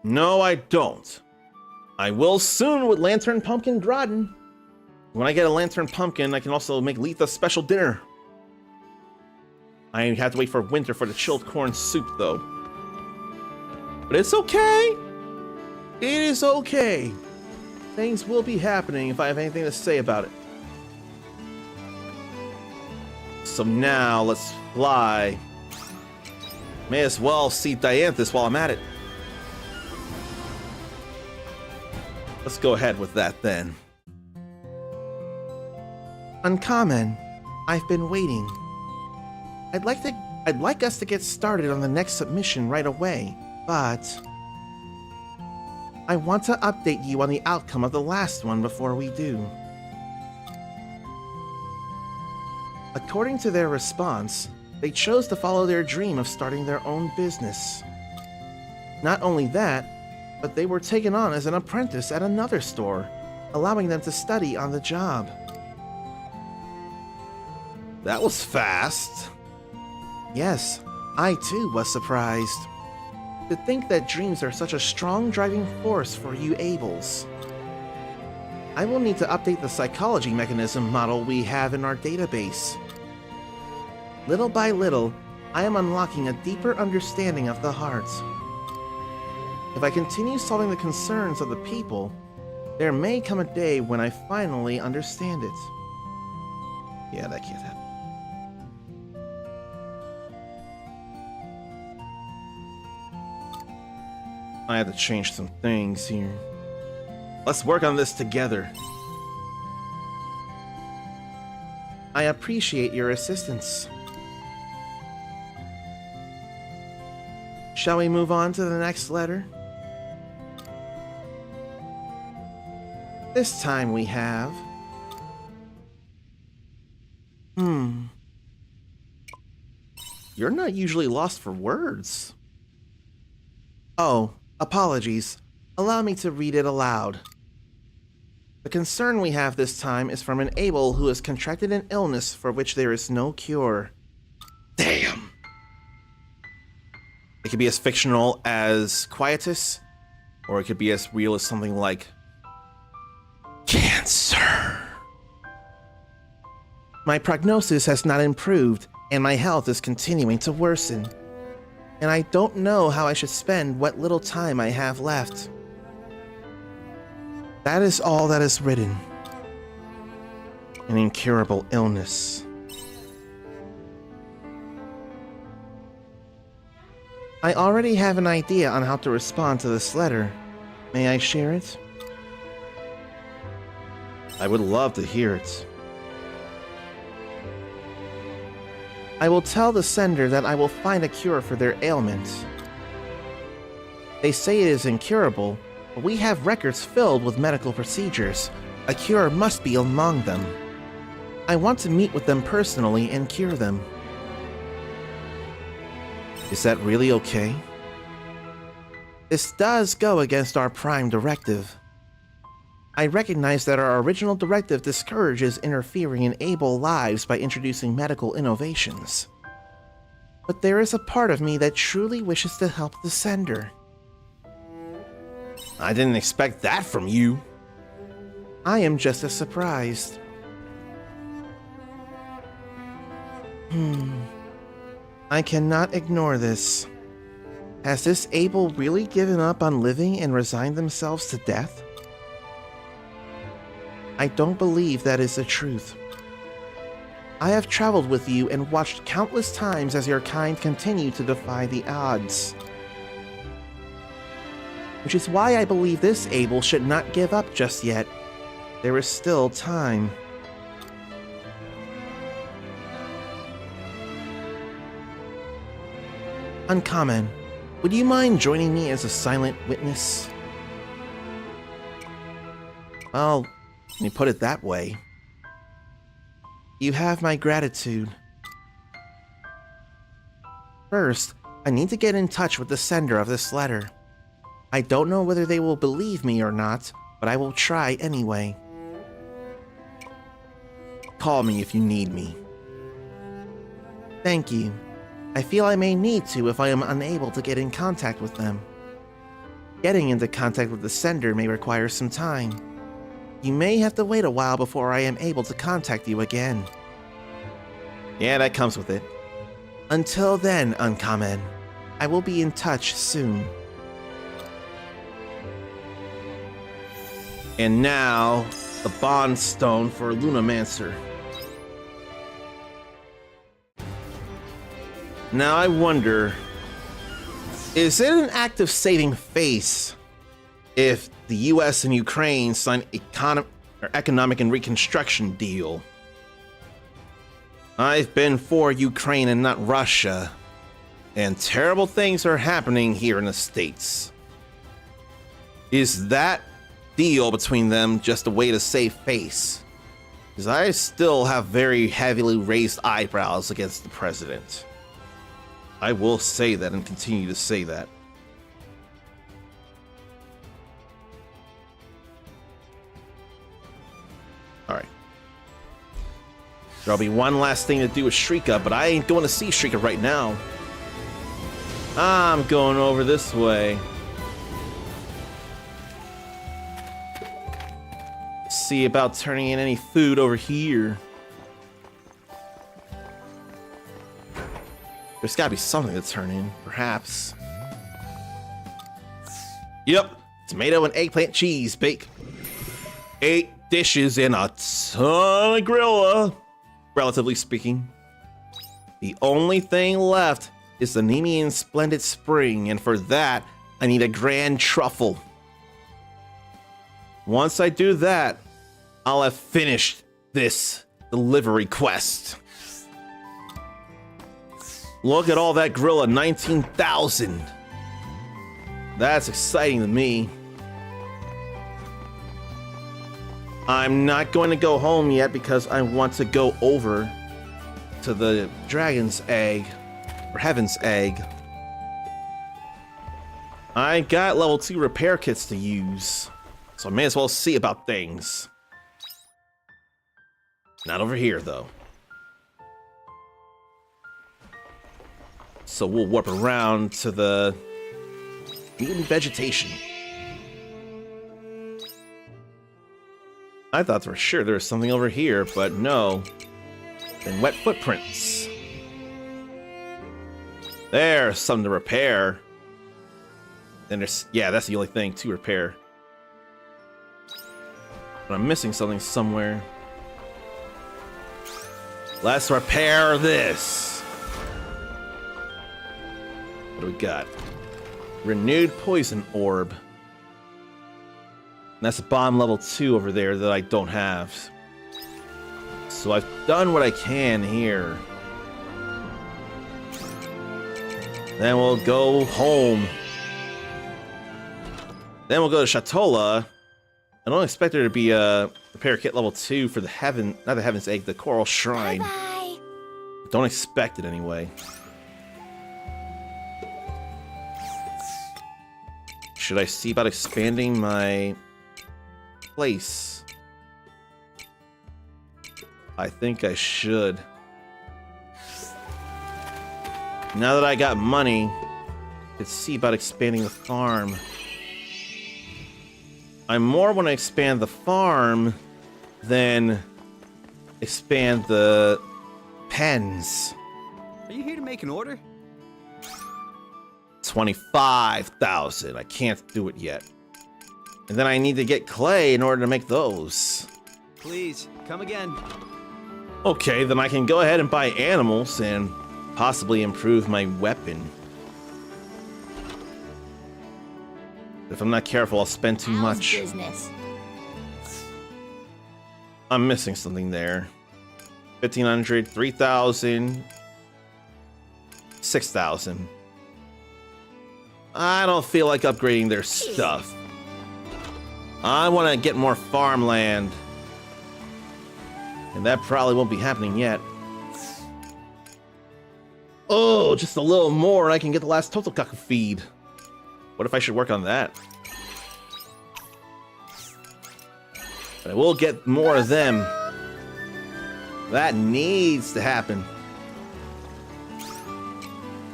[SPEAKER 2] No, I don't. I will soon with Lantern Pumpkin Gratin. When I get a Lantern Pumpkin, I can also make Letha's special dinner. I have to wait for winter for the chilled corn soup, though. But it's okay. It is okay. Things will be happening if I have anything to say about it. So now, let's fly. May as well see Dianthus while I'm at it. Let's go ahead with that then. Uncommon, I've been waiting. I'd like us to get started on the next submission right away, but I want to update you on the outcome of the last one before we do. According to their response, they chose to follow their dream of starting their own business. Not only that, but they were taken on as an apprentice at another store, allowing them to study on the job. That was fast.
[SPEAKER 7] Yes, I too was surprised. To think that dreams are such a strong driving force for you Ables. I will need to update the psychology mechanism model we have in our database. Little by little, I am unlocking a deeper understanding of the heart. If I continue solving the concerns of the people, there may come a day when I finally understand it.
[SPEAKER 2] Yeah, that can't happen. I have to change some things here. Let's work on this together.
[SPEAKER 7] I appreciate your assistance. Shall we move on to the next letter? This time we have...
[SPEAKER 2] You're not usually lost for words.
[SPEAKER 7] Oh, apologies. Allow me to read it aloud. The concern we have this time is from an Able who has contracted an illness for which there is no cure.
[SPEAKER 2] Damn. It could be as fictional as Quietus, or it could be as real as something like cancer.
[SPEAKER 7] My prognosis has not improved, and my health is continuing to worsen. And I don't know how I should spend what little time I have left. That is all that is written.
[SPEAKER 2] An incurable illness.
[SPEAKER 7] I already have an idea on how to respond to this letter. May I share it?
[SPEAKER 2] I would love to hear it.
[SPEAKER 7] I will tell the sender that I will find a cure for their ailment. They say it is incurable, but we have records filled with medical procedures. A cure must be among them. I want to meet with them personally and cure them.
[SPEAKER 2] Is that really okay?
[SPEAKER 7] This does go against our prime directive. I recognize that our original directive discourages interfering in Able lives by introducing medical innovations. But there is a part of me that truly wishes to help the sender.
[SPEAKER 2] I didn't expect that from you.
[SPEAKER 7] I am just as surprised. I cannot ignore this. Has this Able really given up on living and resigned themselves to death? I don't believe that is the truth. I have traveled with you and watched countless times as your kind continue to defy the odds. Which is why I believe this Able should not give up just yet. There is still time. Uncommon, would you mind joining me as a silent witness?
[SPEAKER 2] Well, when you put it that way.
[SPEAKER 7] You have my gratitude. First, I need to get in touch with the sender of this letter. I don't know whether they will believe me or not, but I will try anyway.
[SPEAKER 2] Call me if you need me.
[SPEAKER 7] Thank you. I feel I may need to if I am unable to get in contact with them. Getting into contact with the sender may require some time. You may have to wait a while before I am able to contact you again.
[SPEAKER 2] Yeah, that comes with it.
[SPEAKER 7] Until then, Uncommon, I will be in touch soon.
[SPEAKER 2] And now, the Bond Stone for Lunamancer. Now I wonder, is it an act of saving face if the US and Ukraine sign economic and reconstruction deal? I've been for Ukraine and not Russia, and terrible things are happening here in the States. Is that deal between them just a way to save face? Because I still have very heavily raised eyebrows against the president. I will say that and continue to say that. All right. There'll be one last thing to do with Shrika, but I ain't going to see Shrika right now. I'm going over this way. See about turning in any food over here. There's gotta be something to turn in, perhaps. Yep, tomato and eggplant cheese bake. 8 dishes and a ton of grilla, relatively speaking. The only thing left is the Nemean Splendid Spring, and for that, I need a grand truffle. Once I do that, I'll have finished this delivery quest. Look at all that grilla, 19,000. That's exciting to me. I'm not going to go home yet because I want to go over to the dragon's egg, or heaven's egg. I got level 2 repair kits to use, so I may as well see about things. Not over here, though. So we'll warp around to the mutant vegetation. I thought for sure there was something over here, but no. And wet footprints. There's something to repair. And there's, yeah, that's the only thing to repair. But I'm missing something somewhere. Let's repair this. What do we got? Renewed poison orb. And that's a bomb level 2 over there that I don't have. So I've done what I can here. Then we'll go home. Then we'll go to Shatola. I don't expect there to be a repair kit level 2 for the heaven, not the heaven's egg, the coral shrine.
[SPEAKER 3] Bye-bye.
[SPEAKER 2] Don't expect it anyway. Should I see about expanding my place? I think I should. Now that I got money, let's see about expanding the farm. I more want to expand the farm than expand the pens.
[SPEAKER 5] Are you here to make an order?
[SPEAKER 2] 25,000. I can't do it yet. And then I need to get clay in order to make those.
[SPEAKER 5] Please, come again.
[SPEAKER 2] Okay, then I can go ahead and buy animals and possibly improve my weapon. If I'm not careful, I'll spend too
[SPEAKER 4] How's
[SPEAKER 2] much.
[SPEAKER 4] business?
[SPEAKER 2] I'm missing something there. 1,500, 3,000, 6,000. I don't feel like upgrading their stuff. I want to get more farmland. And that probably won't be happening yet. Oh, just a little more and I can get the last Totokaku feed. What if I should work on that? But I will get more of them. That needs to happen.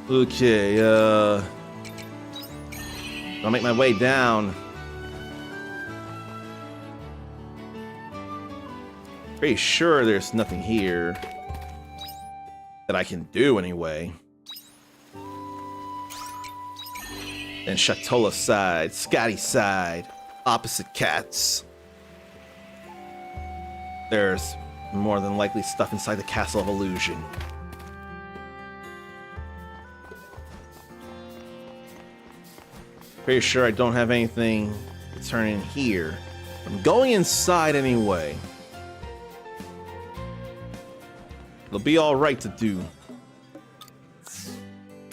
[SPEAKER 2] Okay, I'll make my way down. Pretty sure there's nothing here that I can do anyway. Then Shatola side, Scotty side, opposite cats. There's more than likely stuff inside the Castle of Illusion. Pretty sure I don't have anything to turn in here. I'm going inside anyway. It'll be alright to do.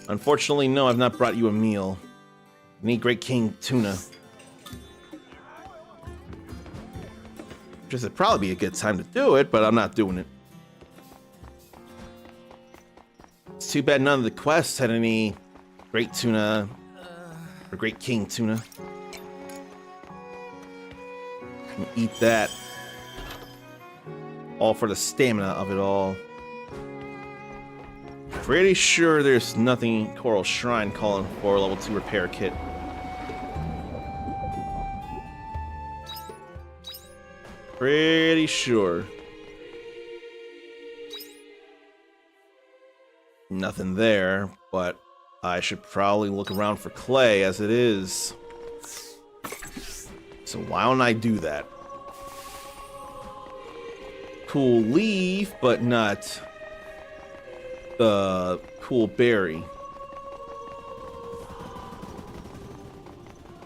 [SPEAKER 2] Unfortunately, no, I've not brought you a meal. I need Great King tuna. Which would probably be a good time to do it, but I'm not doing it. It's too bad none of the quests had any Great Tuna or Great King tuna. Eat that. All for the stamina of it all. Pretty sure there's nothing Coral Shrine calling for a level 2 repair kit. Pretty sure. Nothing there, but I should probably look around for clay as it is. So why don't I do that? Cool leaf, but not the cool berry.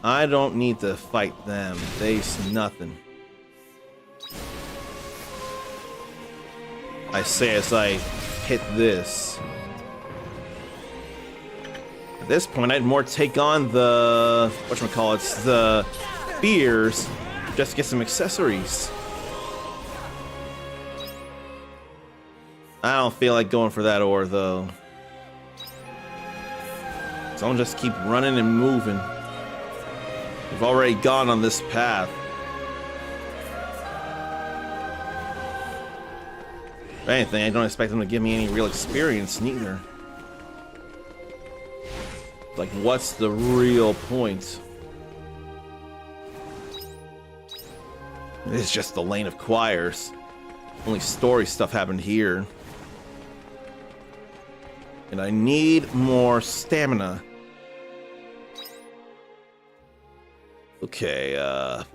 [SPEAKER 2] I don't need to fight them. They's nothing. I say as I hit this. At this point, I'd more take on the whatchamacallits, the spears, just to get some accessories. I don't feel like going for that ore though. So I'll just keep running and moving. We've already gone on this path. If anything, I don't expect them to give me any real experience neither. Like, what's the real point? It's just the lane of choirs. Only story stuff happened here. And I need more stamina. Okay,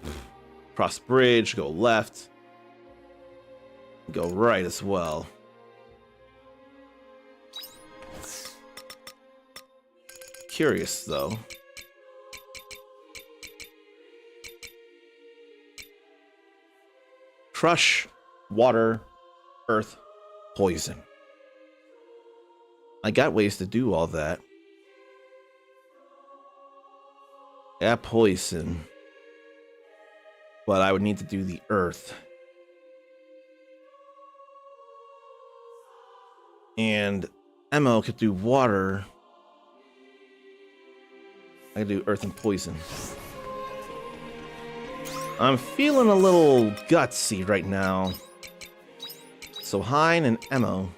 [SPEAKER 2] cross bridge, go left. Go right as well. Curious, though. Crush, water, earth, poison. I got ways to do all that. Yeah, poison. But I would need to do the earth. And Emo could do water. I could do earth and poison. I'm feeling a little gutsy right now. So Hein and Emo.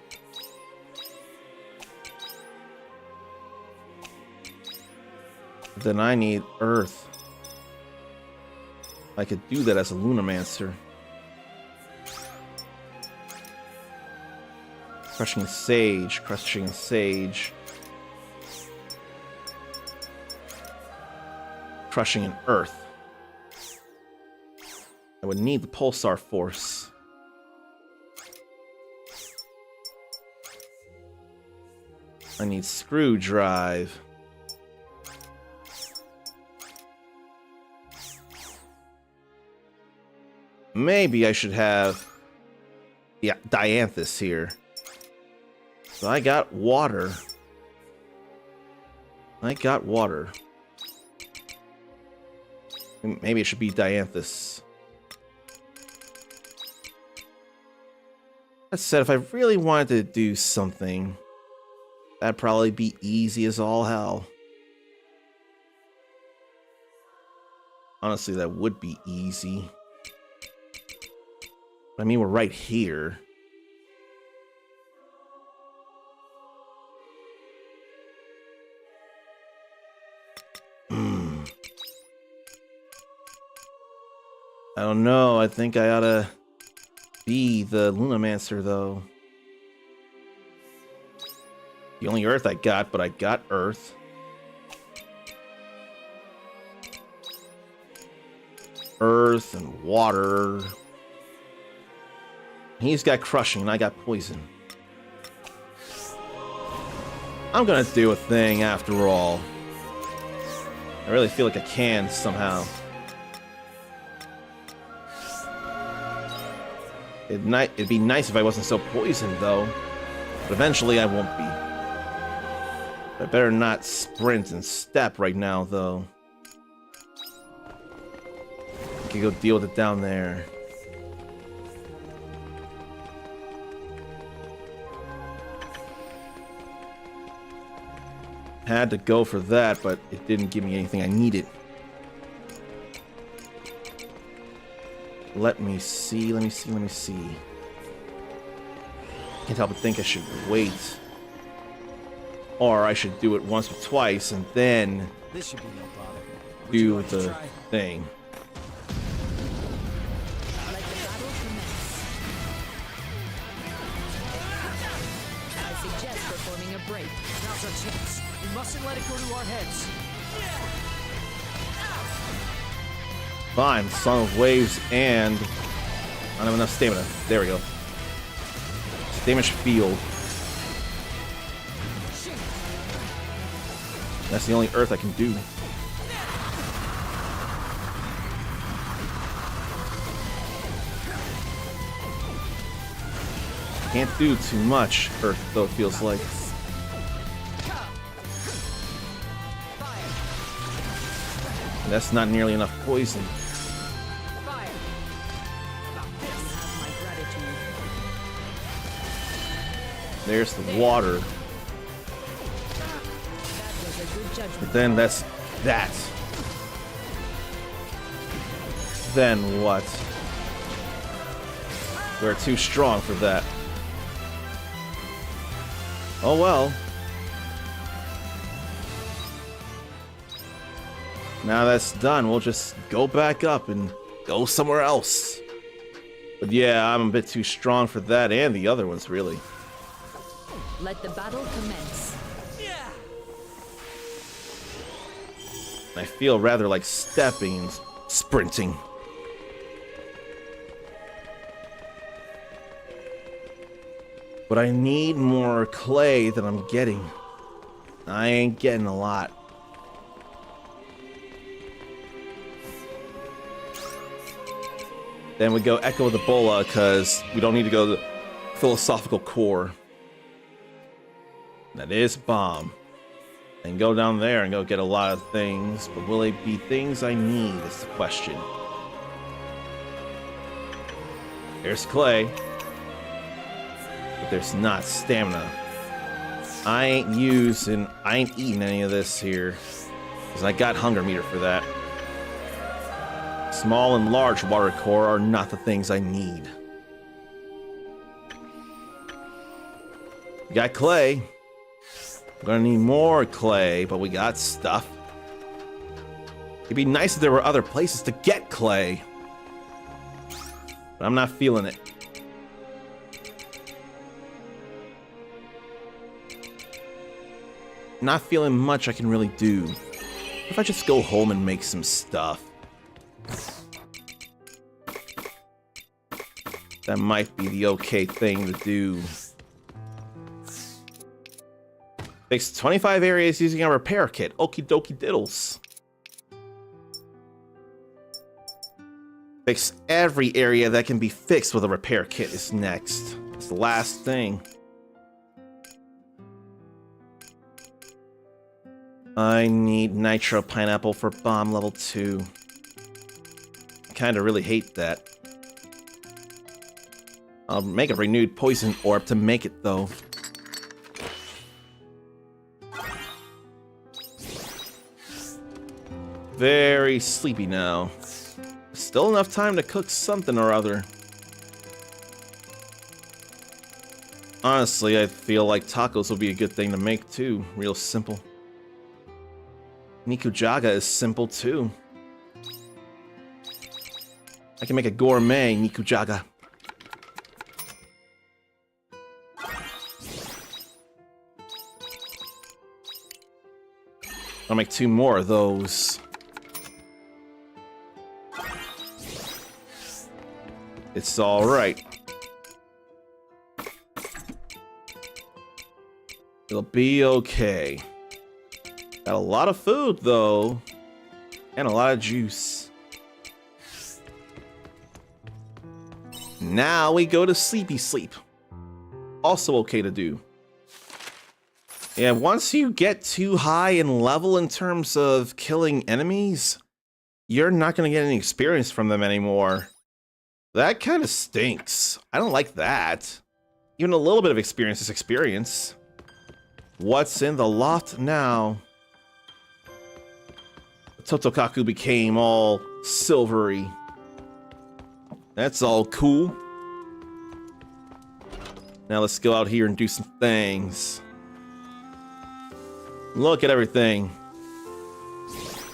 [SPEAKER 2] Then I need earth. I could do that as a Lunamancer. Crushing Sage, Crushing Sage. Crushing an Earth. I would need the Pulsar Force. I need Screw Drive. Maybe I should have Dianthus here. So I got water. I got water. Maybe it should be Dianthus. That said, if I really wanted to do something, that'd probably be easy as all hell. Honestly, that would be easy. I mean, we're right here. I don't know. I think I ought to be the Lunamancer, though. The only Earth I got, but I got Earth. Earth and water. He's got crushing, and I got poison. I'm gonna do a thing after all. I really feel like I can somehow. It'd be nice if I wasn't so poisoned, though. But eventually I won't be. I better not sprint and step right now, though. I can go deal with it down there. Had to go for that, but it didn't give me anything I needed. Let me see. Can't help but think I should wait. Or I should do it once or twice and then
[SPEAKER 5] This should be no bother. Would
[SPEAKER 2] do
[SPEAKER 5] you like to
[SPEAKER 2] the
[SPEAKER 5] try?
[SPEAKER 2] thing.
[SPEAKER 6] Let the battle commence. I suggest performing a break.
[SPEAKER 5] Now's our chance. We mustn't let it go to our heads.
[SPEAKER 2] Fine, Song of Waves and I don't have enough stamina. There we go. Damage field. That's the only earth I can do. Can't do too much earth though, it feels like. And that's not nearly enough poison.
[SPEAKER 6] Fire. You have my gratitude.
[SPEAKER 2] There's the water.
[SPEAKER 6] That was a good judgment.
[SPEAKER 2] But then that's that. Then what? We're too strong for that. Oh well. Now that's done, we'll just go back up and go somewhere else. But yeah, I'm a bit too strong for that and the other ones, really.
[SPEAKER 6] Let the battle commence.
[SPEAKER 2] I feel rather like stepping and sprinting. But I need more clay than I'm getting. I ain't getting a lot. Then we go Echo the Bola because we don't need to go to the philosophical core. That is bomb. And go down there and go get a lot of things, but will they be things I need is the question. There's clay. But there's not stamina. I ain't eating any of this here. Because I got hunger meter for that. Small and large water core are not the things I need. We got clay. We're gonna need more clay, but we got stuff. It'd be nice if there were other places to get clay. But I'm not feeling it. Not feeling much I can really do. If I just go home and make some stuff. That might be the okay thing to do. Fix 25 areas using a repair kit. Okie dokie diddles. Fix every area that can be fixed with a repair kit is next. It's the last thing. I need nitro pineapple for bomb level 2. Kinda really hate that. I'll make a renewed poison orb to make it though. Very sleepy now. Still enough time to cook something or other. Honestly, I feel like tacos will be a good thing to make too. Real simple. Nikujaga is simple too. I can make a gourmet Nikujaga. I'll make 2 more of those. It's alright. It'll be okay. Got a lot of food, though. And a lot of juice. Now we go to sleepy sleep. Also okay to do. Yeah, once you get too high in level in terms of killing enemies, you're not going to get any experience from them anymore. That kind of stinks. I don't like that. Even a little bit of experience is experience. What's in the lot now? Totokaku became all silvery. That's all cool. Now let's go out here and do some things. Look at everything.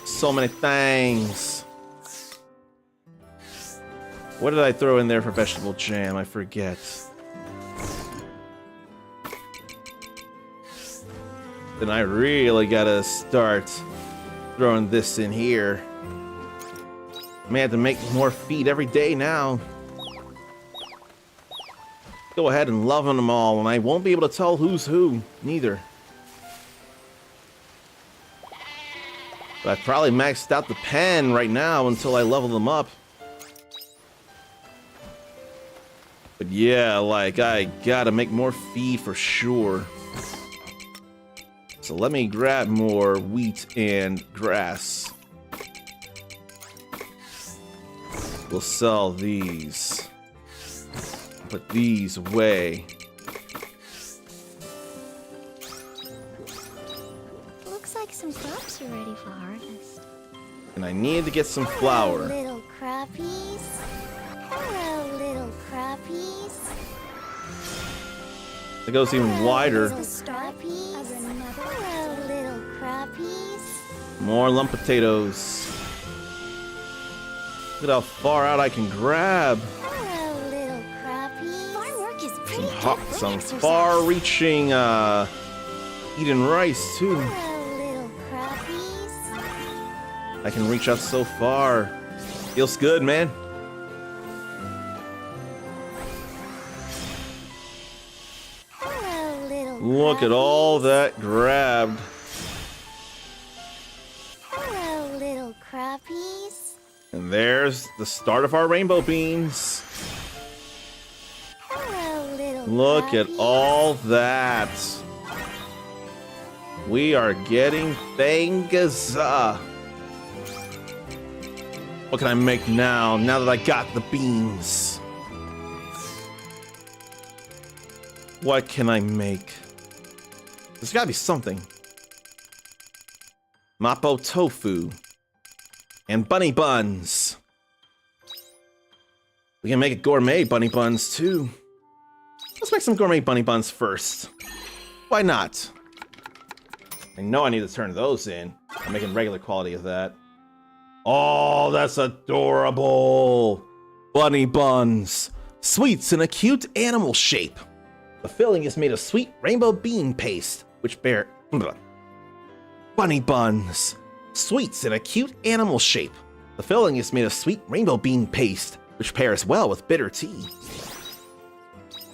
[SPEAKER 2] So many things. What did I throw in there for vegetable jam? I forget. Then I really gotta start throwing this in here. I may have to make more feed every day now. Go ahead and love them all, and I won't be able to tell who's who, neither. But I've probably maxed out the pen right now until I level them up. But yeah, like, I gotta make more feed for sure. So let me grab more wheat and grass. We'll sell these. Put these away.
[SPEAKER 3] Looks like some crops are ready for harvest.
[SPEAKER 2] And I need to get some flour.
[SPEAKER 3] Hello, little crappies. Hello, little crappies.
[SPEAKER 2] It goes even wider.
[SPEAKER 3] Little crappies. Hello, little crappies.
[SPEAKER 2] More lump potatoes. Look at how far out I can grab.
[SPEAKER 3] Hello, little crappies. Farm work is pretty
[SPEAKER 2] Some far-reaching eating rice too.
[SPEAKER 3] Hello, little crappies.
[SPEAKER 2] I can reach out so far. Feels good, man.
[SPEAKER 3] Hello, little
[SPEAKER 2] Look at all that grabbed.
[SPEAKER 3] Hello, little crappies.
[SPEAKER 2] And there's the start of our rainbow beans.
[SPEAKER 3] Hello, little
[SPEAKER 2] Look at
[SPEAKER 3] crappies.
[SPEAKER 2] all that. We are getting things. What can I make now that I got the beans? What can I make? There's gotta be something. Mapo tofu. And bunny buns. We can make it gourmet bunny buns too. Let's make some gourmet bunny buns first. Why not? I know I need to turn those in. I'm making regular quality of that. Oh, that's adorable. Bunny buns. Sweets in a cute animal shape. The filling is made of sweet rainbow bean paste, which bear... Bunny buns. Sweets in a cute animal shape. The filling is made of sweet rainbow bean paste, which pairs well with bitter tea.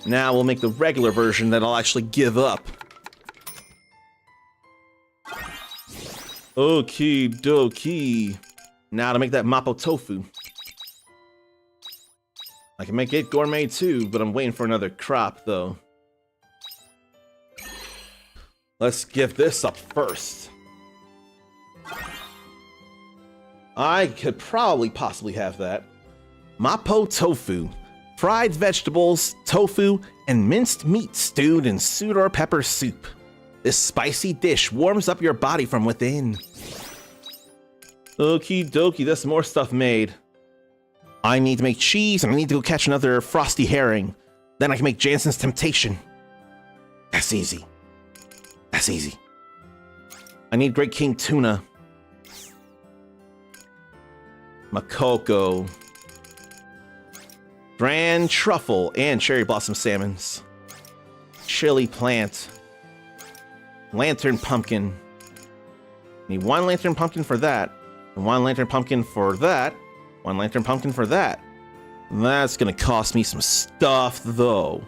[SPEAKER 2] Now we'll make the regular version that I'll actually give up. Okie dokie. Now to make that mapo tofu. I can make it gourmet too, but I'm waiting for another crop though. Let's give this up first. I could probably possibly have that. Mapo tofu. Fried vegetables, tofu, and minced meat stewed in sudor pepper soup. This spicy dish warms up your body from within. Okie dokie, there's more stuff made. I need to make cheese, and I need to go catch another frosty herring. Then I can make Jansen's Temptation. That's easy. That's easy. I need Great King Tuna. Makoko. Grand Truffle and Cherry Blossom Salmons. Chili Plant. Lantern Pumpkin. Need one Lantern Pumpkin for that. And one Lantern Pumpkin for that. One Lantern Pumpkin for that. That's gonna cost me some stuff though.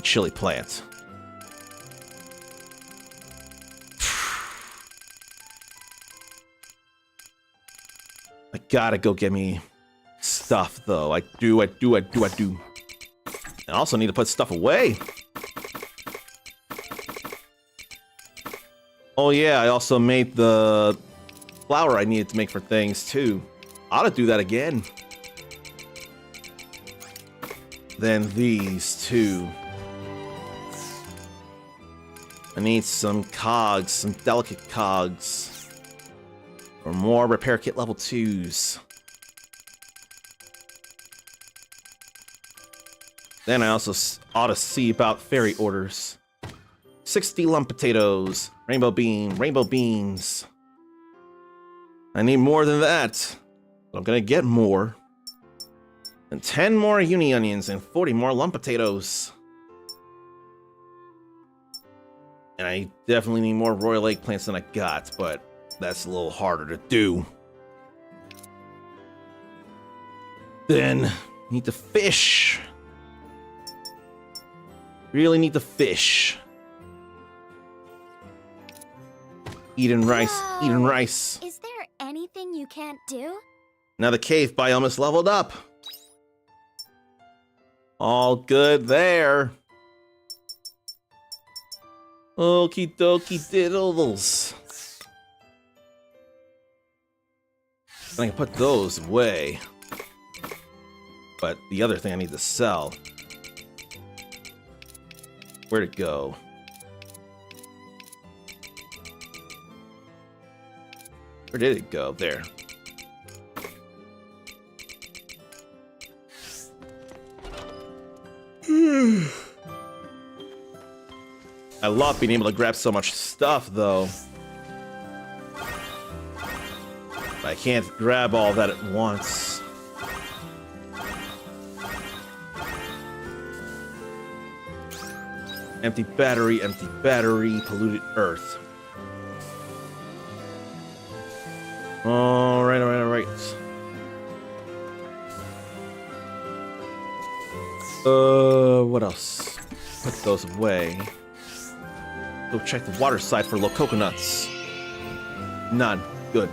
[SPEAKER 2] Chili Plant. I gotta go get me stuff though. I do. I also need to put stuff away. Oh yeah, I also made the flour I needed to make for things too. Ought to do that again. Then these two. I need some cogs, some delicate cogs. Or more repair kit level 2s. Then I also ought to see about fairy orders. 60 lump potatoes, rainbow beans. I need more than that. But I'm gonna get more. And 10 more uni onions and 40 more lump potatoes. And I definitely need more royal eggplants than I got, but that's a little harder to do. Then, need to fish. Really need to fish. Eating rice, eating rice.
[SPEAKER 3] Is there anything you can't do?
[SPEAKER 2] Now the cave biome is leveled up. All good there. Okie dokie diddles. I can put those away. But the other thing I need to sell. Where'd it go? Where did it go? There. I love being able to grab so much stuff, though. But I can't grab all that at once. Empty battery, polluted earth. Alright. What else? Put those away. Go check the water side for low coconuts. None. Good.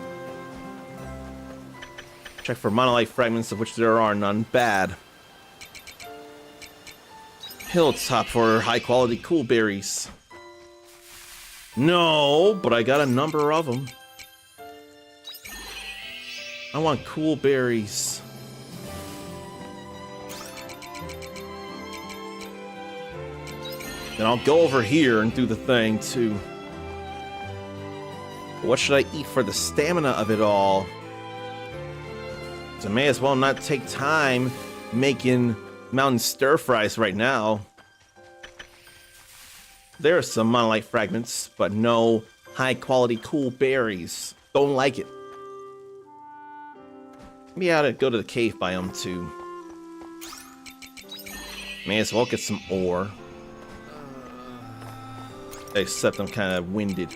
[SPEAKER 2] Check for monolith fragments, of which there are none. Bad. Hilltop for high quality cool berries. No, but I got a number of them. I want cool berries. Then I'll go over here and do the thing too. What should I eat for the stamina of it all? So I may as well not take time making mountain stir fries right now. There are some monolith fragments, but no high quality cool berries. Don't like it. Maybe I ought to go to the cave biome too. May as well get some ore. Except I'm kind of winded.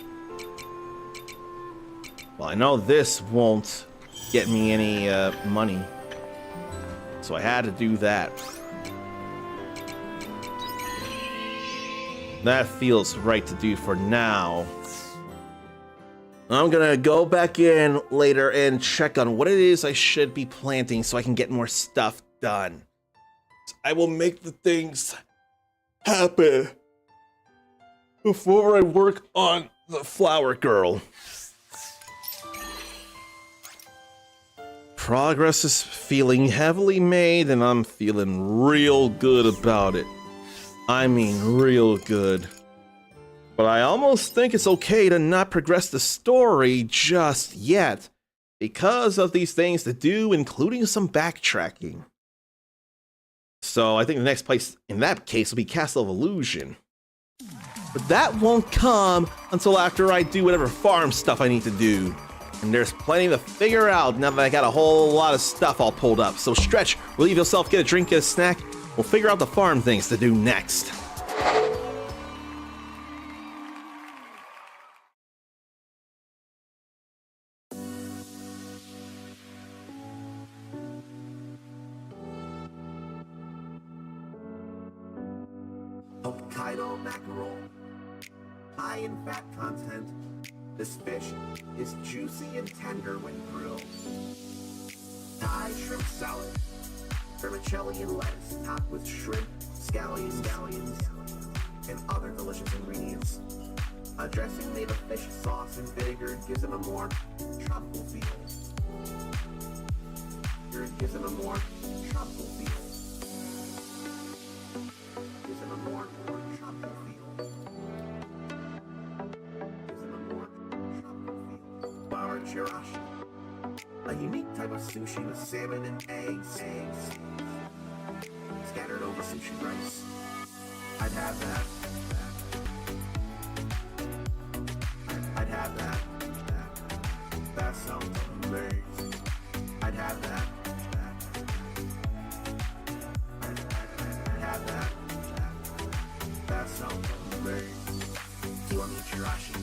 [SPEAKER 2] Well, I know this won't get me any money. So I had to do that. That feels right to do for now. I'm gonna go back in later and check on what it is I should be planting so I can get more stuff done. I will make the things happen before I work on the flower girl. Progress is feeling heavily made, and I'm feeling real good about it. I mean, real good. But I almost think it's okay to not progress the story just yet, because of these things to do, including some backtracking. So I think the next place in that case will be Castle of Illusion. But that won't come until after I do whatever farm stuff I need to do. And there's plenty to figure out now that I got a whole lot of stuff all pulled up. So stretch, relieve yourself, get a drink, get a snack. We'll figure out the farm things to do next.
[SPEAKER 1] Hokkaido mackerel. High in fat content, this fish is juicy and tender when grilled. Thai shrimp salad. Vermicelli and lettuce topped with shrimp, scallions, and other delicious ingredients. A dressing made of fish sauce and vinegar gives it a more tropical feel. Gives it a more tropical feel. Gives it a more tropical feel. Gives it a more tropical feel. Bar chirashi. A unique type of sushi with salmon and eggs. scattered over sushi rice. I'd have that. I'd have that. That sounds amazing. I'd have that. I'd have that. That sounds amazing. TueYsDay.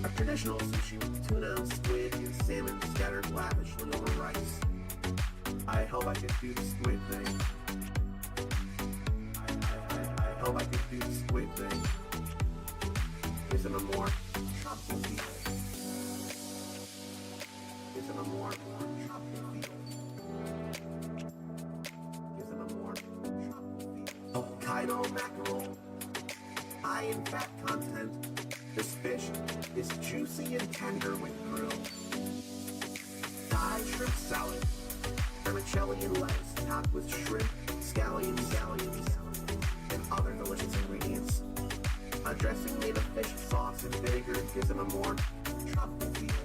[SPEAKER 1] A traditional sushi with tuna, squid, and salmon scattered lavishly over rice. I hope I could do the squid thing. I hope I could do the squid thing. Isn't a more tropical feel? Isn't a more tropical feel? Isn't a more tropical feel? Hokkaido mackerel, high in fat content. This fish is juicy and tender when grilled. Thai shrimp salad, vermicelli and lettuce topped with shrimp, scallions, and other delicious ingredients. A dressing made of fish sauce and vinegar gives it a more tropical feel.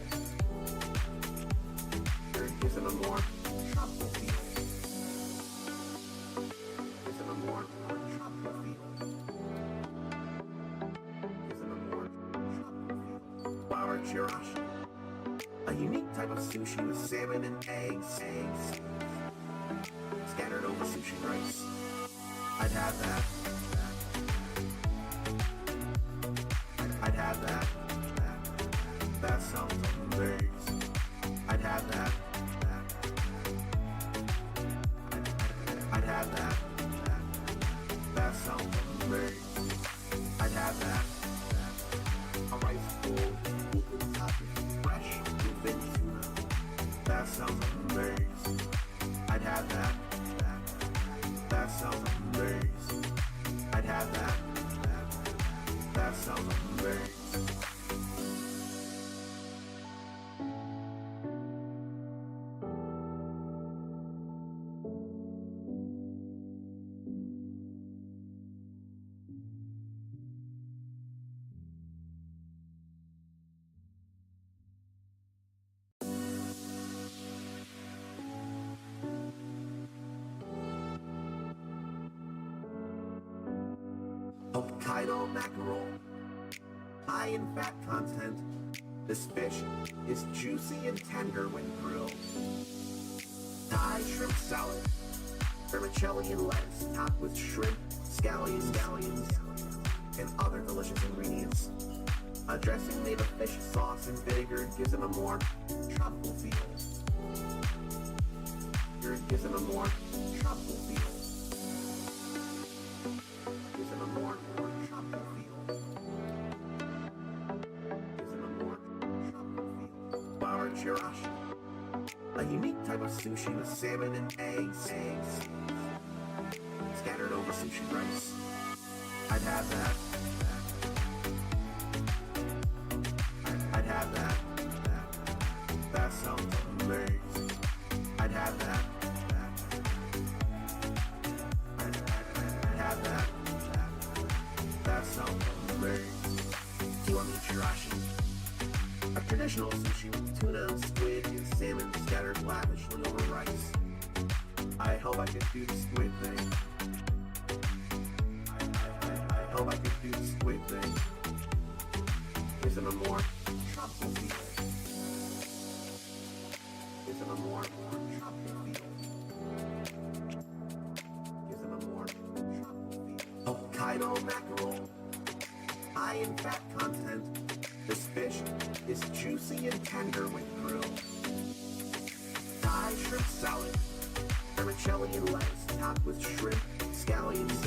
[SPEAKER 1] Gives it a more tropical feel. Gives it a more tropical feel. Chirashi, a unique type of sushi with salmon and eggs, scattered over sushi rice. I'd have that. I'd have that. That sounds amazing. I'd have that. I'd have that. That sounds amazing. I'd have that. A rice bowl. Fresh, thin tuna. That sounds amazing. I'd have that. That sounds amazing. I'd have that. That sounds amazing. Hokkaido mackerel, high in fat content. This fish is juicy and tender when grilled. Thai shrimp salad, vermicelli and lettuce topped with shrimp, scallions, and other delicious ingredients. A dressing made of fish sauce and vinegar gives it a more tropical feel. Gives it a more tropical feel. Gives it a more tropical feel. Gives it a more tropical feel. Chirashi, a unique type of sushi with salmon and eggs, scattered over sushi rice. I'd have that. I'd have that. That sounds amazing. I'd have that. I'd have that. That sounds amazing. TueYsDay. A traditional sushi with tuna, squid, and salmon scattered lavishly over rice. I hope I could do the squid thing. I hope I could do the squid thing. Isn't a more tropical feel? Isn't a more tropical feel? Isn't a more tropical feel? Hokkaido mackerel, high in fat content. This fish is juicy and tender when grilled. Thai shrimp salad, vermicelli and lettuce topped with shrimp, scallions,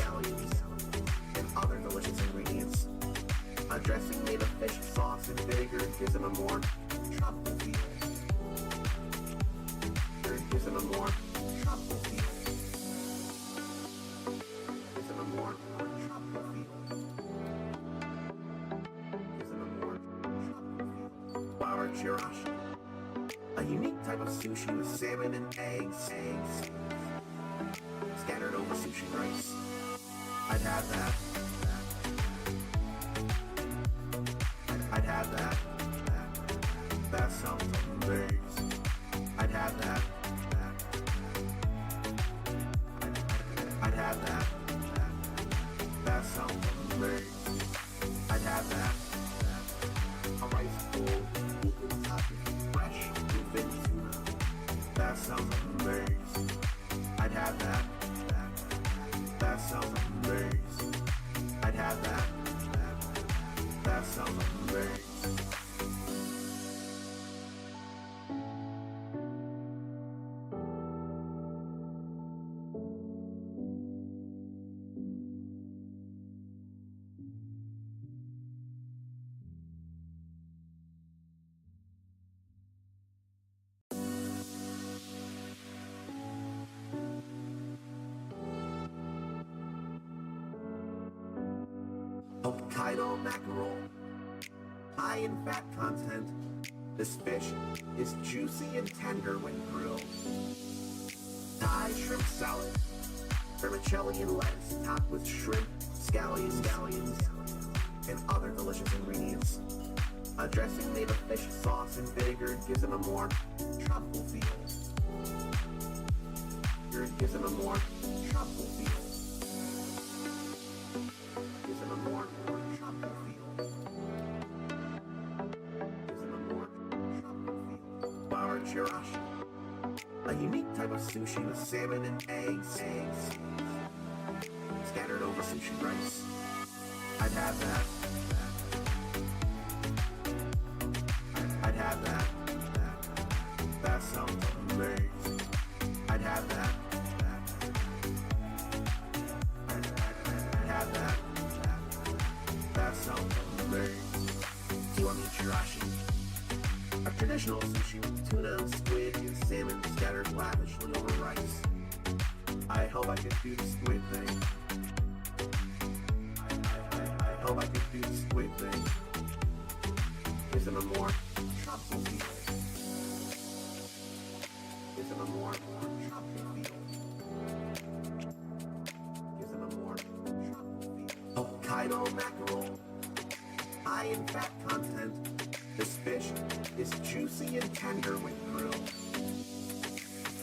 [SPEAKER 1] and other delicious ingredients. A dressing made of fish sauce and vinegar gives it a more tropical feel. Gives it a more tropical feel. Gives it a more tropical feel. Gives it a more tropical feel. Chirashi, a unique type of sushi with salmon and eggs, scattered over sushi rice. I'd have that. I'd have that. That sounds amazing. I'd have that. That sounds amazing. I'd have that. That sounds amazing. I'd have that. That sounds amazing. Hokkaido mackerel, high in fat content. This fish is juicy and tender when grilled. Thai shrimp salad, vermicelli and lettuce topped with shrimp, scallions, and other delicious ingredients. A dressing made of fish sauce and vinegar gives it a more tropical feel. Gives it a more tropical feel. Gives it a more tropical feel. Gives it a more tropical feel. Bar chirashi, a unique type of sushi with salmon and eggs scattered over sushi rice. I'd have that. I'd have that. That sounds amazing. I'd have that. I'd have that. That sounds amazing. Kiwami chirashi, a traditional sushi with tuna, squid, and salmon scattered lavishly over rice. I hope I could do the squid thing. I hope I could do the squid thing. Gives it a more tropical feel. Gives it a more tropical feel. Gives it a more tropical feel. Hokkaido mackerel, high in fat content. This fish is juicy and tender when grilled.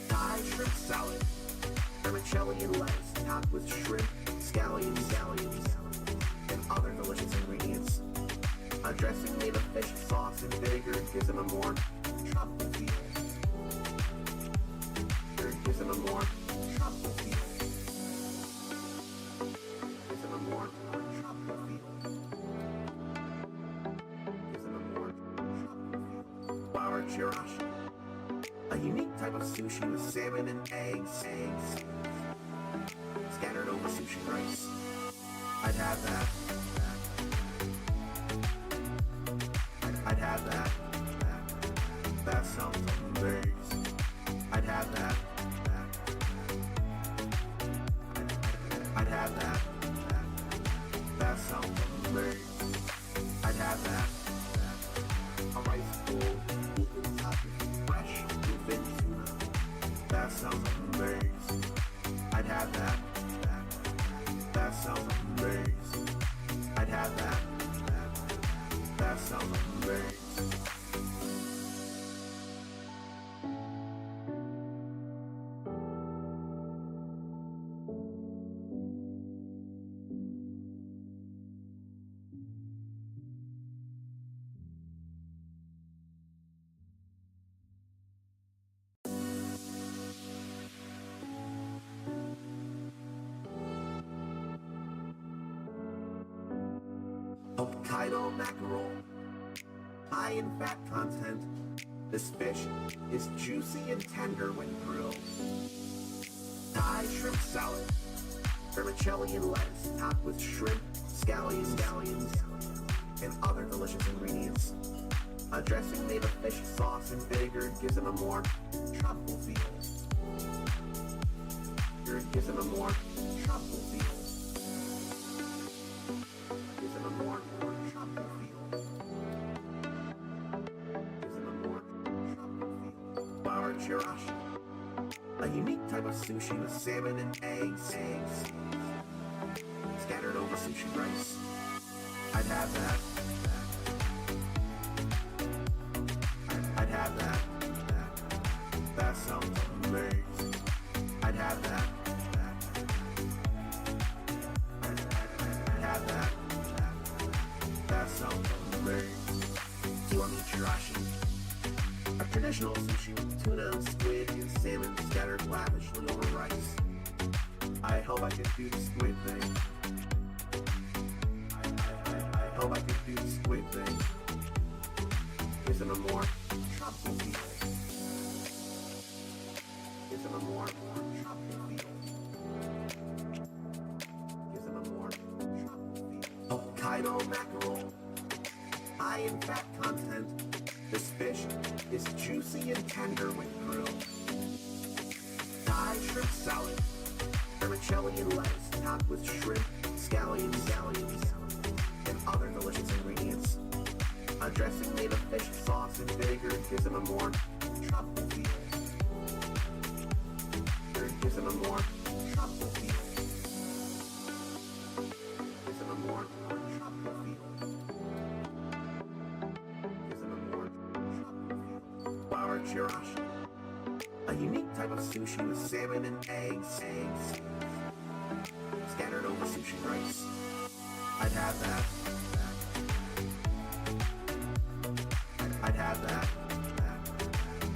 [SPEAKER 1] Thai shrimp salad, vermicelli and lettuce topped with shrimp, scallions, and other delicious ingredients. A dressing made of fish sauce and vinegar gives it a more tropical feel. Gives it a more tropical feel. Gives it a more tropical feel. Gives it a more tropical feel. Bar chirashi, a unique type of sushi with salmon and eggs scattered over sushi rice. I'd have that. I'd have that. That sounds amazing. I'd have that. I'd have that. That sounds amazing. I'd have that. A rice bowl equal topping fresh bluefin tuna. That sounds amazing. I'd have that. That sounds amazing. I'd have that. That sounds amazing. Hokkaido mackerel, high in fat content. This fish is juicy and tender when grilled. Thai shrimp salad, vermicelli and lettuce topped with shrimp, scallions, and other delicious ingredients. A dressing made of fish sauce and vinegar gives it a more tropical feel. Gives it a more tropical feel. Gives it a more tropical feel. Gives it a more tropical feel. Bar chirashi, a unique type of sushi with salmon and eggs scattered over sushi rice. I'd have that. I'd have that. That sounds amazing. I'd have that. I'd have that. That sounds amazing. Kiwami chirashi, a traditional sushi with tuna, squid, and salmon scattered lavishly over rice. I hope I could do the squid thing. I hope I could do the squid thing. Isn't a more tropical feel? Isn't a more tropical feel? Isn't a more tropical feel? Hokkaido mackerel, high in fat content. This fish is juicy and tender when grilled. Thai shrimp salad, vermicelli and lettuce topped with shrimp, scallions, and other delicious ingredients. A dressing made of fish sauce and vinegar gives it a more tropical feel. Gives it a more tropical feel. Gives it a more tropical feel. Gives it a more tropical feel. Flour chirashi, a unique type of sushi with salmon and eggs scattered over sushi rice. I'd have that. I'd have that.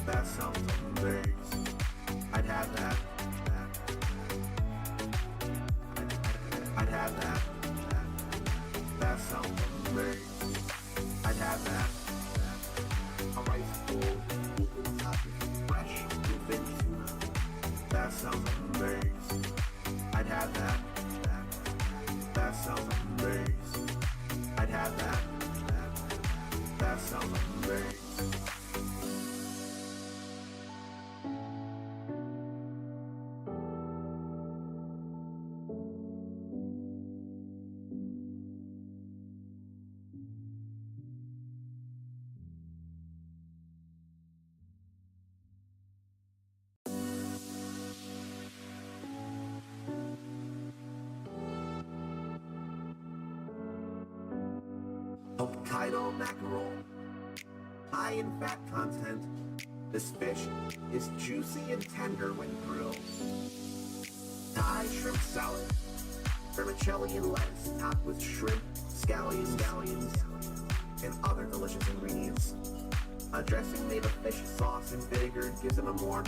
[SPEAKER 1] That sounds amazing. I'd have that. I'd have that. That sounds amazing. I'd have that. A rice bowl equal topping fresh bluefin tuna. That sounds amazing. I'd have that. That sounds amazing. I'd have that. That sounds amazing. Hokkaido mackerel, high in fat content. This fish is juicy and tender when grilled. Thai shrimp salad, vermicelli and lettuce topped with shrimp, scallions, and other delicious ingredients. A dressing made of fish sauce and vinegar gives it a more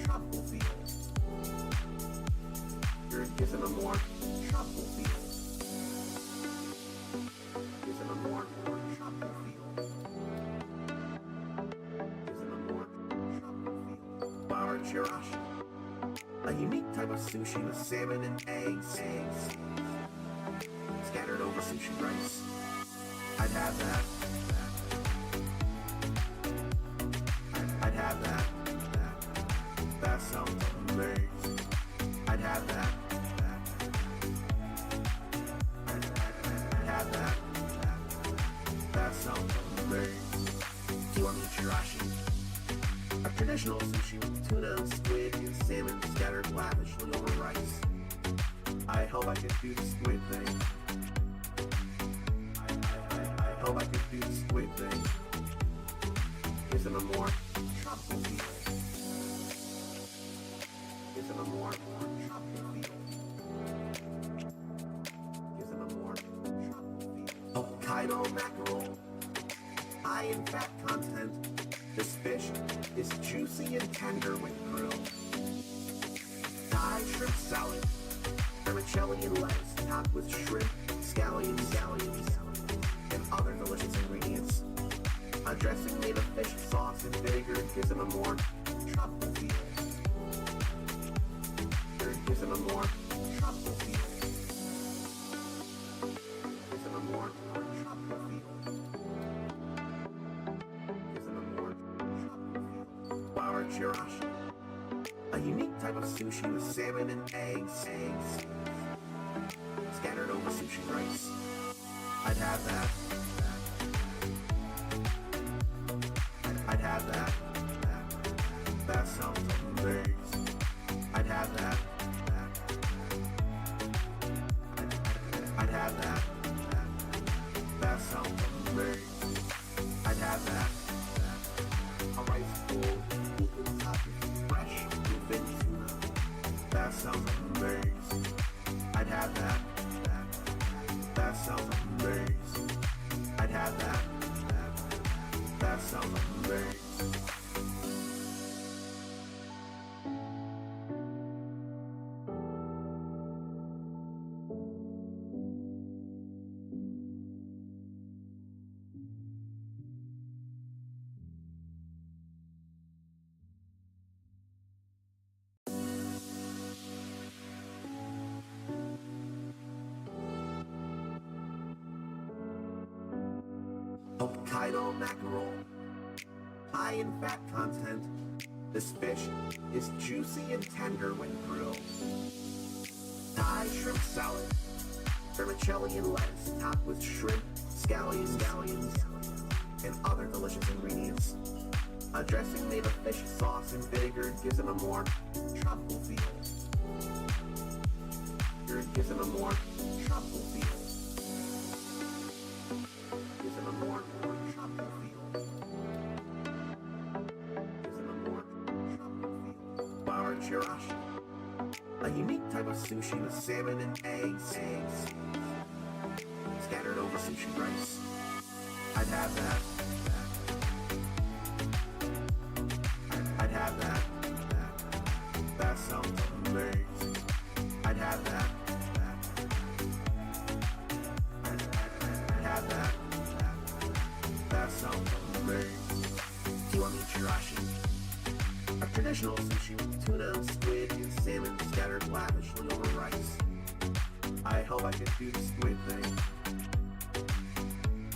[SPEAKER 1] tropical feel. Gives it a more tropical feel. Gives it a more tropical feel. Gives it a more tropical feel. Flour chirashi, a unique type of sushi with salmon and eggs scattered over sushi rice. I'd have that. I'd have that. That sounds amazing. I'd have that. I'd have that. That sounds amazing. Kiwami chirashi, a traditional sushi with tuna, squid, and salmon scattered lavishly over rice. I hope I could do the squid thing. I hope I could do the squid thing. Isn't a more tropical feel? Isn't a more tropical feel? Isn't a more tropical feel? Hokkaido mackerel, high in fat content. This fish is juicy and tender when grilled. Thai shrimp salad, vermicelli and lettuce topped with shrimp, scallions, and other delicious ingredients. A dressing made of fish sauce and vinegar gives it a more tropical feel. Gives it a more tropical feel. Gives it a more tropical feel. Gives it a more tropical feel. Flour chirashi, a unique type of sushi with salmon and eggs scattered over sushi rice. I'd have that. I'd have that. That sounds amazing. I'd have that. I'd have that. That sounds amazing. I'd have that. A rice bowl equal topping fresh bluefin tuna. That sounds amazing. I'd have that. That sounds amazing. I'd have that. That sounds amazing. Hokkaido mackerel. High in fat content, this fish is juicy and tender when grilled. Thai shrimp salad. Vermicelli and lettuce topped with shrimp, scallions, and other delicious ingredients. A dressing made of fish sauce and vinegar gives it a more tropical feel. Gives it a more tropical feel. Gives it a more tropical feel. Gives it a more tropical feel. Bar chirashi. A unique type of sushi with salmon and eggs scattered over sushi rice. I'd have that. I'd have that. That sounds amazing. I'd have that. I'd have that. That sounds amazing. Kiwami chirashi. A traditional sushi with tuna, squid, and salmon scattered lavishly over rice. I hope I could do the squid thing.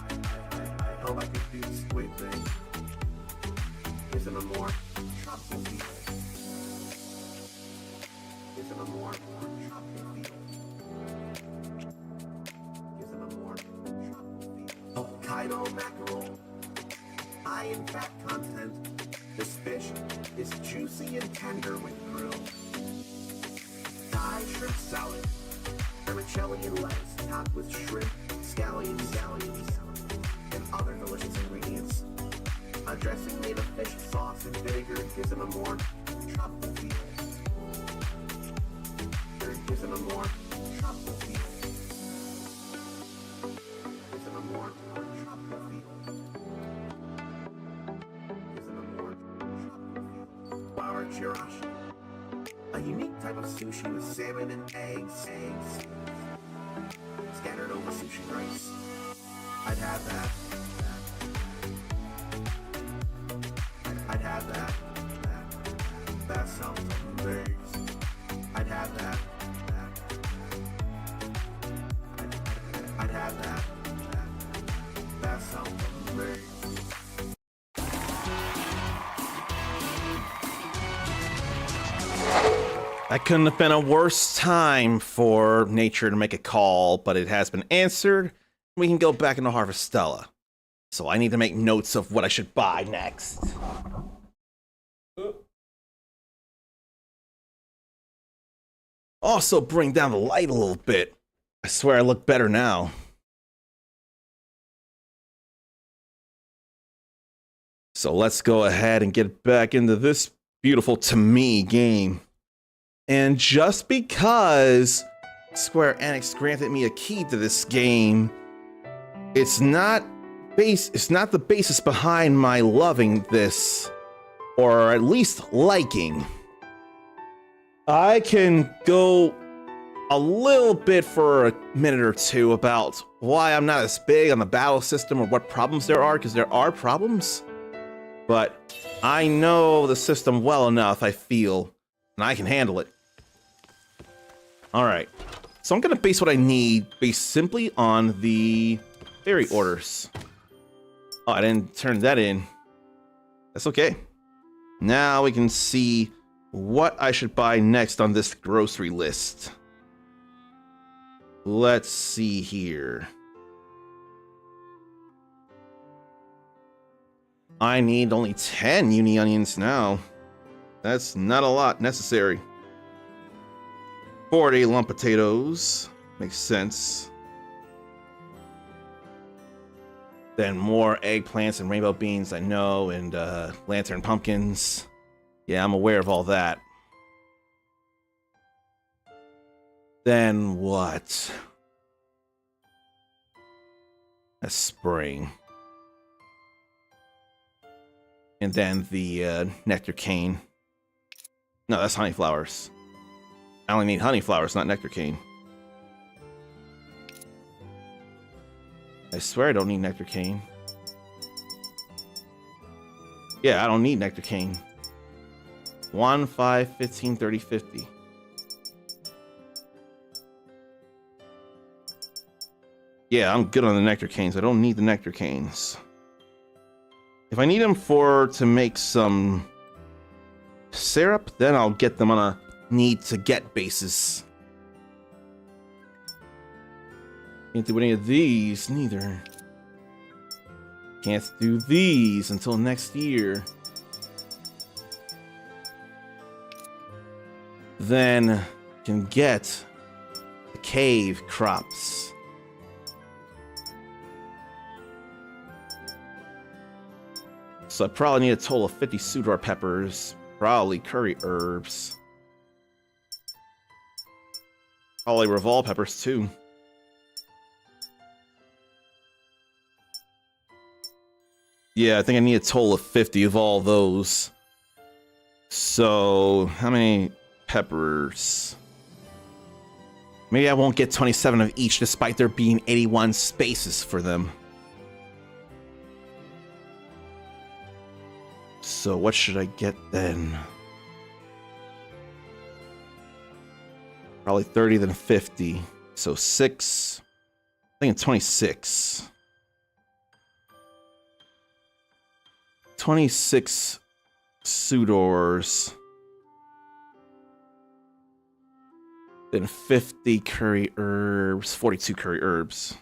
[SPEAKER 1] I hope I could do the squid thing. Gives it a more tropical feel. Gives it a more tropical feel. Gives it a more tropical feel. Hokkaido mackerel. High in fat content, this fish is juicy and tender when grilled. Thai shrimp salad. Vermicelli and lettuce topped with shrimp, scallions, and other delicious ingredients. A dressing made of fish sauce and vinegar gives it a more tropical feel. Gives it a more tropical feel. Gives it a more tropical feel. Gives it a more tropical feel. Bar chirashi. A unique type of sushi with salmon and eggs scattered over sushi rice. I'd have that. I'd have that. That sounds amazing. I'd have that. I'd have that. That sounds amazing.
[SPEAKER 2] That couldn't have been a worse time for nature to make a call, but it has been answered. We can go back into Harvestella. So I need to make notes of what I should buy next. Also bring down the light a little bit. I swear I look better now. So let's go ahead and get back into this beautiful, to me, game. And just because Square Enix granted me a key to this game, it's not the basis behind my loving this, or at least liking. I can go a little bit for a minute or two about why I'm not as big on the battle system or what problems there are, because there are problems. But I know the system well enough, I feel, and I can handle it. Alright, so I'm going to base what I need based simply on the fairy orders. Oh, I didn't turn that in. That's okay. Now we can see what I should buy next on this grocery list. Let's see here. I need only 10 uni onions now. That's not a lot necessary. 40 lump potatoes. Makes sense. Then more eggplants and rainbow beans, I know, and lantern pumpkins. Yeah, I'm aware of all that. Then what? A spring. And then the nectar cane. No, that's honey flowers. I only need honey flowers, not nectar cane. I swear I don't need nectar cane. Yeah, I don't need nectar cane. 1, 5, 15, 30, 50. Yeah, I'm good on the nectar canes. I don't need the nectar canes. If I need them to make some syrup, then I'll get them on a need to get basis. Can't do any of these, neither. Can't do these until next year. Then can get the cave crops. So I probably need a total of 50 Sudor peppers, probably curry herbs. Probably Revol peppers too. Yeah, I think I need a total of 50 of all those. So, how many peppers? Maybe I won't get 27 of each despite there being 81 spaces for them. So what should I get then? Probably 30, then 50. So 6. I think it's 26. 26 Sudors. Then 50 curry herbs. 42 curry herbs.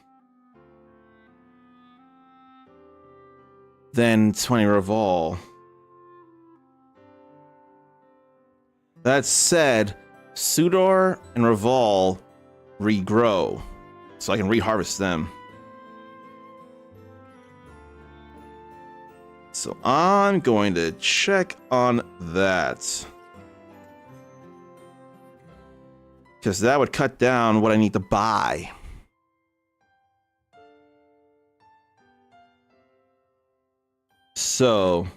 [SPEAKER 2] Then 20 Revol. That said, Sudor and Revol regrow, so I can reharvest them. So I'm going to check on that. Because that would cut down what I need to buy. So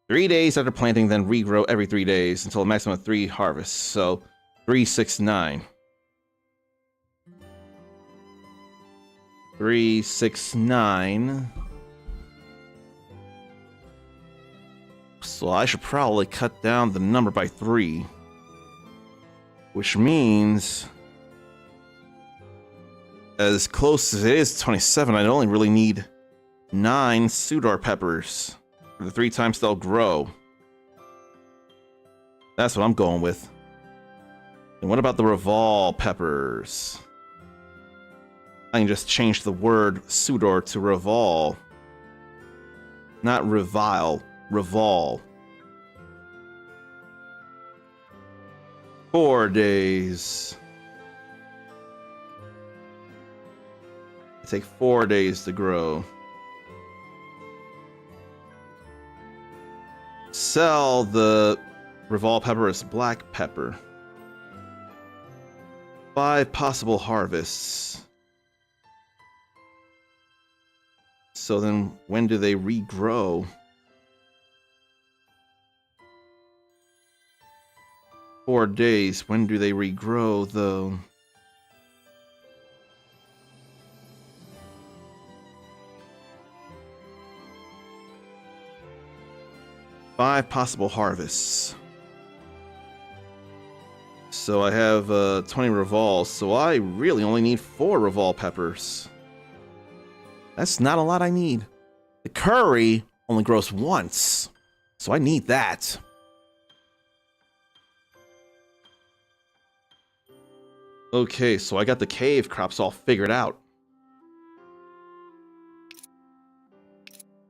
[SPEAKER 2] 3 days after planting, then regrow every 3 days until a maximum of 3 harvests. So 3, 6, 9. 3, 6, 9. So I should probably cut down the number by 3. Which means, as close as it is to 27, I only really need 9 Sudor peppers. The 3 times they'll grow. That's what I'm going with. And what about the Revol peppers? I can just change the word Sudor to Revol. Not revile, Revol. 4 days. It take 4 days to grow. Sell the Revol pepper as black pepper. 5 possible harvests. So then when do they regrow? 4 days. When do they regrow though? Five possible harvests. So I have 20 Revol, so I really only need 4 Revol peppers. That's not a lot I need. The curry only grows once, so I need that. Okay, so I got the cave crops all figured out.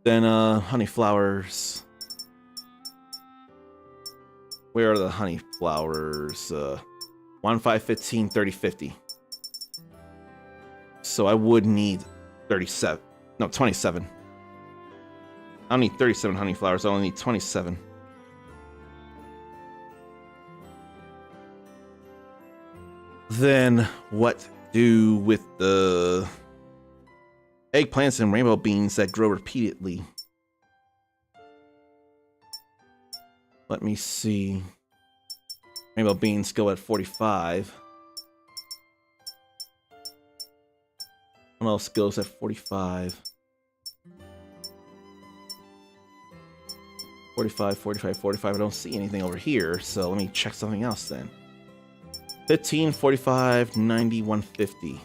[SPEAKER 2] Then honey flowers. Where are the honey flowers? 1, 5, 15, 30, 50. So I would need 37. No, 27. I don't need 37 honey flowers. I only need 27. Then what do with the eggplants and rainbow beans that grow repeatedly? Let me see. Rainbow beans go at 45. What else goes at 45? 45, 45, 45. I don't see anything over here, so let me check something else then. 15, 45, 90, 150.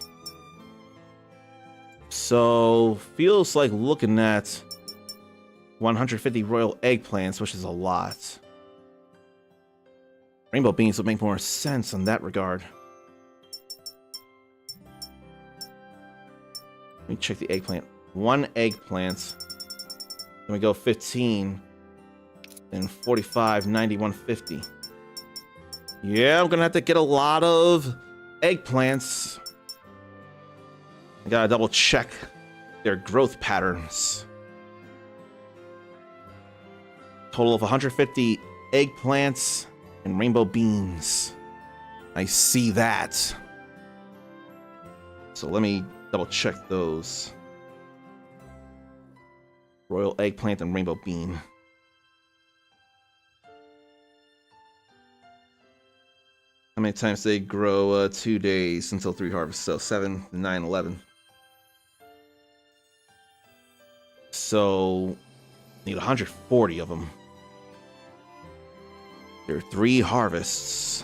[SPEAKER 2] So, feels like looking at 150 royal eggplants, which is a lot. Rainbow beans would make more sense in that regard. Let me check the eggplant. 1 eggplant. Then we go 15. Then 45, 90, 150. Yeah, I'm gonna have to get a lot of eggplants. I gotta double check their growth patterns. Total of 150 eggplants and rainbow beans. I see that. So let me double check those. Royal eggplant and rainbow bean. How many times they grow? 2 days until 3 harvests. So 7, 9, 11. So need 140 of them. There are 3 harvests.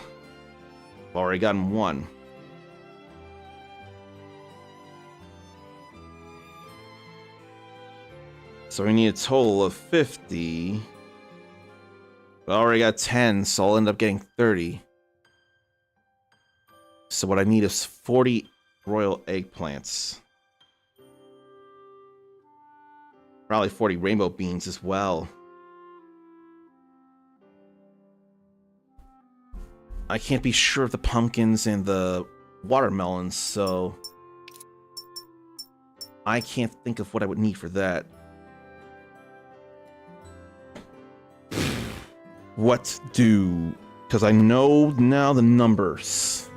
[SPEAKER 2] I've already gotten 1. So we need a total of 50. I already got 10, so I'll end up getting 30. So what I need is 40 royal eggplants. Probably 40 rainbow beans as well. I can't be sure of the pumpkins and the watermelons, so I can't think of what I would need for that. What do? Because I know now the numbers.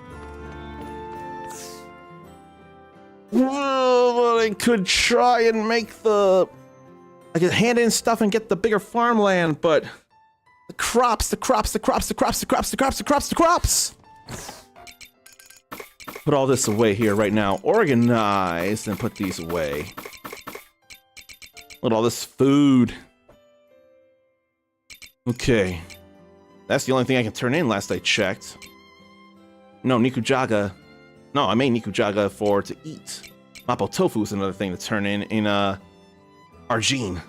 [SPEAKER 2] Well, I could try and make I could hand in stuff and get the bigger farmland, but the crops. Put all this away here right now. Organize and put these away. Look at all this food. Okay. That's the only thing I can turn in last I checked. No, Nikujaga. No, I made Nikujaga to eat. Mapo tofu is another thing to turn in Argene.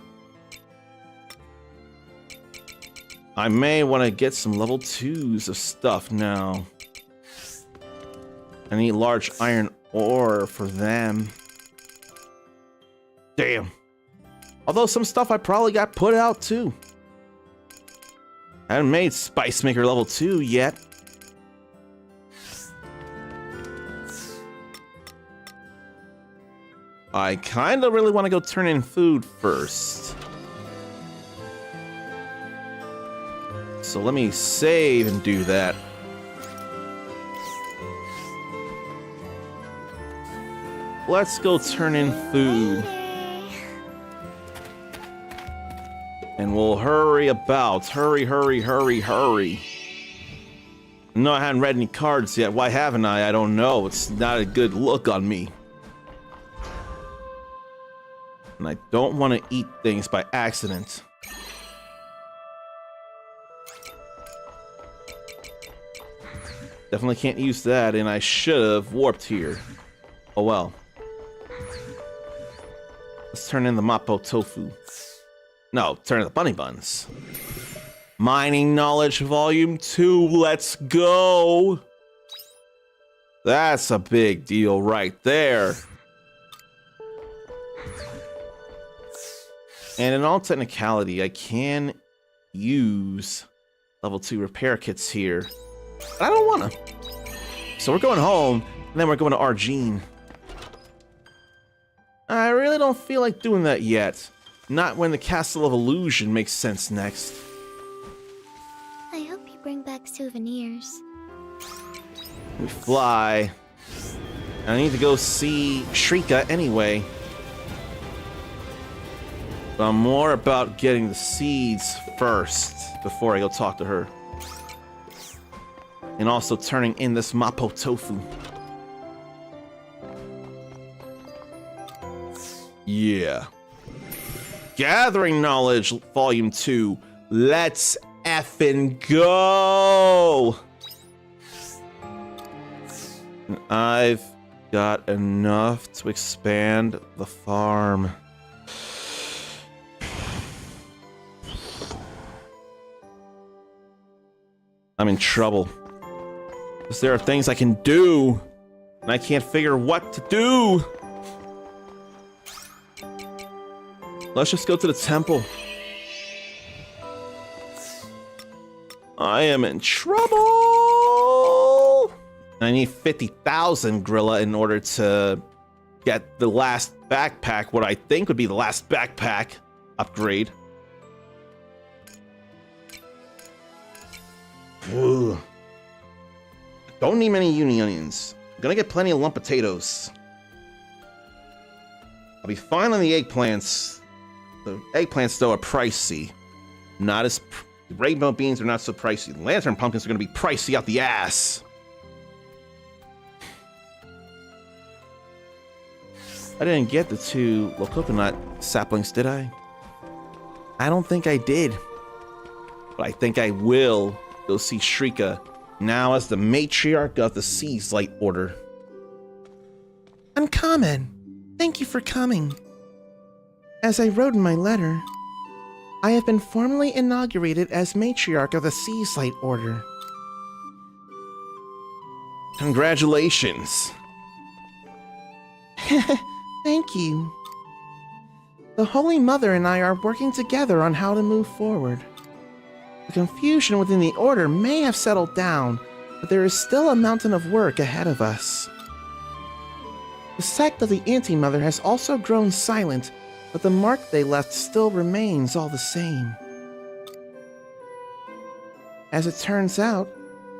[SPEAKER 2] I may want to get some level 2s of stuff now. I need large iron ore for them. Damn. Although some stuff I probably got put out too. I haven't made Spice Maker level 2 yet. I kind of really want to go turn in food first. So let me save and do that. Let's go turn in food. And we'll hurry about. Hurry. No, I haven't read any cards yet. Why haven't I? I don't know. It's not a good look on me. And I don't want to eat things by accident. Definitely can't use that, and I should have warped here. Oh well. Let's turn in the Mapo tofu. No, turn in the bunny buns. Mining Knowledge Volume 2, let's go! That's a big deal right there. And in all technicality, I can use level 2 repair kits here. But I don't want to. So we're going home, and then we're going to Argene. I really don't feel like doing that yet. Not when the Castle of Illusion makes sense next.
[SPEAKER 3] I hope you bring back souvenirs.
[SPEAKER 2] We fly. And I need to go see Shrika anyway. But I'm more about getting the seeds first before I go talk to her. And also turning in this Mapo tofu. Yeah. Gathering Knowledge Volume 2. Let's effing go! And I've got enough to expand the farm. I'm in trouble. Because there are things I can do, and I can't figure what to do. Let's just go to the temple. I am in trouble. I need 50,000 Grilla in order to get the last backpack, what I think would be the last backpack upgrade. Ugh. Don't need many uni onions. I'm gonna get plenty of lump potatoes. I'll be fine on the eggplants. The eggplants, though, are pricey. Not as... The rainbow beans are not so pricey. The lantern pumpkins are gonna be pricey out the ass. I didn't get the 2 coconut saplings, did I? I don't think I did. But I think I will go see Shrika now as the matriarch of the Seas Light Order.
[SPEAKER 7] Uncommon. Thank you for coming. As I wrote in my letter, I have been formally inaugurated as matriarch of the Seas Light Order.
[SPEAKER 2] Congratulations.
[SPEAKER 7] Thank you. The Holy Mother and I are working together on how to move forward. The confusion within the Order may have settled down, but there is still a mountain of work ahead of us. The sect of the Anti-Mother has also grown silent, but the mark they left still remains all the same. As it turns out,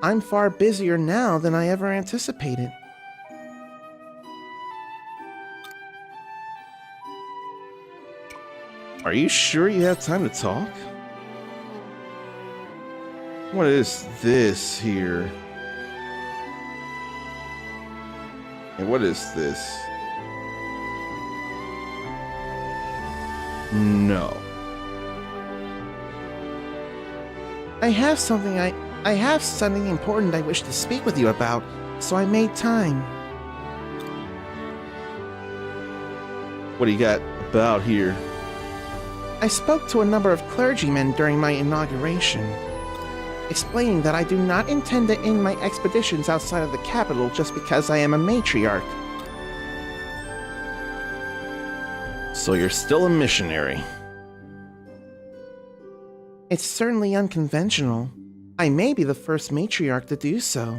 [SPEAKER 7] I'm far busier now than I ever anticipated.
[SPEAKER 2] Are you sure you have time to talk? What is this here? And what is this? No.
[SPEAKER 7] I have something important I wish to speak with you about, so I made time.
[SPEAKER 2] What do you got about here?
[SPEAKER 7] I spoke to a number of clergymen during my inauguration, explaining that I do not intend to end my expeditions outside of the capital just because I am a matriarch.
[SPEAKER 2] So you're still a missionary.
[SPEAKER 7] It's certainly unconventional. I may be the first matriarch to do so.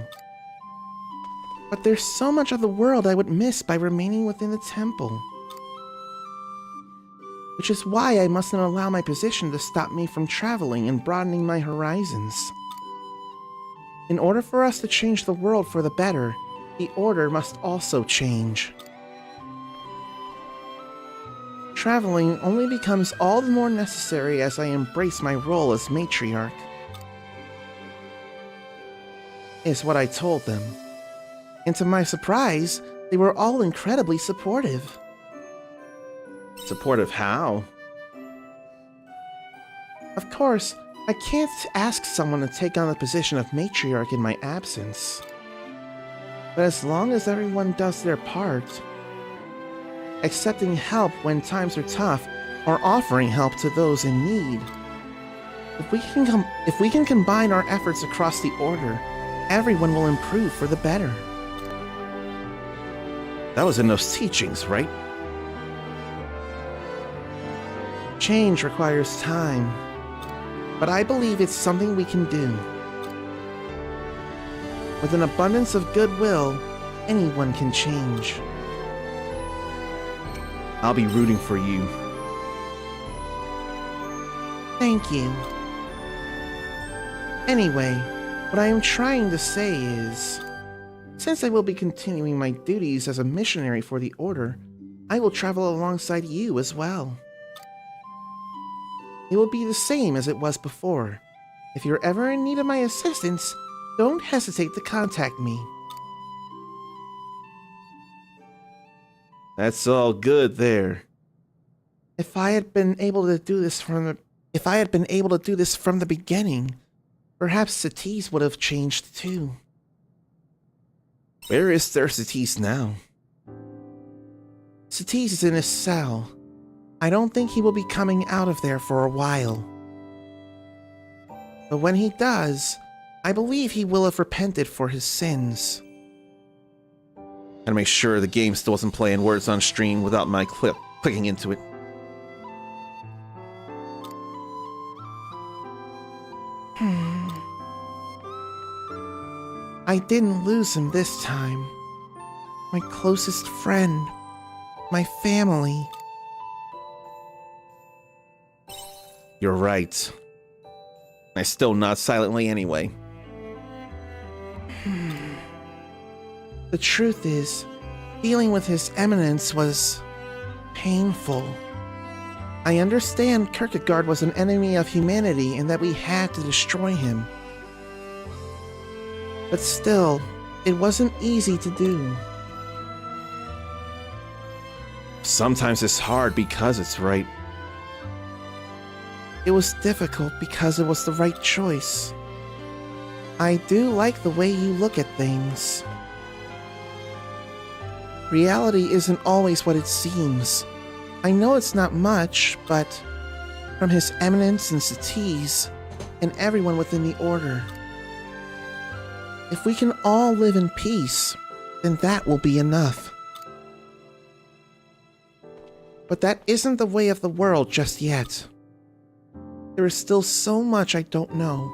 [SPEAKER 7] But there's so much of the world I would miss by remaining within the temple. Which is why I mustn't allow my position to stop me from traveling and broadening my horizons. In order for us to change the world for the better, the Order must also change. Traveling only becomes all the more necessary as I embrace my role as matriarch. Is what I told them. And to my surprise, they were all incredibly supportive.
[SPEAKER 2] Supportive how?
[SPEAKER 7] Of course, I can't ask someone to take on the position of matriarch in my absence. But as long as everyone does their part, accepting help when times are tough, or offering help to those in need, if we can combine our efforts across the Order, everyone will improve for the better.
[SPEAKER 2] That was in those teachings, right?
[SPEAKER 7] Change requires time, but I believe it's something we can do. With an abundance of goodwill, anyone can change.
[SPEAKER 2] I'll be rooting for you.
[SPEAKER 7] Thank you. Anyway, what I am trying to say is, since I will be continuing my duties as a missionary for the Order, I will travel alongside you as well. It will be the same as it was before. If you're ever in need of my assistance, don't hesitate to contact me.
[SPEAKER 2] That's all good there.
[SPEAKER 7] If I had been able to do this from the beginning, perhaps Satis would have changed too.
[SPEAKER 2] Where is their Satis now?
[SPEAKER 7] Satis is in his cell. I don't think he will be coming out of there for a while. But when he does, I believe he will have repented for his sins.
[SPEAKER 2] Gotta make sure the game still wasn't playing words on stream without my clicking into it.
[SPEAKER 7] I didn't lose him this time. My closest friend. My family.
[SPEAKER 2] You're right. I still nod silently anyway.
[SPEAKER 7] The truth is, dealing with His Eminence was painful. I understand Kierkegaard was an enemy of humanity and that we had to destroy him. But still, it wasn't easy to do.
[SPEAKER 2] Sometimes it's hard because it's right.
[SPEAKER 7] It was difficult because it was the right choice. I do like the way you look at things. Reality isn't always what it seems. I know it's not much, but from His Eminence and Satis, and everyone within the Order, if we can all live in peace, then that will be enough. But that isn't the way of the world just yet. There is still so much I don't know,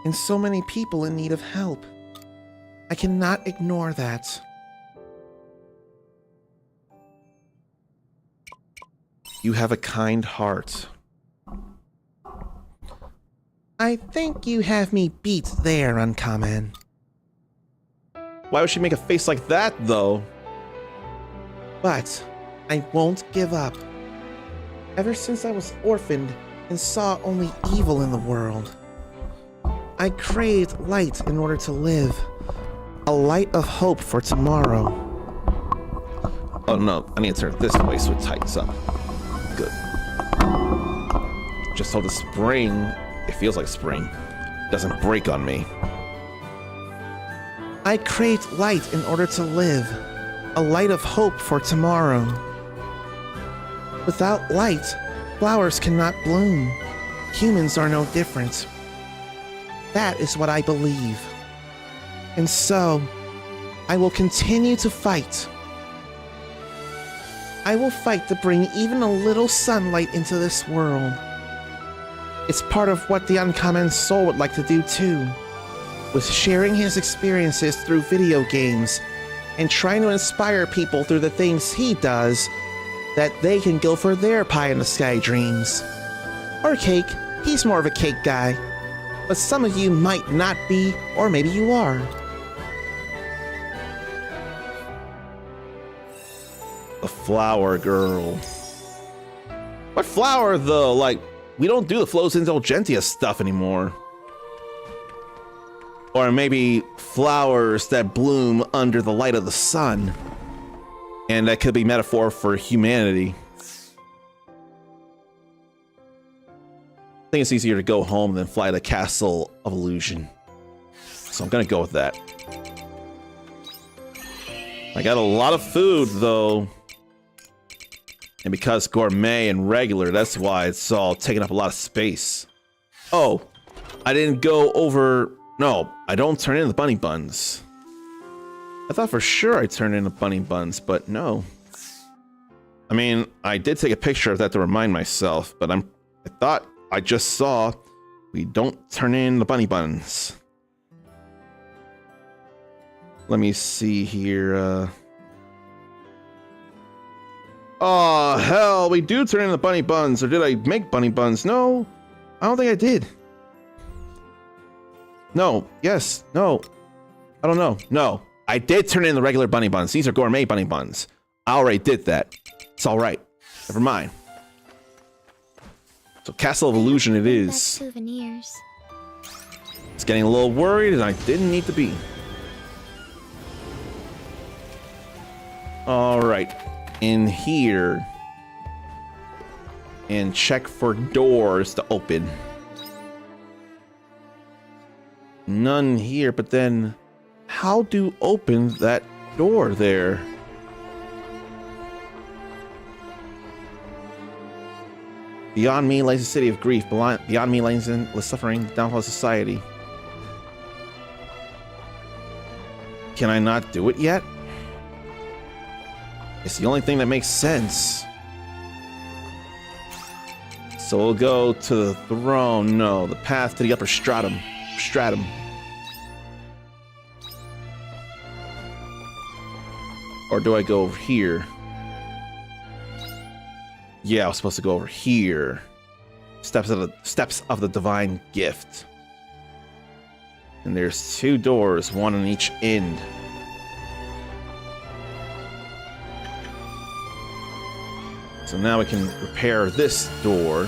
[SPEAKER 7] and so many people in need of help. I cannot ignore that.
[SPEAKER 2] You have a kind heart.
[SPEAKER 7] I think you have me beat there, Uncommon.
[SPEAKER 2] Why would she make a face like that, though?
[SPEAKER 7] But I won't give up. Ever since I was orphaned and saw only evil in the world, I craved light in order to live. A light of hope for tomorrow.
[SPEAKER 2] Oh no, I need to turn it this way so it tightens up. Good. Just so the spring, it feels like spring, doesn't break on me.
[SPEAKER 7] I craved light in order to live. A light of hope for tomorrow. Without light, flowers cannot bloom. Humans are no different. That is what I believe. And so, I will continue to fight. I will fight to bring even a little sunlight into this world. It's part of what the Uncommon Soul would like to do too, with sharing his experiences through video games and trying to inspire people through the things he does, that they can go for their pie-in-the-sky dreams. Or cake. He's more of a cake guy. But some of you might not be, or maybe you are.
[SPEAKER 2] The flower girl. What flower, though? Like, we don't do the Flows Indulgentia stuff anymore. Or maybe flowers that bloom under the light of the sun. And that could be metaphor for humanity. I think it's easier to go home than fly to the Castle of Illusion. So I'm gonna go with that. I got a lot of food, though. And because gourmet and regular, that's why it's all taking up a lot of space. Oh, I didn't go over... No, I don't turn in the bunny buns. I thought for sure I'd turn in the bunny buns, but no. I mean, I did take a picture of that to remind myself, but I thought I just saw we don't turn in the bunny buns. Let me see here. Oh, hell, we do turn in the bunny buns. Or did I make bunny buns? No, I don't think I did. No, yes, no. I don't know. No, I did turn in the regular bunny buns. These are gourmet bunny buns. I already did that. It's all right. Never mind. So Castle of Illusion it is.
[SPEAKER 3] Souvenirs.
[SPEAKER 2] It's getting a little worried and I didn't need to be. All right. In here. And check for doors to open. None here, but then how do open that door there? Beyond me lies the city of grief. Beyond me lies the suffering, the downfall of society. Can I not do it yet? It's the only thing that makes sense. So we'll go to the throne. No, the path to the upper stratum. Or do I go over here? Yeah, I was supposed to go over here. Steps of the divine gift. And there's 2 doors, one on each end. So now we can repair this door.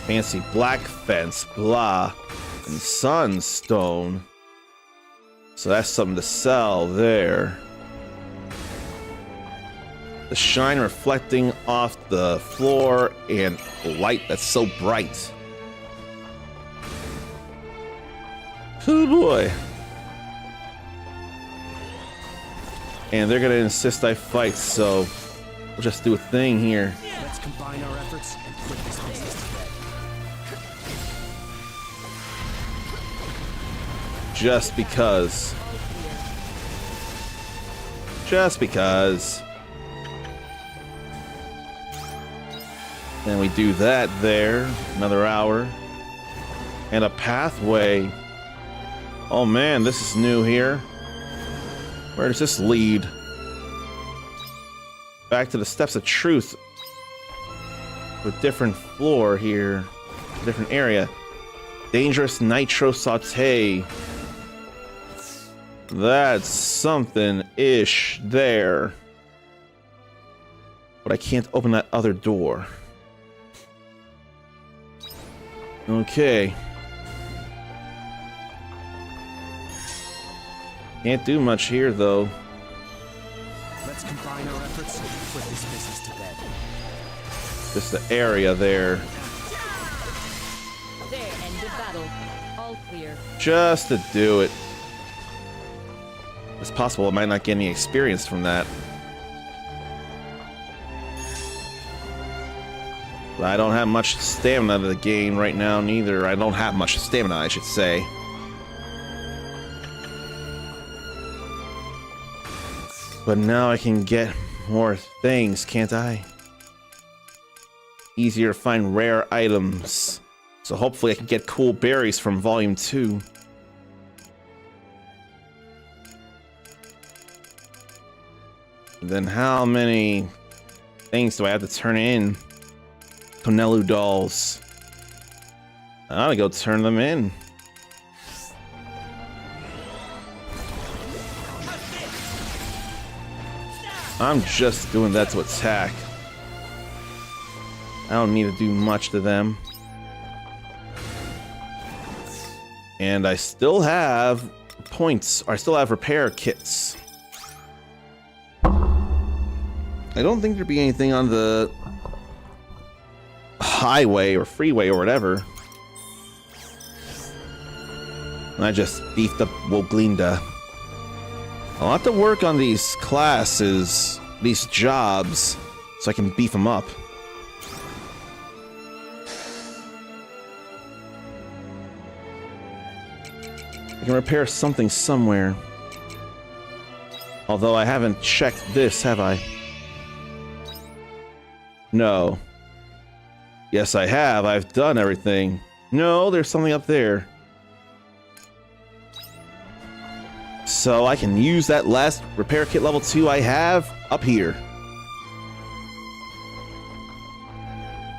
[SPEAKER 2] Fancy black fence, blah, and sunstone. So that's something to sell there. The shine reflecting off the floor and light that's so bright. Oh boy. And they're gonna insist I fight, so we'll just do a thing here.
[SPEAKER 5] Let's combine our efforts and put this business to bed.
[SPEAKER 2] Just because. Just because. And we do that there. Another hour. And a pathway. Oh man, this is new here. Where does this lead? Back to the Steps of Truth. With different floor here. Different area. Dangerous nitro saute. That's something-ish there. But I can't open that other door. Okay. Can't do much here, though.
[SPEAKER 5] Let's combine our efforts and put this business to bed.
[SPEAKER 2] Just the area there.
[SPEAKER 6] There ended battle. All clear.
[SPEAKER 2] Just to do it. It's possible I might not get any experience from that. But I don't have much stamina to the game right now, neither. I don't have much stamina, I should say. But now I can get more things, can't I? Easier to find rare items. So hopefully I can get cool berries from Volume 2. Then how many things do I have to turn in? Tonelu dolls. I ought to go turn them in. I'm just doing that to attack. I don't need to do much to them. And I still have points, or I still have repair kits. I don't think there'd be anything on the highway or freeway or whatever. And I just beefed up Woglinda. I'll have to work on these classes, these jobs, so I can beef them up. I can repair something somewhere. Although I haven't checked this, have I? No. Yes, I have. I've done everything. No, there's something up there. So I can use that last repair kit level 2 I have up here.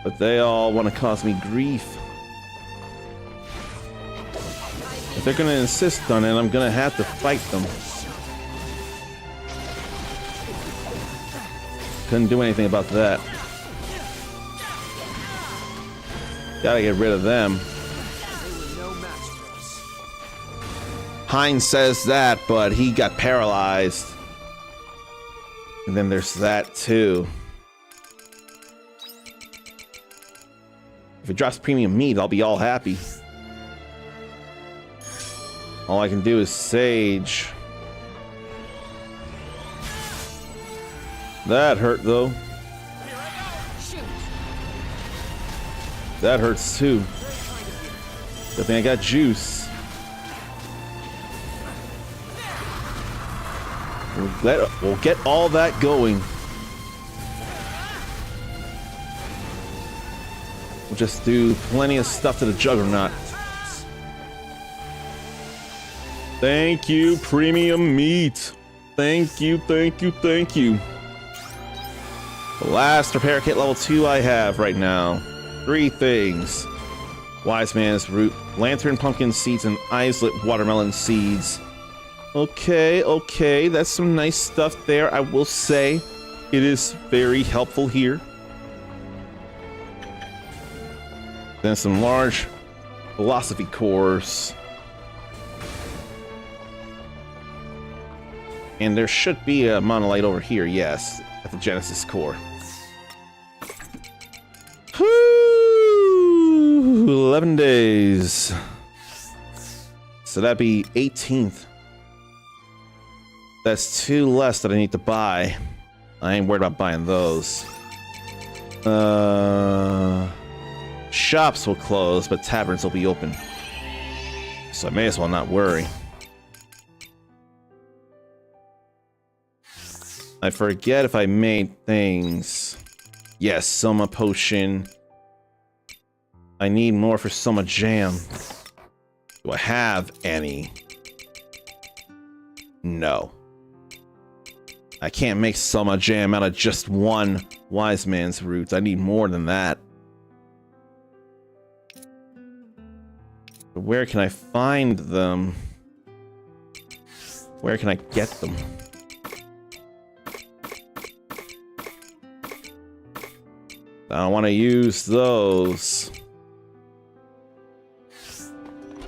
[SPEAKER 2] But they all want to cause me grief. If they're going to insist on it, I'm going to have to fight them. Couldn't do anything about that. Gotta get rid of them. Heinz says that, but he got paralyzed. And then there's that too. If it drops premium meat, I'll be all happy. All I can do is Sage. That hurt though. That hurts too. Good thing I got juice. We'll get all that going. We'll just do plenty of stuff to the Juggernaut. Thank you, premium meat. Thank you, thank you, thank you. The last repair kit level 2 I have right now. 3 things. Wise Man's Root, Lantern Pumpkin Seeds, and Islet Watermelon Seeds. Okay, okay, that's some nice stuff there. I will say it is very helpful here. Then some large philosophy cores. And there should be a monolith over here, yes, at the Genesis core. Whew, 11 days. So that'd be 18th. That's 2 less that I need to buy. I ain't worried about buying those. Shops will close, but taverns will be open. So I may as well not worry. I forget if I made things. Yes, Soma Potion. I need more for Soma Jam. Do I have any? No. I can't make Soma Jam out of just one Wise Man's Root. I need more than that. Where can I find them? Where can I get them? I don't want to use those.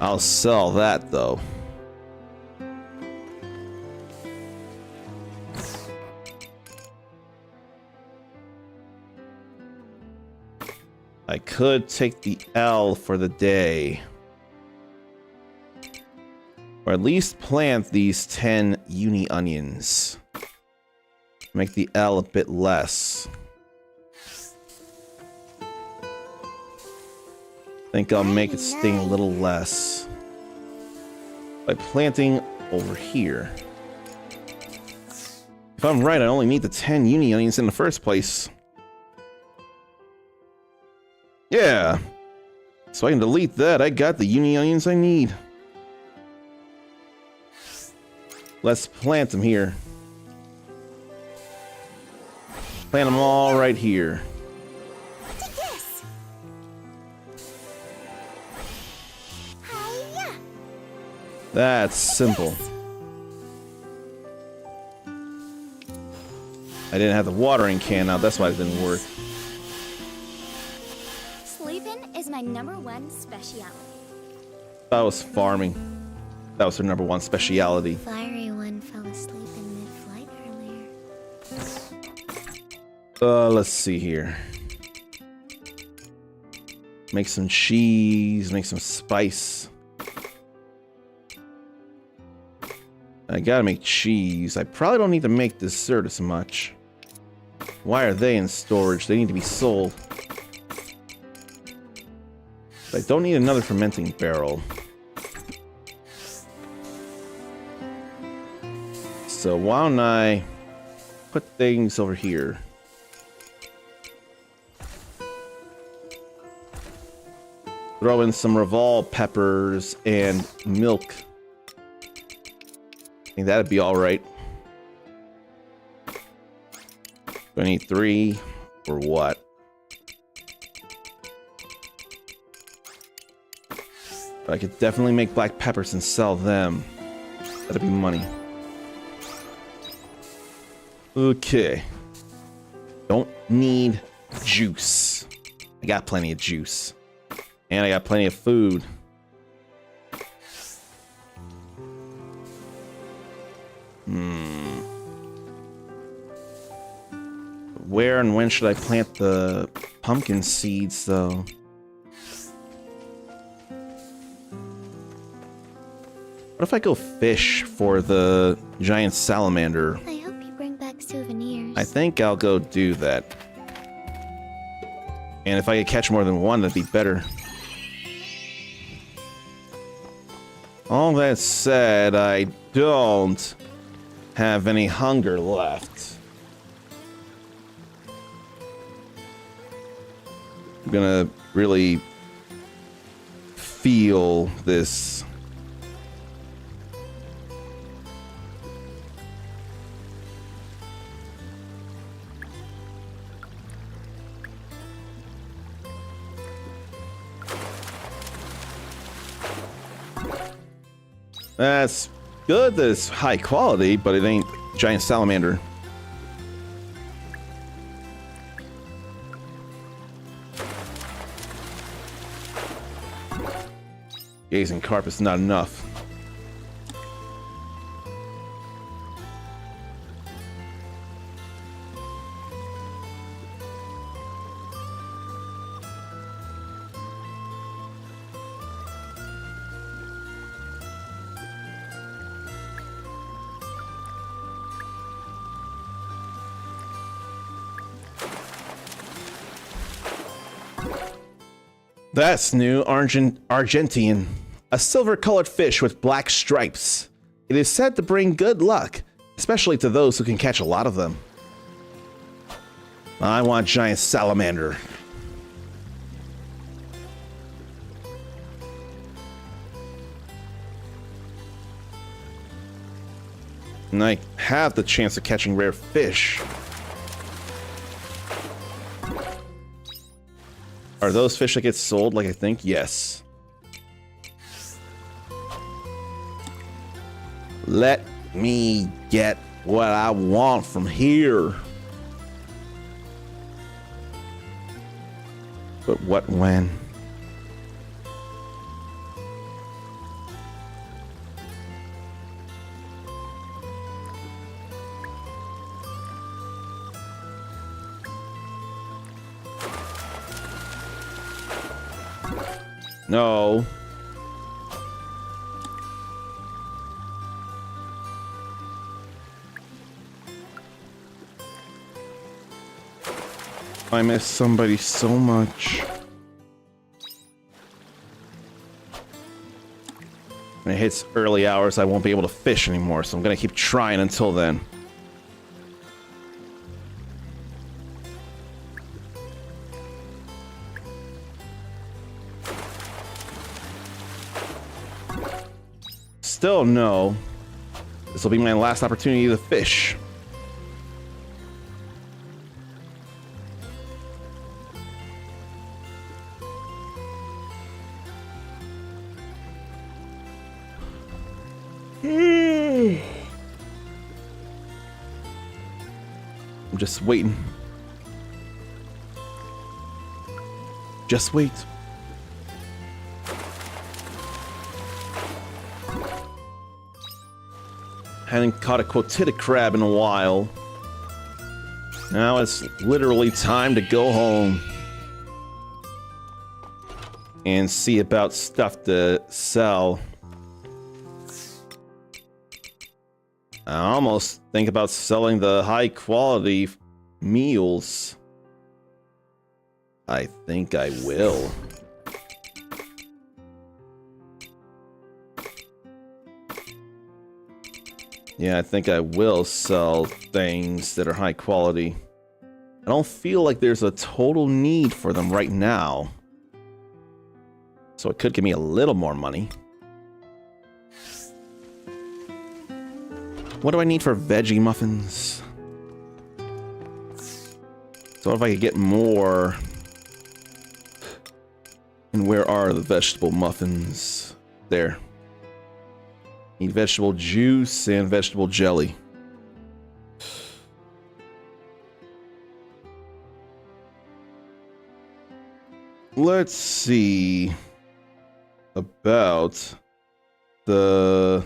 [SPEAKER 2] I'll sell that though. I could take the L for the day. Or at least plant these 10 uni onions. Make the L a bit less. I think I'll make it sting a little less. By planting over here. If I'm right, I only need the 10 uni onions in the first place. Yeah. So I can delete that. I got the uni onions I need. Let's plant them here. Plant them all right here.
[SPEAKER 3] Take this. Hiya.
[SPEAKER 2] That's simple. I didn't have the watering can out, that's why it didn't work.
[SPEAKER 4] Sleeping is my #1 specialty.
[SPEAKER 2] That was farming. That was her #1 speciality.
[SPEAKER 4] Fiery one fell asleep in mid-flight earlier.
[SPEAKER 2] Let's see here. Make some cheese, make some spice. I gotta make cheese. I probably don't need to make dessert as much. Why are they in storage? They need to be sold. I don't need another fermenting barrel. So why don't I put things over here? Throw in some Revolve peppers and milk. I think that'd be alright. Do I need 3 or what? But I could definitely make black peppers and sell them. That'd be money. Okay. Don't need juice. I got plenty of juice. And I got plenty of food. Where and when should I plant the pumpkin seeds, though? What if I go fish for the giant salamander?
[SPEAKER 4] I hope you bring back souvenirs.
[SPEAKER 2] I think I'll go do that. And if I could catch more than one, that'd be better. All that said, I don't have any hunger left. I'm gonna really feel this. That's good that it's high quality, but it ain't giant salamander. Gazing carp is not enough. That's new, Argentine. A silver-colored fish with black stripes. It is said to bring good luck, especially to those who can catch a lot of them. I want giant salamander. And I have the chance of catching rare fish. Are those fish that get sold like I think? Yes. Let me get what I want from here. But what when? No. I miss somebody so much. When it hits early hours, I won't be able to fish anymore, so I'm gonna keep trying until then. Still no. This will be my last opportunity to fish. I'm just waiting. Just wait. Hadn't caught a quotidic crab in a while. Now it's literally time to go home and see about stuff to sell. I almost think about selling the high quality meals. I think I will. Yeah, I think I will sell things that are high quality. I don't feel like there's a total need for them right now. So it could give me a little more money. What do I need for veggie muffins? So what if I could get more? And where are the vegetable muffins? There. Need vegetable juice and vegetable jelly. Let's see about the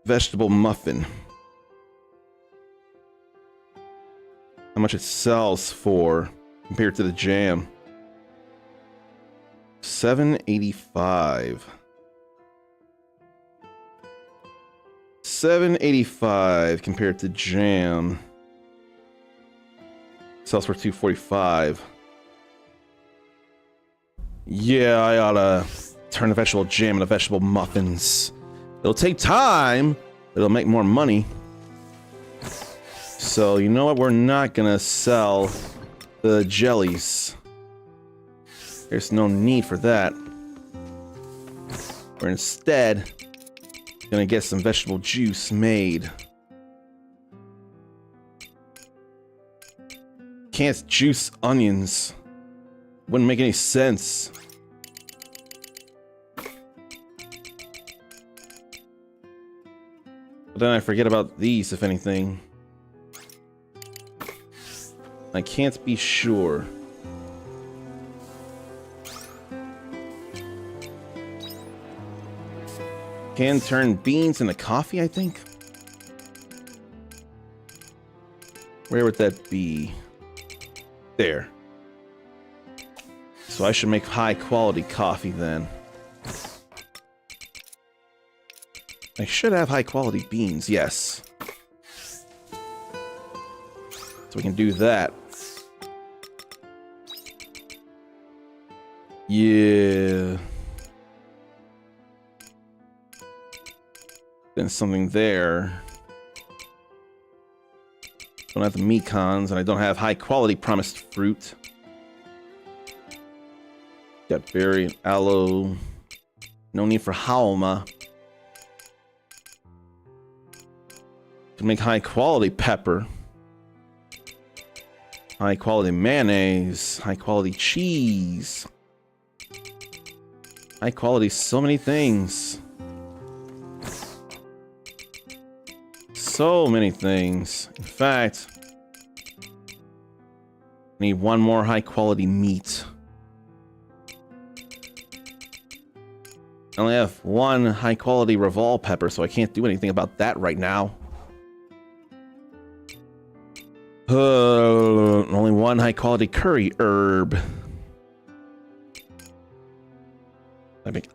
[SPEAKER 2] vegetable muffin. How much it sells for compared to the jam. $7.85. $7.85 compared to jam. Sells for $2.45. Yeah, I oughta turn the vegetable jam into vegetable muffins. It'll take time, but it'll make more money. So, you know what? We're not gonna sell the jellies. There's no need for that. We're instead gonna get some vegetable juice made. Can't juice onions. Wouldn't make any sense. But then I forget about these, if anything. I can't be sure. Can turn beans into coffee, I think? Where would that be? There. So I should make high quality coffee then. I should have high quality beans, yes. So we can do that. Yeah. Then something there. Don't have the mecons, and I don't have high quality promised fruit. Got berry and aloe. No need for halma. Can make high quality pepper. High quality mayonnaise. High quality cheese. High quality so many things. So many things. In fact, I need one more high quality meat. I only have one high quality Revol pepper, so I can't do anything about that right now. Only one high quality curry herb.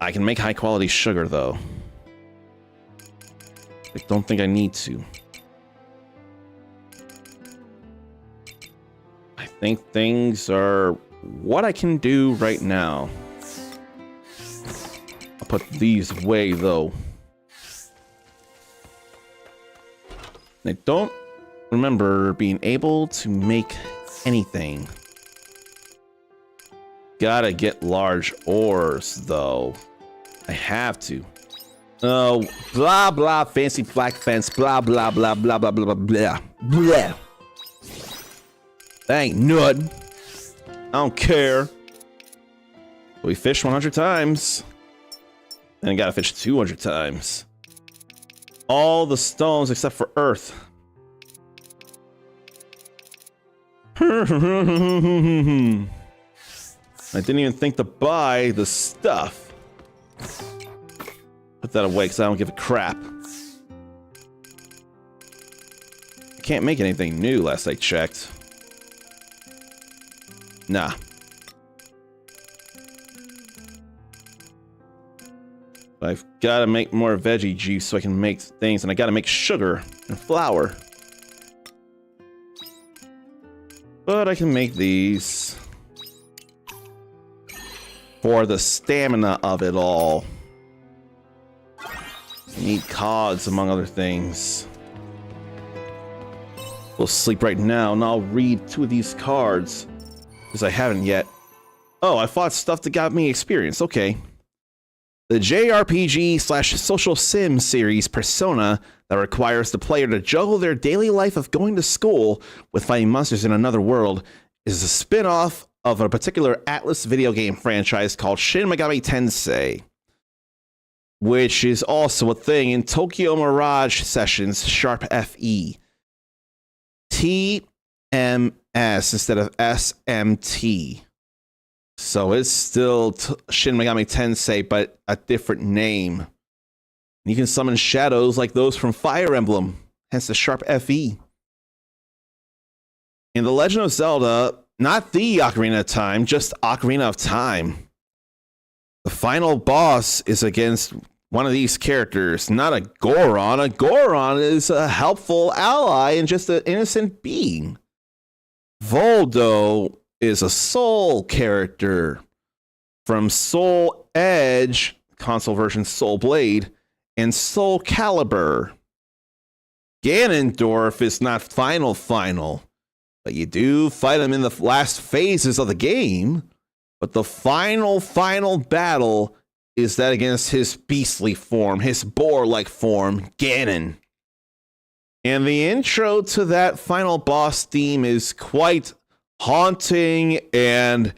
[SPEAKER 2] I can make high quality sugar though. I don't think I need to. I think things are what I can do right now. I'll put these away though. I don't remember being able to make anything. Gotta get large ores though. I have to. Oh, blah blah, fancy black fence, blah blah blah blah blah blah blah blah. That ain't nothing. I don't care. We fished 100 times. And I gotta fish 200 times. All the stones except for earth. I didn't even think to buy the stuff. Put that away because I don't give a crap. I can't make anything new last I checked. Nah. I've got to make more veggie juice so I can make things, and I got to make sugar and flour. But I can make these for the stamina of it all. I need cogs, among other things. We'll sleep right now, and I'll read 2 of these cards, because I haven't yet. Oh, I fought stuff that got me experience. Okay. The JRPG/social sim series Persona that requires the player to juggle their daily life of going to school with fighting monsters in another world is a spin-off of a particular Atlas video game franchise called Shin Megami Tensei, which is also a thing in Tokyo Mirage Sessions Sharp FE. TMS instead of SMT. So it's still Shin Megami Tensei, but a different name. You can summon shadows like those from Fire Emblem, hence the Sharp FE. In The Legend of Zelda, not the Ocarina of Time, just Ocarina of Time, the final boss is against one of these characters, not a Goron. A Goron is a helpful ally and just an innocent being. Voldo is a soul character from Soul Edge, console version Soul Blade, and Soul Calibur. Ganondorf is not final, but you do fight him in the last phases of the game. But the final battle is that against his beastly form, his boar-like form, Ganon. And the intro to that final boss theme is quite haunting, and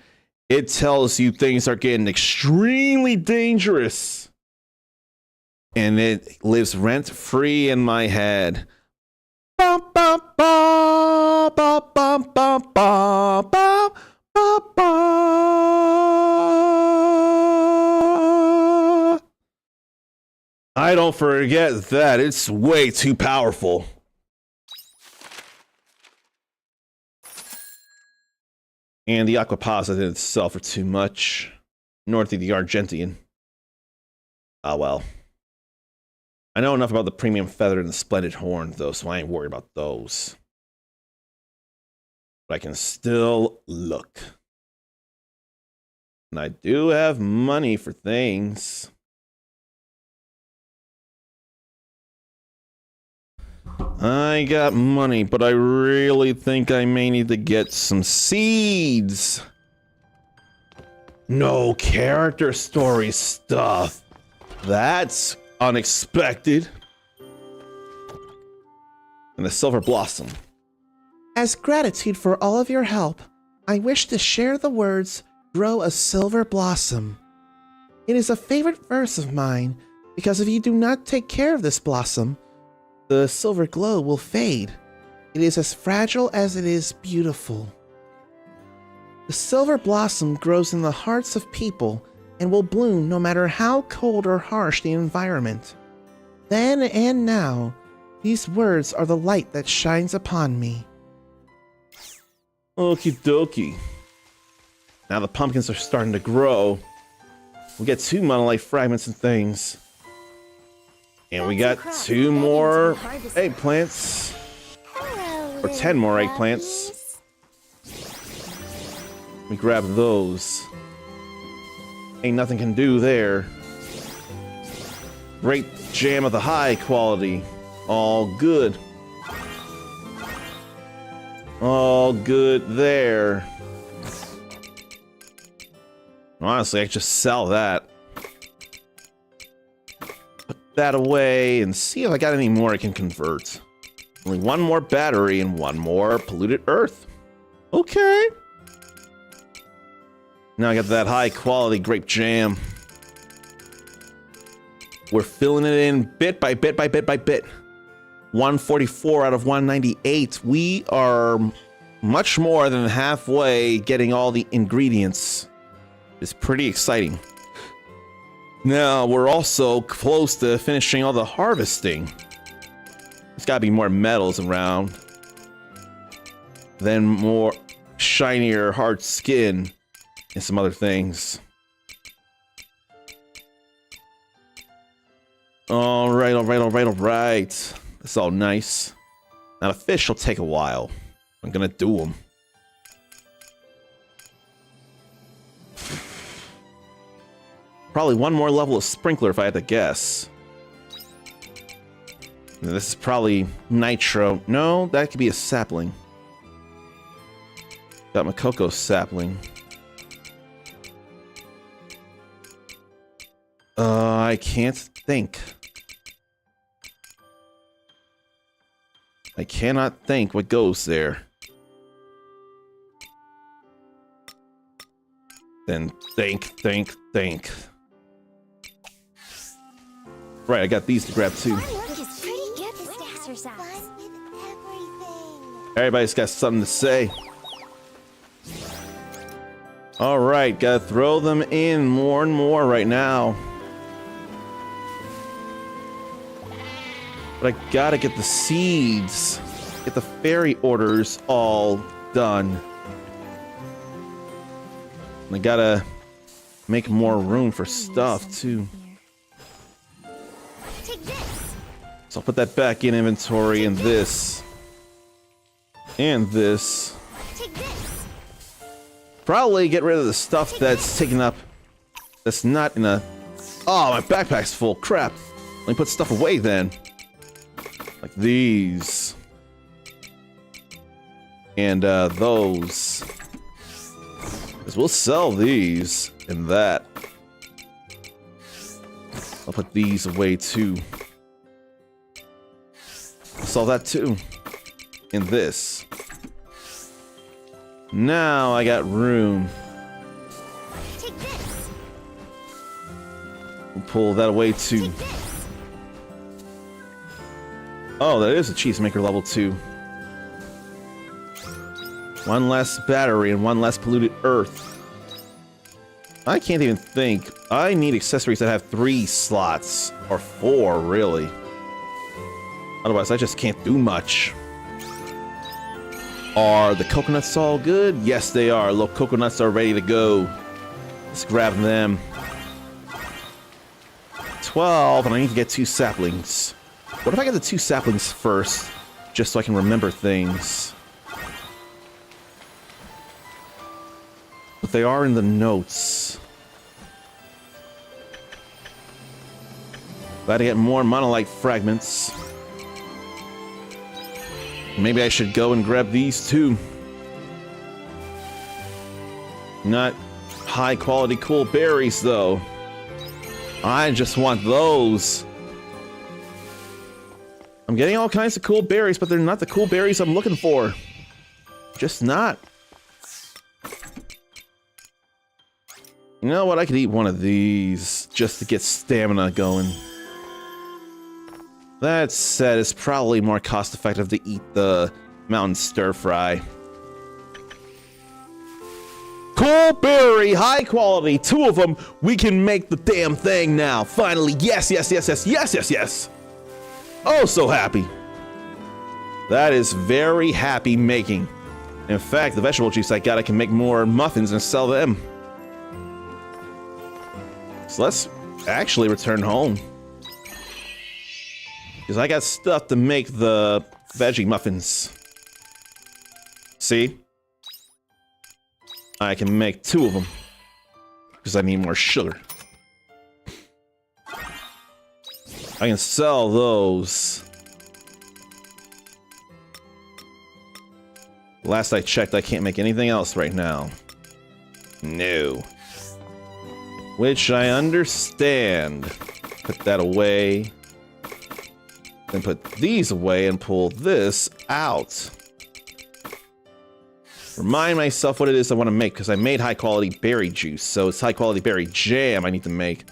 [SPEAKER 2] it tells you things are getting extremely dangerous. And it lives rent-free in my head. Bum, bum, bum, bum, bum, bum, bum, bum, bum, bum. I don't forget that. It's way too powerful. And the Aquaposit in itself are too much. Nor the Argentian. Ah, well. I know enough about the Premium Feather and the Splendid Horn, though, so I ain't worried about those. But I can still look. And I do have money for things. I got money, but I really think I may need to get some seeds. No character story stuff. That's unexpected. And the Silver Blossom.
[SPEAKER 7] As gratitude for all of your help, I wish to share the words, "Grow a silver blossom." It is a favorite verse of mine, because if you do not take care of this blossom, the silver glow will fade. It is as fragile as it is beautiful. The silver blossom grows in the hearts of people and will bloom no matter how cold or harsh the environment. Then and now, these words are the light that shines upon me.
[SPEAKER 2] Okie dokie. Now the pumpkins are starting to grow. We get 2 monolite fragments and things. And we got 2 more eggplants. Or 10 more eggplants. We grab those. Ain't nothing can do there. Great jam of the high quality. All good. All good there. Honestly, I could just sell that. Put that away and see if I got any more I can convert. Only 1 more battery and 1 more polluted earth. Okay. Now I got that high quality grape jam. We're filling it in bit by bit by bit by bit. 144 out of 198. We are much more than halfway getting all the ingredients. It's pretty exciting. Now we're also close to finishing all the harvesting. There's gotta be more metals around. Then more shinier hard skin and some other things. Alright, alright, alright, alright. That's all nice. Now the fish will take a while. I'm gonna do them. Probably 1 more level of sprinkler if I had to guess. And this is probably nitro. No, that could be a sapling. Got my cocoa sapling. I can't think. I cannot think what goes there. Then think. Right, I got these to grab too. Everybody's got something to say. Alright, gotta throw them in more and more right now. But I gotta get the seeds. Get the fairy orders all done. And I gotta make more room for stuff too. So I'll put that back in inventory and this. And this. Probably get rid of the stuff that's taken up. That's not in a... Oh, my backpack's full. Crap. Let me put stuff away then. Like these. And those. Because we'll sell these and that. I'll put these away too. I'll sell that too. And this. Now I got room.
[SPEAKER 3] Take this.
[SPEAKER 2] We'll pull that away too.
[SPEAKER 3] Take this.
[SPEAKER 2] Oh, that is a cheesemaker level 2. One less battery and one less polluted earth. I can't even think. I need accessories that have 3 slots. Or 4, really. Otherwise, I just can't do much. Are the coconuts all good? Yes, they are. Look, coconuts are ready to go. Let's grab them. 12, and I need to get 2 saplings. What if I get the 2 saplings first? Just so I can remember things. But they are in the notes. Glad to get more monolith fragments. Maybe I should go and grab these too. Not high quality cool berries though. I just want those. I'm getting all kinds of cool berries, but they're not the cool berries I'm looking for. Just not. You know what? I could eat one of these just to get stamina going. That said, it's probably more cost effective to eat the mountain stir fry. Cool berry, high quality, 2 of them. We can make the damn thing now. Finally, yes, yes, yes, yes, yes, yes, yes. Oh, so happy. That is very happy making. In fact, the vegetable juice I got, I can make more muffins and sell them. So let's actually return home. Because I got stuff to make the veggie muffins. See? I can make 2 of them. Because I need more sugar. I can sell those. Last I checked, I can't make anything else right now. No. Which I understand. Put that away. Then put these away and pull this out. Remind myself what it is I want to make, because I made high quality berry juice, so it's high quality berry jam I need to make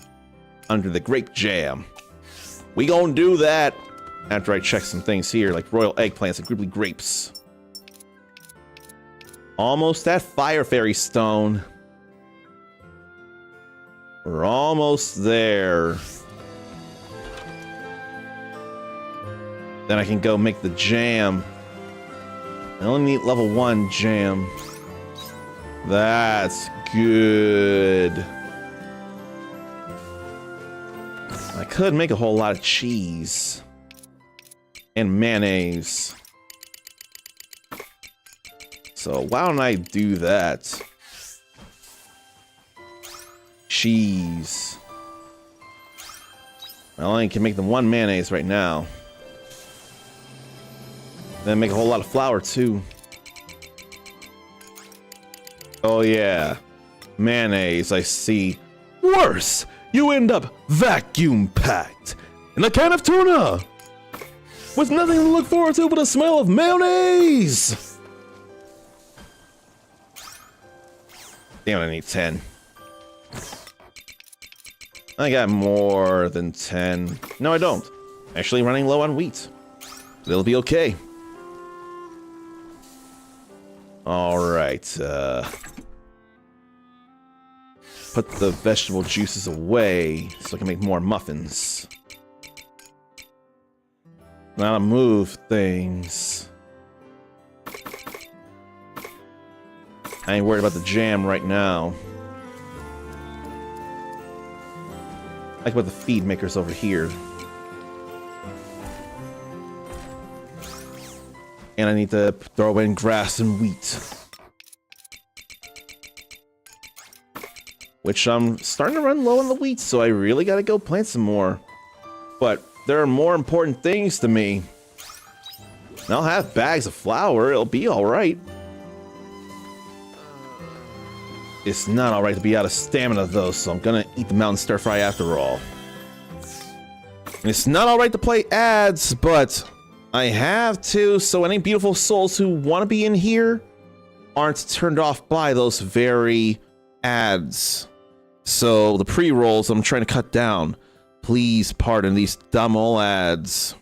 [SPEAKER 2] under the grape jam. We gonna do that after I check some things here, like royal eggplants and gribbly grapes. Almost at Fire Fairy Stone. We're almost there. Then I can go make the jam. I only need level 1 jam. That's good. I could make a whole lot of cheese. And mayonnaise. So why don't I do that? Cheese. I only can make the 1 mayonnaise right now. Then make a whole lot of flour too. Oh yeah. Mayonnaise, I see. Worse! You end up vacuum-packed in a can of tuna! With nothing to look forward to but a smell of mayonnaise! Damn, I need 10. I got more than 10. No, I don't. Actually running low on wheat. It'll be okay. Alright, put the vegetable juices away so I can make more muffins. Now to move things. I ain't worried about the jam right now. I can put the feed makers over here. And I need to throw in grass and wheat. Which I'm starting to run low on the wheat, so I really gotta go plant some more. but there are more important things to me. And I'll have bags of flour. It'll be all right. It's not all right to be out of stamina, though, so I'm gonna eat the mountain stir fry after all. And it's not all right to play ads, but I have to, so any beautiful souls who want to be in here aren't turned off by those very ads. So the pre-rolls I'm trying to cut down. Please pardon these dumb old ads.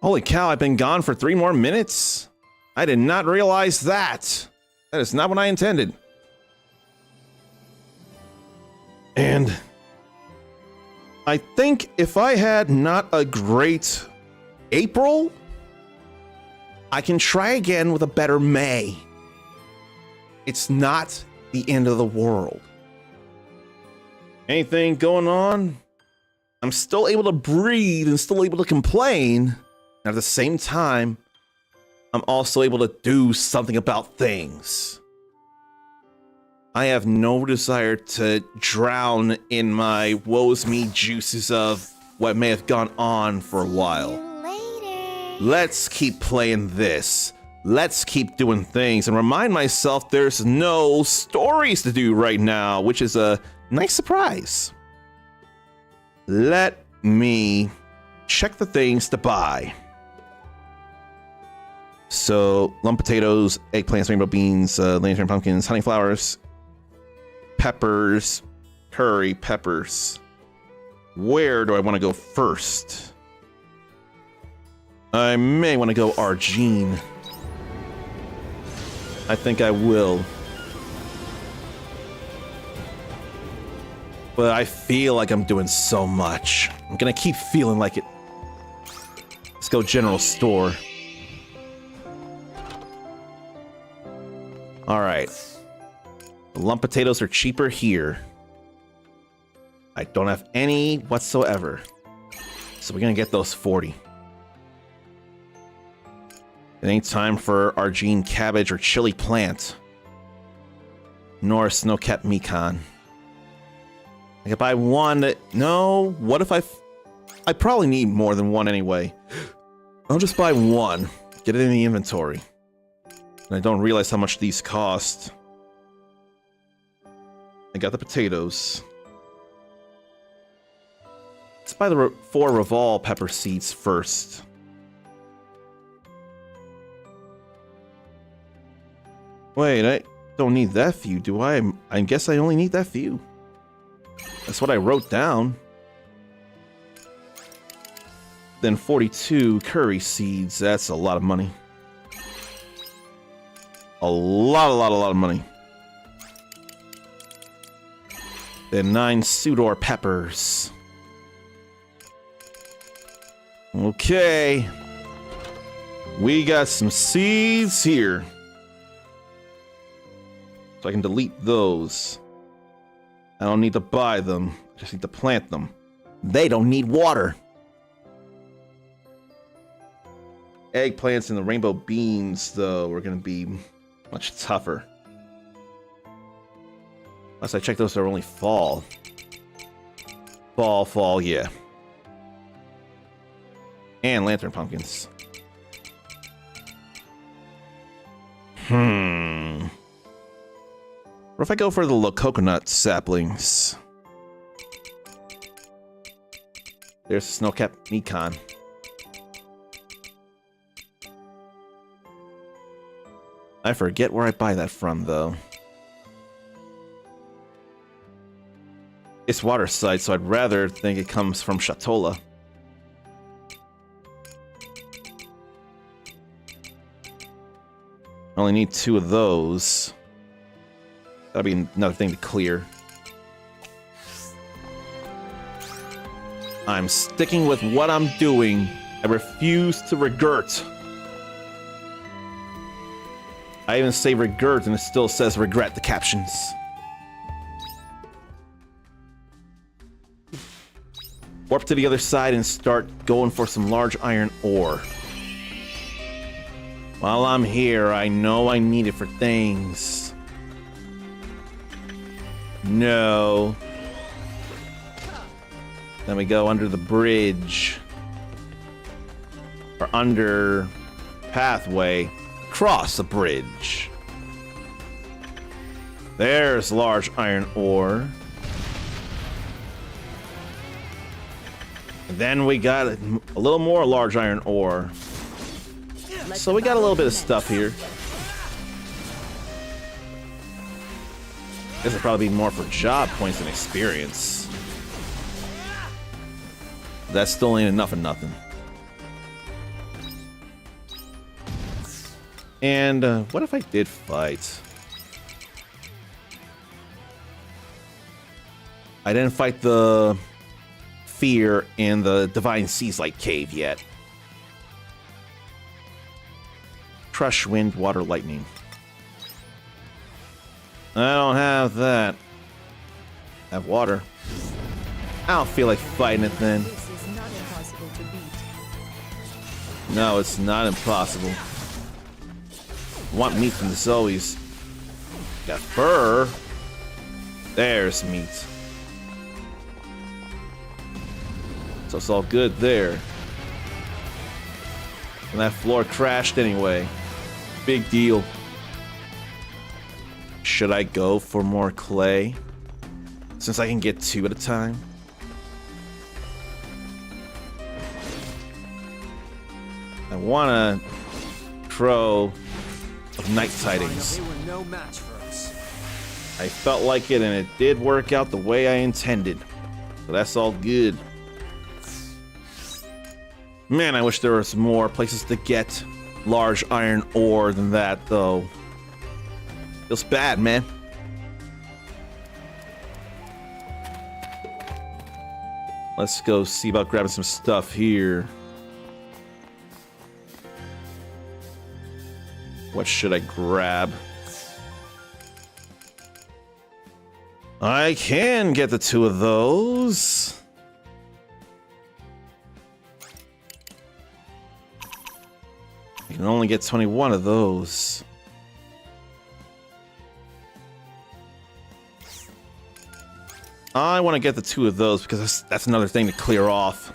[SPEAKER 2] Holy cow, I've been gone for 3 more minutes? I did not realize that. That is not what I intended. And I think if I had not a great April, I can try again with a better May. It's not the end of the world. Anything going on? I'm still able to breathe and still able to complain. And at the same time, I'm also able to do something about things. I have no desire to drown in my woes me juices of what may have gone on for a while.
[SPEAKER 3] Later.
[SPEAKER 2] Let's keep playing this. Let's keep doing things and remind myself there's no stories to do right now, which is a nice surprise. Let me check the things to buy. So, lump potatoes, eggplants, rainbow beans, lantern pumpkins, honey flowers, peppers, curry peppers. Where do I want to go first? I may want to go Argene. I think I will. But I feel like I'm doing so much. I'm gonna keep feeling like it. Let's go general store. All right. The lump potatoes are cheaper here. I don't have any whatsoever. So we're gonna get those 40. It ain't time for Argene cabbage or chili plant. Nor snow-capped Mikan. I could buy one. No, what if I probably need more than one anyway. I'll just buy one. Get it in the inventory. And I don't realize how much these cost. I got the potatoes. Let's buy the 4 Revol pepper seeds first. Wait, I don't need that few, do I? I guess I only need that few. That's what I wrote down. Then 42 curry seeds. That's a lot of money. A lot of money. Then 9 Sudor peppers. Okay. We got some seeds here. So I can delete those. I don't need to buy them. I just need to plant them. They don't need water. Eggplants and the rainbow beans, though, are going to be much tougher. Unless I check those, they're only fall. Fall, yeah. And lantern pumpkins. What if I go for the coconut saplings? There's snow-capped Mikan. I forget where I buy that from, though. It's water side, so I'd rather think it comes from Shatola. I only need 2 of those. That'll be another thing to clear. I'm sticking with what I'm doing. I refuse to regret. I even say regret and it still says regret, the captions. Warp to the other side and start going for some large iron ore. While I'm here, I know I need it for things. No. Then we go under the bridge. Or under pathway. Cross the bridge. There's large iron ore. And then we got a little more large iron ore. So we got a little bit of stuff here. This would probably be more for job points than experience. That still ain't enough of nothing. And what if I did fight? I didn't fight the fear in the Divine Seas Light Cave yet. Crush, wind, water, lightning. I don't have that. I have water. I don't feel like fighting it then.
[SPEAKER 6] This is not impossible to beat.
[SPEAKER 2] No, it's not impossible. Want meat from the Zoes. Got fur. There's meat. So it's all good there. And that floor crashed anyway. Big deal. Should I go for more clay? Since I can get 2 at a time? I want a crow of night tidings.
[SPEAKER 5] They were no match for us.
[SPEAKER 2] I felt like it, and it did work out the way I intended. So that's all good. Man, I wish there was more places to get large iron ore than that, though. Feels bad, man. Let's go see about grabbing some stuff here. What should I grab? I can get the 2 of those. You can only get 21 of those. I want to get the 2 of those because that's another thing to clear off.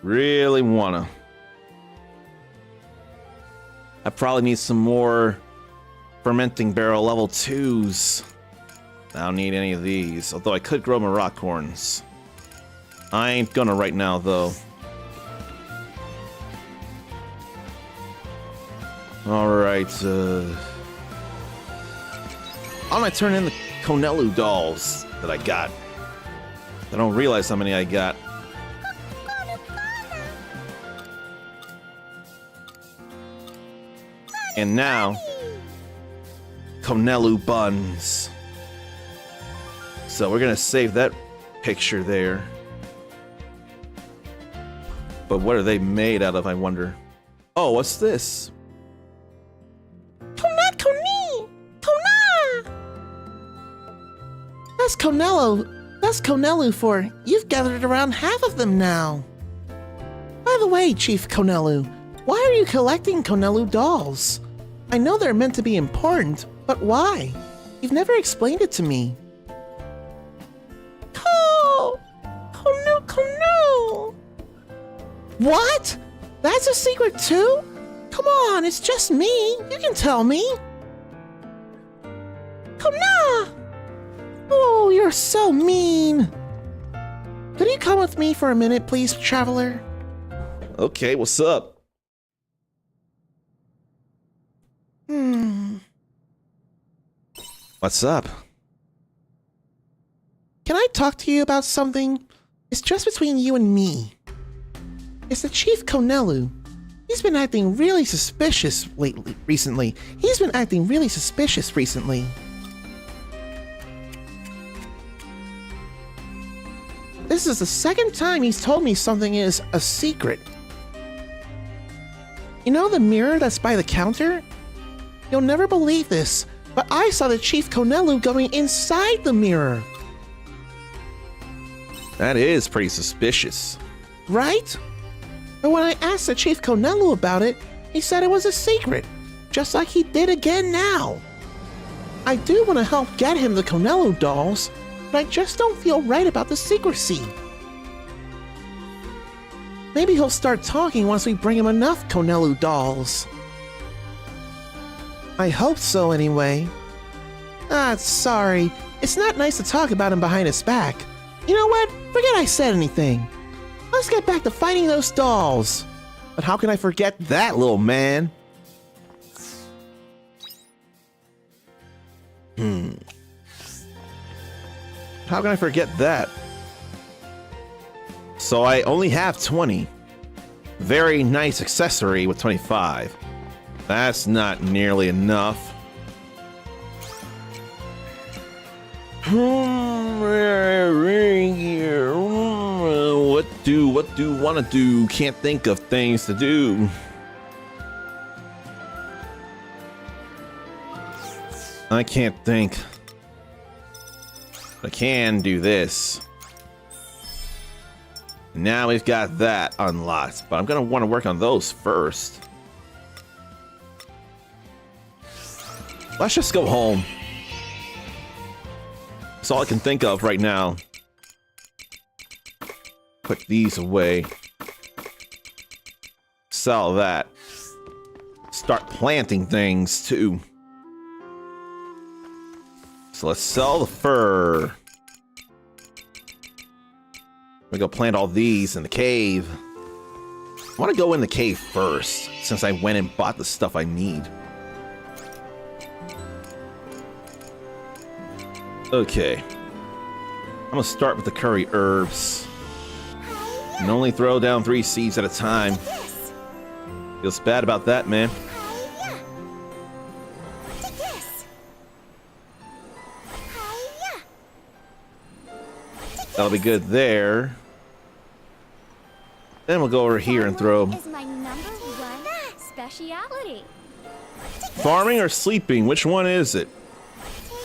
[SPEAKER 2] Really wanna. I probably need some more fermenting barrel level 2s. I don't need any of these, although I could grow my rock horns. I ain't gonna right now, though. Alright, Why don't I turn in the Konelu dolls that I got? I don't realize how many I got. And now, Konelu buns. So we're gonna save that picture there. But what are they made out of, I wonder? Oh, what's this?
[SPEAKER 7] That's Konelu for you've gathered around half of them now. By the way, Chief Konelu, why are you collecting Konelu dolls? I know they're meant to be important, but why? You've never explained it to me. Konu. What? That's a secret too? Come on, it's just me. You can tell me. Kona! Oh, you're so mean. Could you come with me for a minute, please, traveler?
[SPEAKER 2] Okay, what's up? What's up?
[SPEAKER 7] Can I talk to you about something? It's just between you and me. It's the Chief Konelu. He's been acting really suspicious recently. This is the second time he's told me something is a secret. You know the mirror that's by the counter? You'll never believe this, but I saw the Chief Konelu going inside the mirror.
[SPEAKER 2] That is pretty suspicious.
[SPEAKER 7] Right? But when I asked the Chief Konelu about it, he said it was a secret, just like he did again now. I do want to help get him the Konelu dolls, but I just don't feel right about the secrecy. Maybe he'll start talking once we bring him enough Konelu dolls. I hope so anyway. Sorry. It's not nice to talk about him behind his back. You know what? Forget I said anything. Let's get back to fighting those dolls.
[SPEAKER 2] But how can I forget that, little man? How can I forget that? So I only have 20. Very nice accessory with 25. That's not nearly enough. What do want to do? Can't think of things to do. I can't think. I can do this. Now we've got that unlocked, but I'm gonna want to work on those first. Let's just go home. That's all I can think of right now. Put these away. Sell that. Start planting things too. So let's sell the fur. We go plant all these in the cave. I want to go in the cave first, since I went and bought the stuff I need. Okay. I'm gonna start with the curry herbs. And only throw down 3 seeds at a time. Feels bad about that, man. That'll be good there. Then we'll go over here and throw.
[SPEAKER 4] Is my number 1 speciality.
[SPEAKER 2] Farming or sleeping? Which one is it?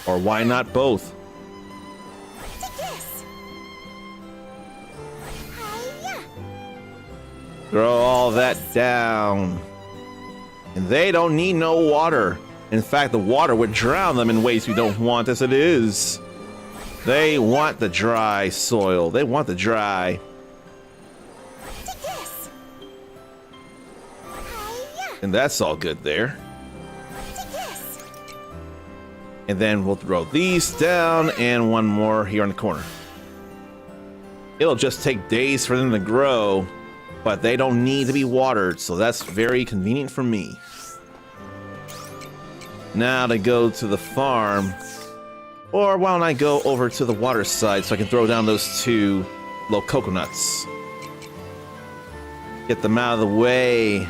[SPEAKER 2] Or why not both? Throw all that down. And they don't need no water. In fact, the water would drown them in ways we don't want as it is. They want the dry soil. They want the dry. And that's all good there. And then we'll throw these down and one more here in the corner. It'll just take days for them to grow, but they don't need to be watered, so that's very convenient for me. Now to go to the farm. Or why don't I go over to the water side so I can throw down those 2 little coconuts. Get them out of the way.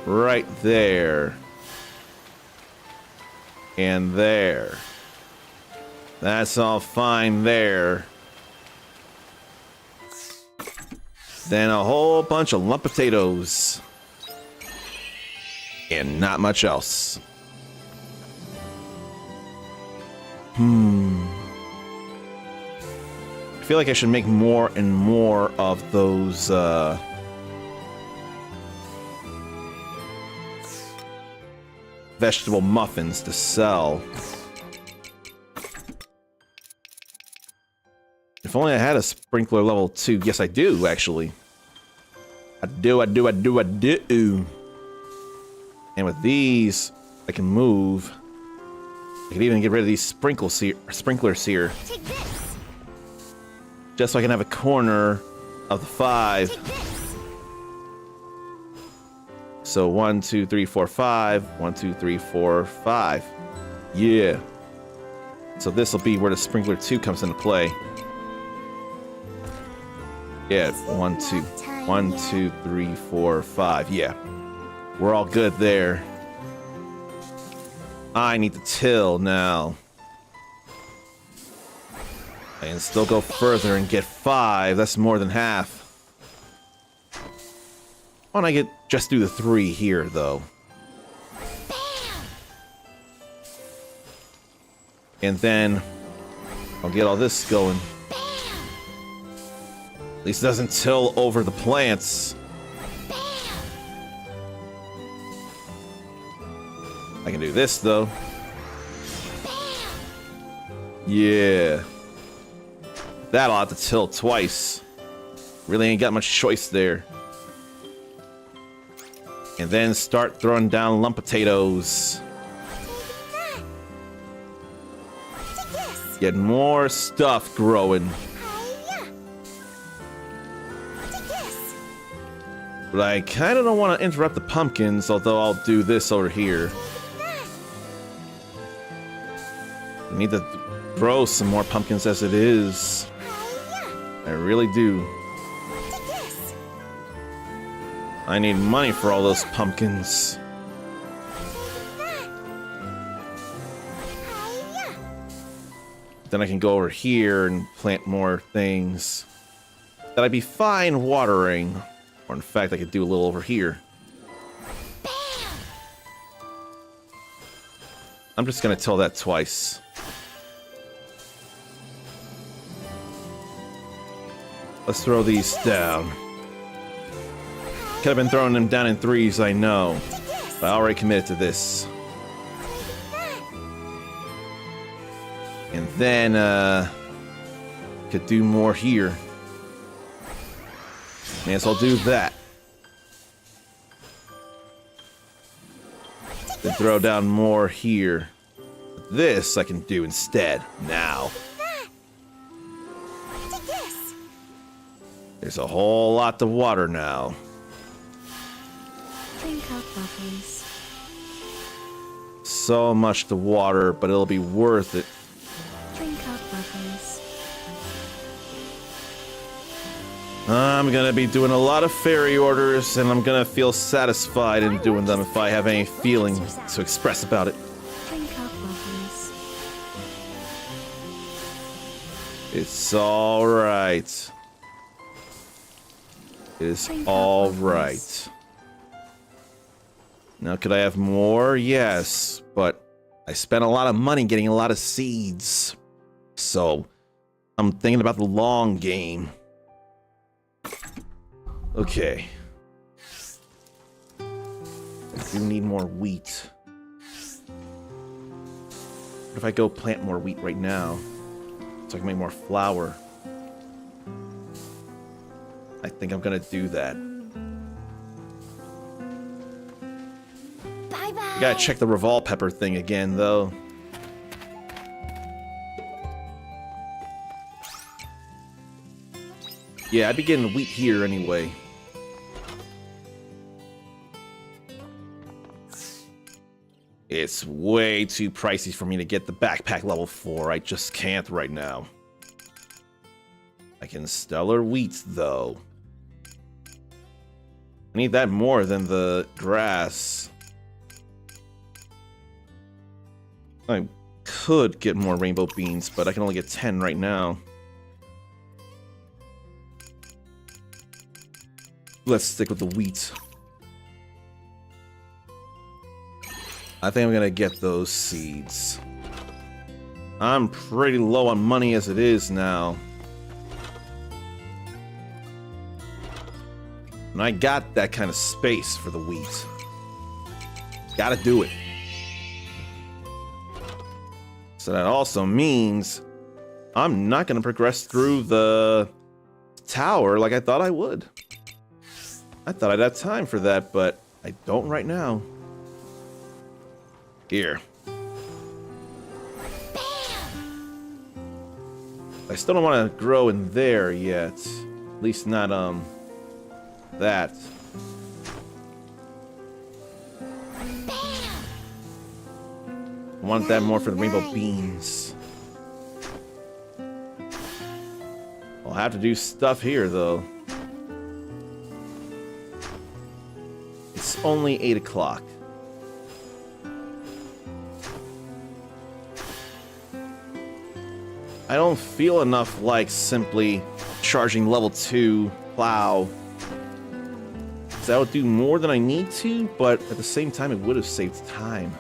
[SPEAKER 2] Right there. And there. That's all fine there. Then a whole bunch of lump potatoes. And not much else. I feel like I should make more and more of those, vegetable muffins to sell. If only I had a sprinkler level 2. Yes, I do, actually. I do. And with these, I can move. I can even get rid of these sprinklers here.
[SPEAKER 3] Take this.
[SPEAKER 2] Just so I can have a corner of the 5.
[SPEAKER 3] Take this.
[SPEAKER 2] So 1, 2, 3, 4, 5. 1, 2, 3, 4, 5. Yeah. So this will be where the sprinkler 2 comes into play. Yeah, 1, 2. 1, 2, 3, 4, 5. Yeah. We're all good there. I need to till now. I can still go further and get 5. That's more than half. Why don't I just do the 3 here, though? And then I'll get all this going. At least it doesn't till over the plants. I can do this, though. Yeah. That'll have to till twice. Really ain't got much choice there. And then start throwing down lump potatoes. Get more stuff growing. But I kind of don't want to interrupt the pumpkins, although I'll do this over here. I need to grow some more pumpkins as it is. I really do. I need money for all those pumpkins. Then I can go over here and plant more things that I'd be fine watering. Or in fact, I could do a little over here. I'm just gonna tell that twice. Let's throw these down. Could have been throwing them down in threes, I know. But I already committed to this. And then, could do more here. May as well do that. Then throw down more here. This I can do instead, now. There's a whole lot to water now.
[SPEAKER 4] Drink up, lovelies.
[SPEAKER 2] So much to water, but it'll be worth it.
[SPEAKER 4] Drink up, lovelies.
[SPEAKER 2] I'm gonna be doing a lot of fairy orders, and I'm gonna feel satisfied in doing them if I have any feeling to express about it.
[SPEAKER 4] Drink up, lovelies.
[SPEAKER 2] It's alright. It's alright. Now, could I have more? Yes, but I spent a lot of money getting a lot of seeds. So, I'm thinking about the long game. Okay. I do need more wheat. What if I go plant more wheat right now? So I can make more flour. I think I'm gonna do that.
[SPEAKER 3] Bye-bye.
[SPEAKER 2] You gotta check the Revol pepper thing again, though. Yeah, I'd be getting wheat here anyway. It's way too pricey for me to get the backpack level 4. I just can't right now. I can stellar wheat, though. I need that more than the grass. I could get more rainbow beans, but I can only get 10 right now. Let's stick with the wheat. I think I'm gonna get those seeds. I'm pretty low on money as it is now. And I got that kind of space for the wheat. Gotta do it. So that also means I'm not gonna progress through the tower like I thought I would. I thought I'd have time for that, but I don't right now. Here. I still don't want to grow in there yet. At least not, that. I want that more for the rainbow beans. I'll have to do stuff here, though. It's only 8 o'clock. I don't feel enough like simply charging level 2 plow. That would do more than I need to, but at the same time it would have saved time.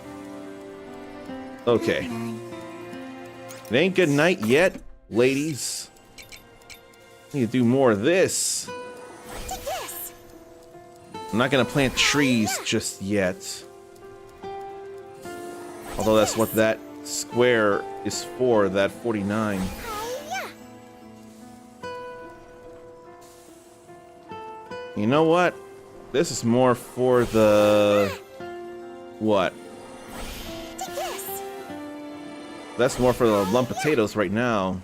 [SPEAKER 2] Okay. It ain't good night yet, ladies. I need to do more of this. I'm not gonna plant trees just yet. Although that's what that square is for, that 49. You know what? This is more for the... What? That's more for the lump potatoes right now.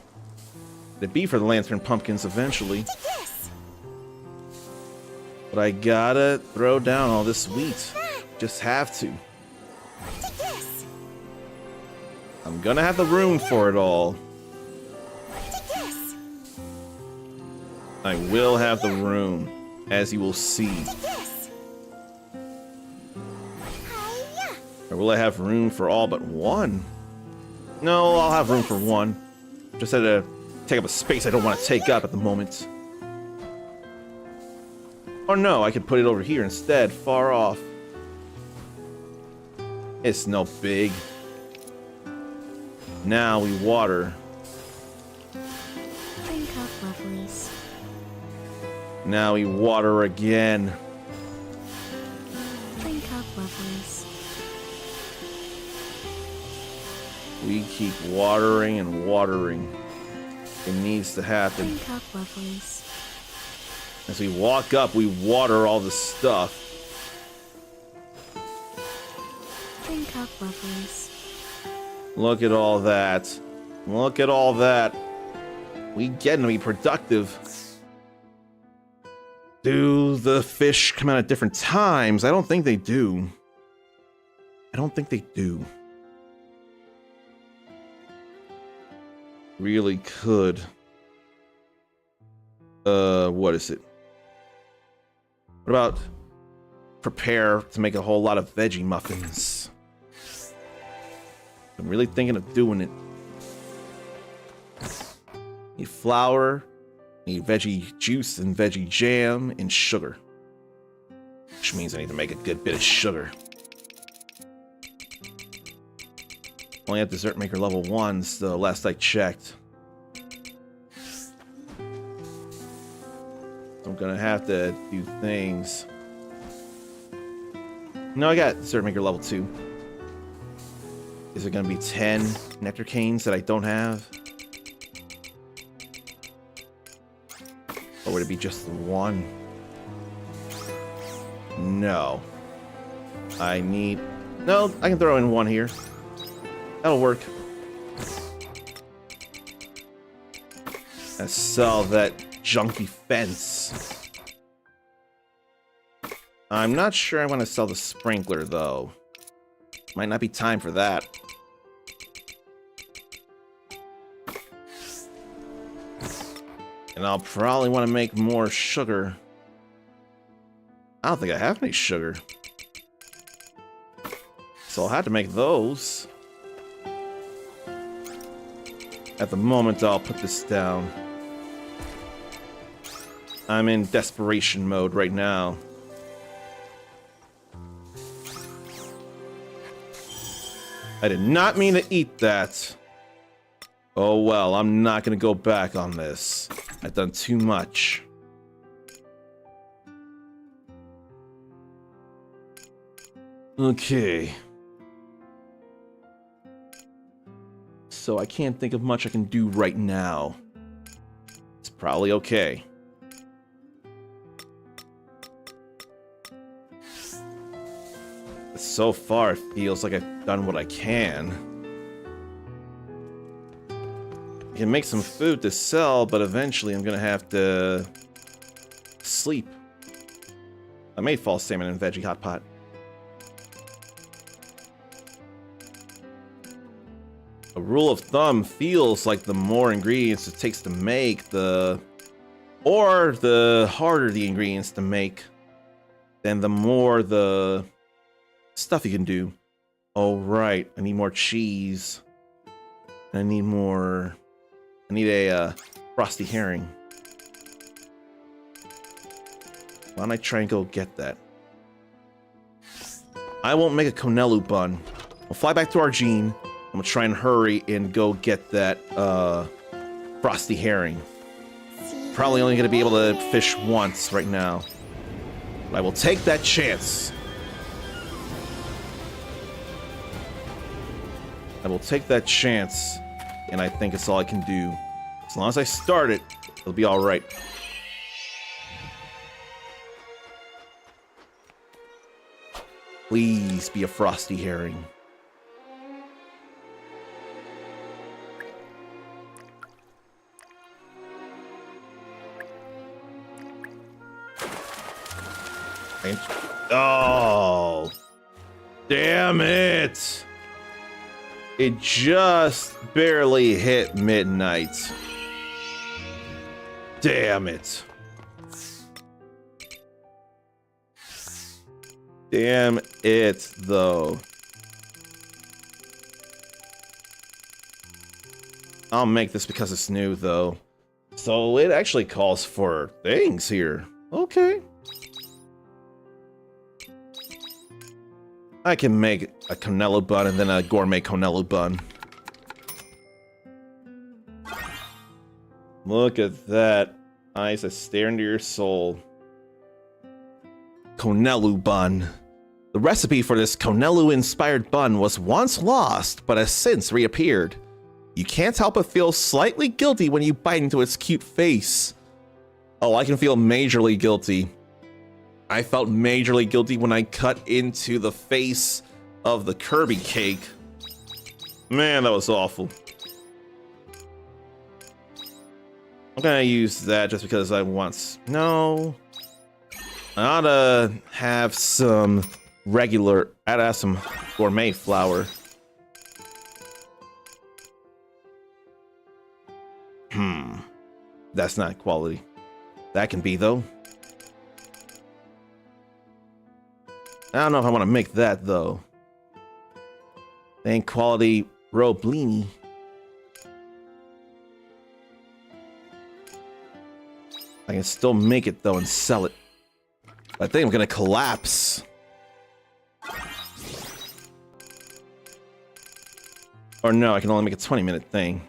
[SPEAKER 2] It'd be for the lantern pumpkins eventually. But I gotta throw down all this wheat. Just have to. I'm gonna have the room for it all. I will have the room, as you will see. Or will I have room for all but one? No, I'll have room for one. Just had to take up a space I don't want to take up at the moment. Or no, I could put it over here instead, far off. It's no big. Now we water.
[SPEAKER 4] Drink up, lovelies.
[SPEAKER 2] Now we water again.
[SPEAKER 4] Drink up, lovelies.
[SPEAKER 2] We keep watering and watering. It needs to happen.
[SPEAKER 4] Drink up, lovelies.
[SPEAKER 2] As we walk up, we water all the stuff.
[SPEAKER 4] Drink up, lovelies.
[SPEAKER 2] Look at all that. Look at all that. We getting to be productive. Do the fish come out at different times? I don't think they do. I don't think they do. Really could. What is it? What about prepare to make a whole lot of veggie muffins? I'm really thinking of doing it. Need flour, need veggie juice and veggie jam and sugar. Which means I need to make a good bit of sugar. Only at dessert maker level 1s, the last I checked. I'm gonna have to do things. No, I got dessert maker level 2. Is it gonna be 10 nectar canes that I don't have? Or would it be just the 1? No. I need... No, I can throw in 1 here. That'll work. Let's sell that junky fence. I'm not sure I want to sell the sprinkler, though. Might not be time for that. And I'll probably want to make more sugar. I don't think I have any sugar. So I'll have to make those. At the moment, I'll put this down. I'm in desperation mode right now. I did not mean to eat that. Oh well, I'm not gonna go back on this. I've done too much. Okay. So I can't think of much I can do right now. It's probably okay. So far, it feels like I've done what I can. I can make some food to sell, but eventually I'm gonna have to sleep. I made fall salmon and veggie hot pot. A rule of thumb feels like the more ingredients it takes to make, the harder the ingredients to make, then the more the stuff you can do. Oh right, I need more cheese. I need a frosty herring. Why don't I try and go get that? I won't make a Conelu bun. I'll fly back to Argene. I'm gonna try and hurry and go get that frosty herring. Probably only gonna be able to fish once right now. But I will take that chance. I will take that chance, and I think it's all I can do. As long as I start it, it'll be alright. Please be a frosty herring. Oh, damn it. It just barely hit midnight. Damn it. Damn it, though. I'll make this because it's new, though. So it actually calls for things here. Okay. I can make a Canelo bun and then a gourmet Canelo bun. Look at that. Eyes that stare into your soul. Canelo bun. The recipe for this Canelo-inspired bun was once lost, but has since reappeared. You can't help but feel slightly guilty when you bite into its cute face. Oh, I can feel majorly guilty. I felt majorly guilty when I cut into the face of the Kirby cake. Man, that was awful. I'm gonna use that just because I want... No. I ought to have some regular... I'd have some gourmet flour. That's not quality. That can be, though. I don't know if I want to make that, though. Ain't quality roblini. I can still make it, though, and sell it. I think I'm gonna collapse. Or no, I can only make a 20-minute thing.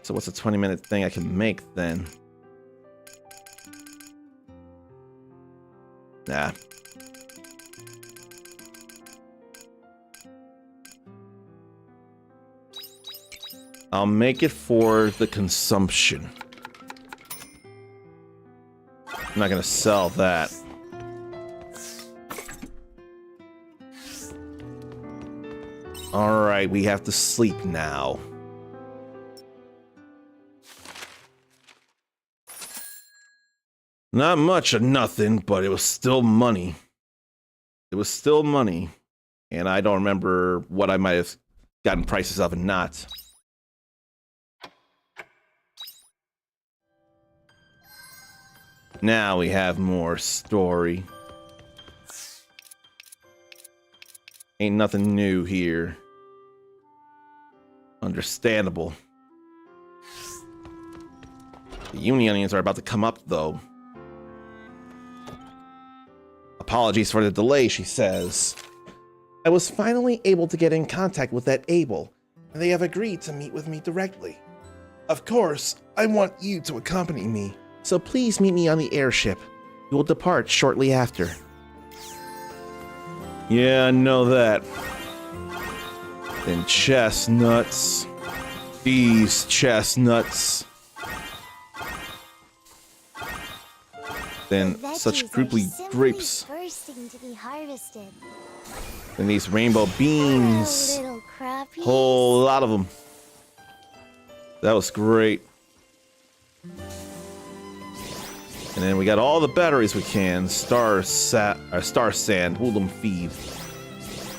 [SPEAKER 2] So what's a 20-minute thing I can make, then? Nah. I'll make it for the consumption. I'm not gonna sell that. Alright, we have to sleep now. Not much of nothing, but it was still money. It was still money. And I don't remember what I might have gotten prices of and not. Now we have more story. Ain't nothing new here. Understandable. The Unionians are about to come up, though. Apologies for the delay, she says. I was finally able to get in contact with that Abel, and they have agreed to meet with me directly. Of course, I want you to accompany me, so please meet me on the airship. We will depart shortly after. Yeah, I know that. Then chestnuts. These chestnuts. Then such grouply grapes.
[SPEAKER 3] Bursting to be harvested.
[SPEAKER 2] And these rainbow beans.
[SPEAKER 3] Little crappies.
[SPEAKER 2] Whole lot of them. That was great. And then we got all the batteries we can. Star sand. We'll them feed.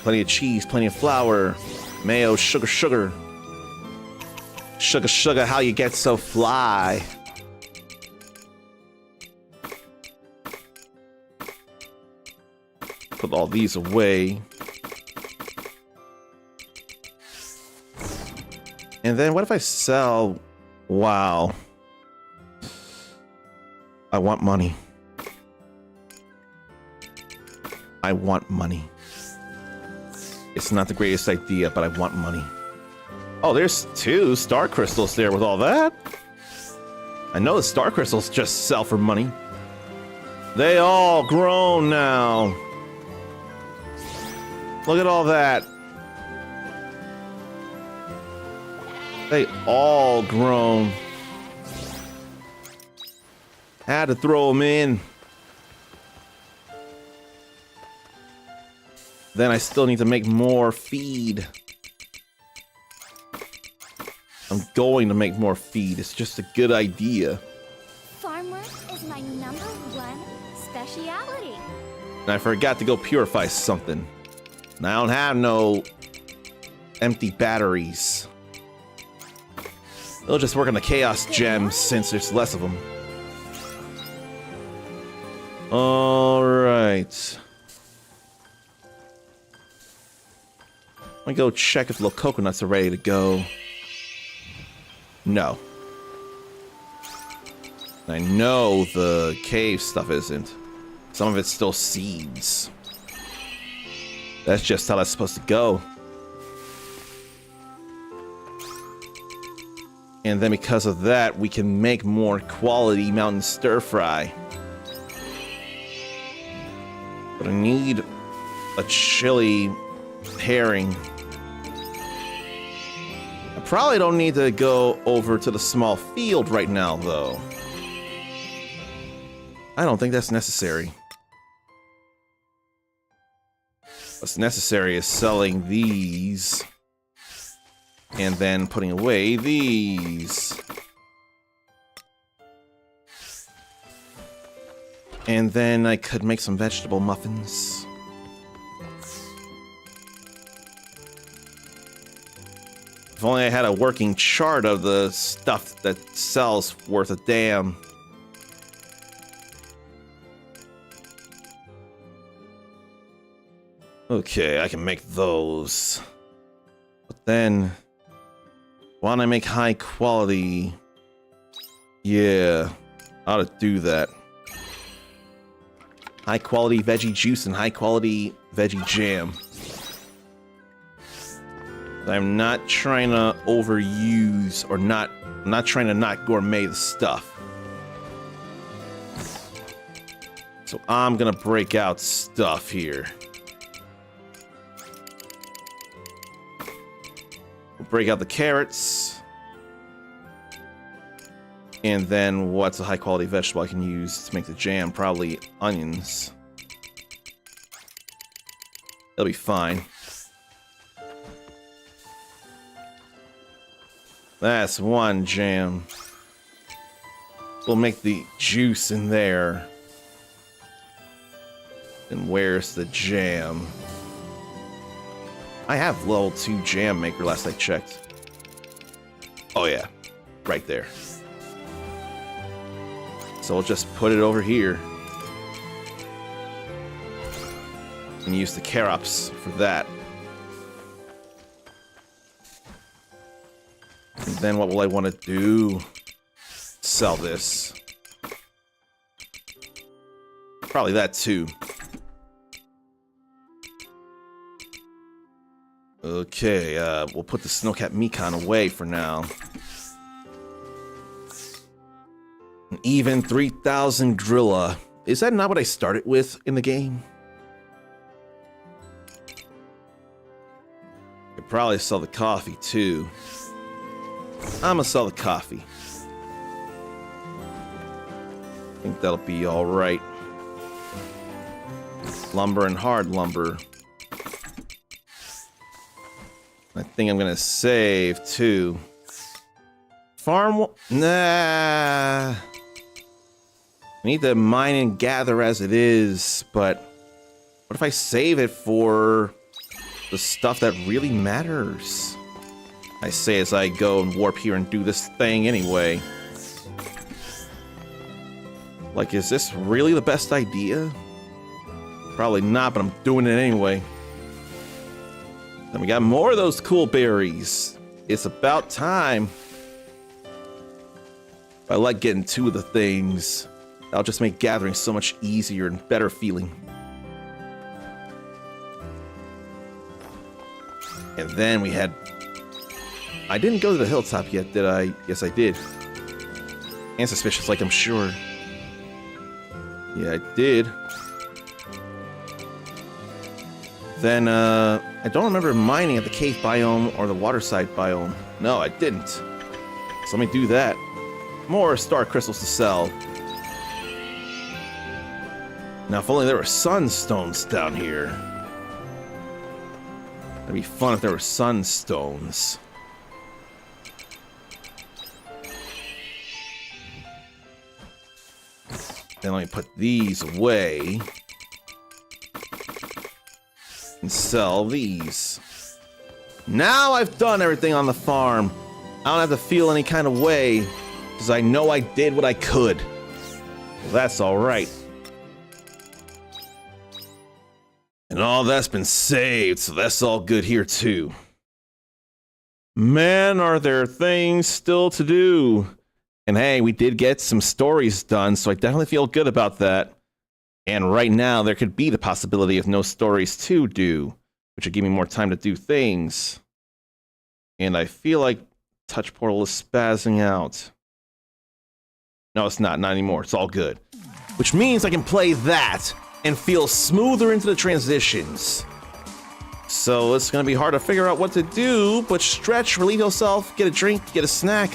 [SPEAKER 2] Plenty of cheese. Plenty of flour. Mayo. Sugar. Sugar. Sugar. Sugar. How you get so fly? Put all these away. And then what if I sell... Wow. I want money. I want money. It's not the greatest idea, but I want money. Oh, there's 2 star crystals there with all that. I know the star crystals just sell for money. They all grown now. Look at all that. They all grown. Had to throw them in. Then I still need to make more feed. I'm going to make more feed. It's just a good idea.
[SPEAKER 3] Farm work is my #1 speciality.
[SPEAKER 2] And I forgot to go purify something. And I don't have no empty batteries. They'll just work on the chaos gems since there's less of them. All right. Let me go check if the little coconuts are ready to go. No. I know the cave stuff isn't. Some of it's still seeds. That's just how that's supposed to go. And then because of that, we can make more quality mountain stir fry. But I need a chili herring. I probably don't need to go over to the small field right now, though. I don't think that's necessary. What's necessary is selling these and then putting away these. And then I could make some vegetable muffins. If only I had a working chart of the stuff that sells worth a damn. Okay, I can make those. But then, why don't I make high quality? Yeah, I ought to do that. High quality veggie juice and high quality veggie jam. I'm not trying to overuse or I'm not trying to not gourmet the stuff. So I'm gonna break out stuff here. We'll break out the carrots. And then what's a high quality vegetable I can use to make the jam? Probably onions. They'll be fine. That's one jam. We'll make the juice in there. And where's the jam? I have level 2 jam maker last I checked. Oh yeah, right there. So we'll just put it over here. And use the carrots for that. And then what will I want to do? Sell this. Probably that too. Okay, we'll put the snowcat Mikan away for now. An even 3,000 Grilla. Is that not what I started with in the game? Could probably sell the coffee too. I'm gonna sell the coffee. I think that'll be alright. Lumber and hard lumber. I think I'm gonna save too. Farm? Nah. I need to mine and gather as it is, but what if I save it for the stuff that really matters? I say as I go and warp here and do this thing anyway. Like, is this really the best idea? Probably not, but I'm doing it anyway. Then we got more of those cool berries. It's about time. I like getting 2 of the things. That'll just make gathering so much easier and better feeling. And then we had... I didn't go to the hilltop yet, did I? Yes, I did. And suspicious, like I'm sure. Yeah, I did. Then, I don't remember mining at the cave biome or the waterside biome. No, I didn't. So let me do that. More star crystals to sell. Now, if only there were sunstones down here. That'd be fun if there were sunstones. Then let me put these away. And sell these. Now I've done everything on the farm. I don't have to feel any kind of way, because I know I did what I could. Well, that's alright. And all that's been saved, so that's all good here too. Man, are there things still to do. And hey, we did get some stories done, so I definitely feel good about that. And right now, there could be the possibility of no stories to do, which would give me more time to do things. And I feel like Touch Portal is spazzing out. No, it's not anymore. It's all good. Which means I can play that and feel smoother into the transitions. So it's gonna be hard to figure out what to do, but stretch, relieve yourself, get a drink, get a snack.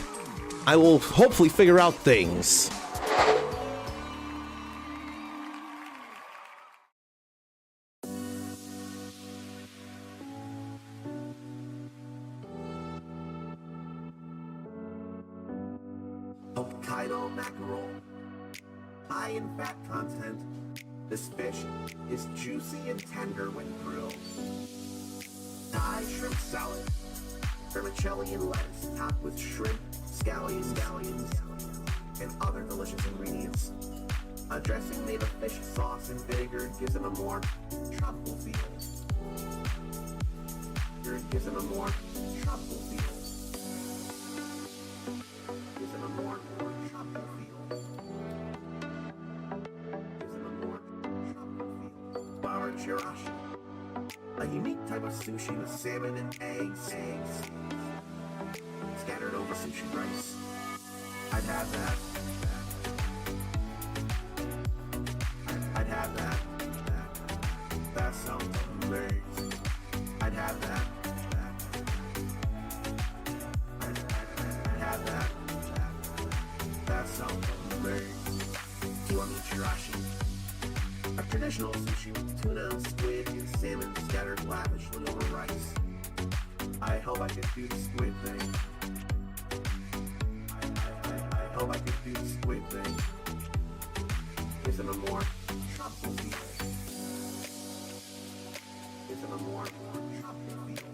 [SPEAKER 2] I will hopefully figure out things.
[SPEAKER 1] Hokkaido mackerel. High in fat content, this fish is juicy and tender when grilled. Thai shrimp salad. Vermicelli and lettuce topped with shrimp, scallions, and other delicious ingredients. A dressing made of fish sauce and vinegar gives it a more tropical feel. Gives it a more tropical feel. Gives it a more tropical feel. Gives it a more tropical feel. Flour chirashi. A unique type of sushi with salmon and eggs scattered over sushi rice. I'd have that. I'd have that. That sounds amazing. I'd have that. I'd have that. That sounds amazing. Kiwami chirashi. A traditional sushi with tuna, squid, and salmon scattered lavishly over rice. I hope I can do the squid thing. I hope I can do the squid thing. Gives it a more tropical feel. Gives it a more tropical feel.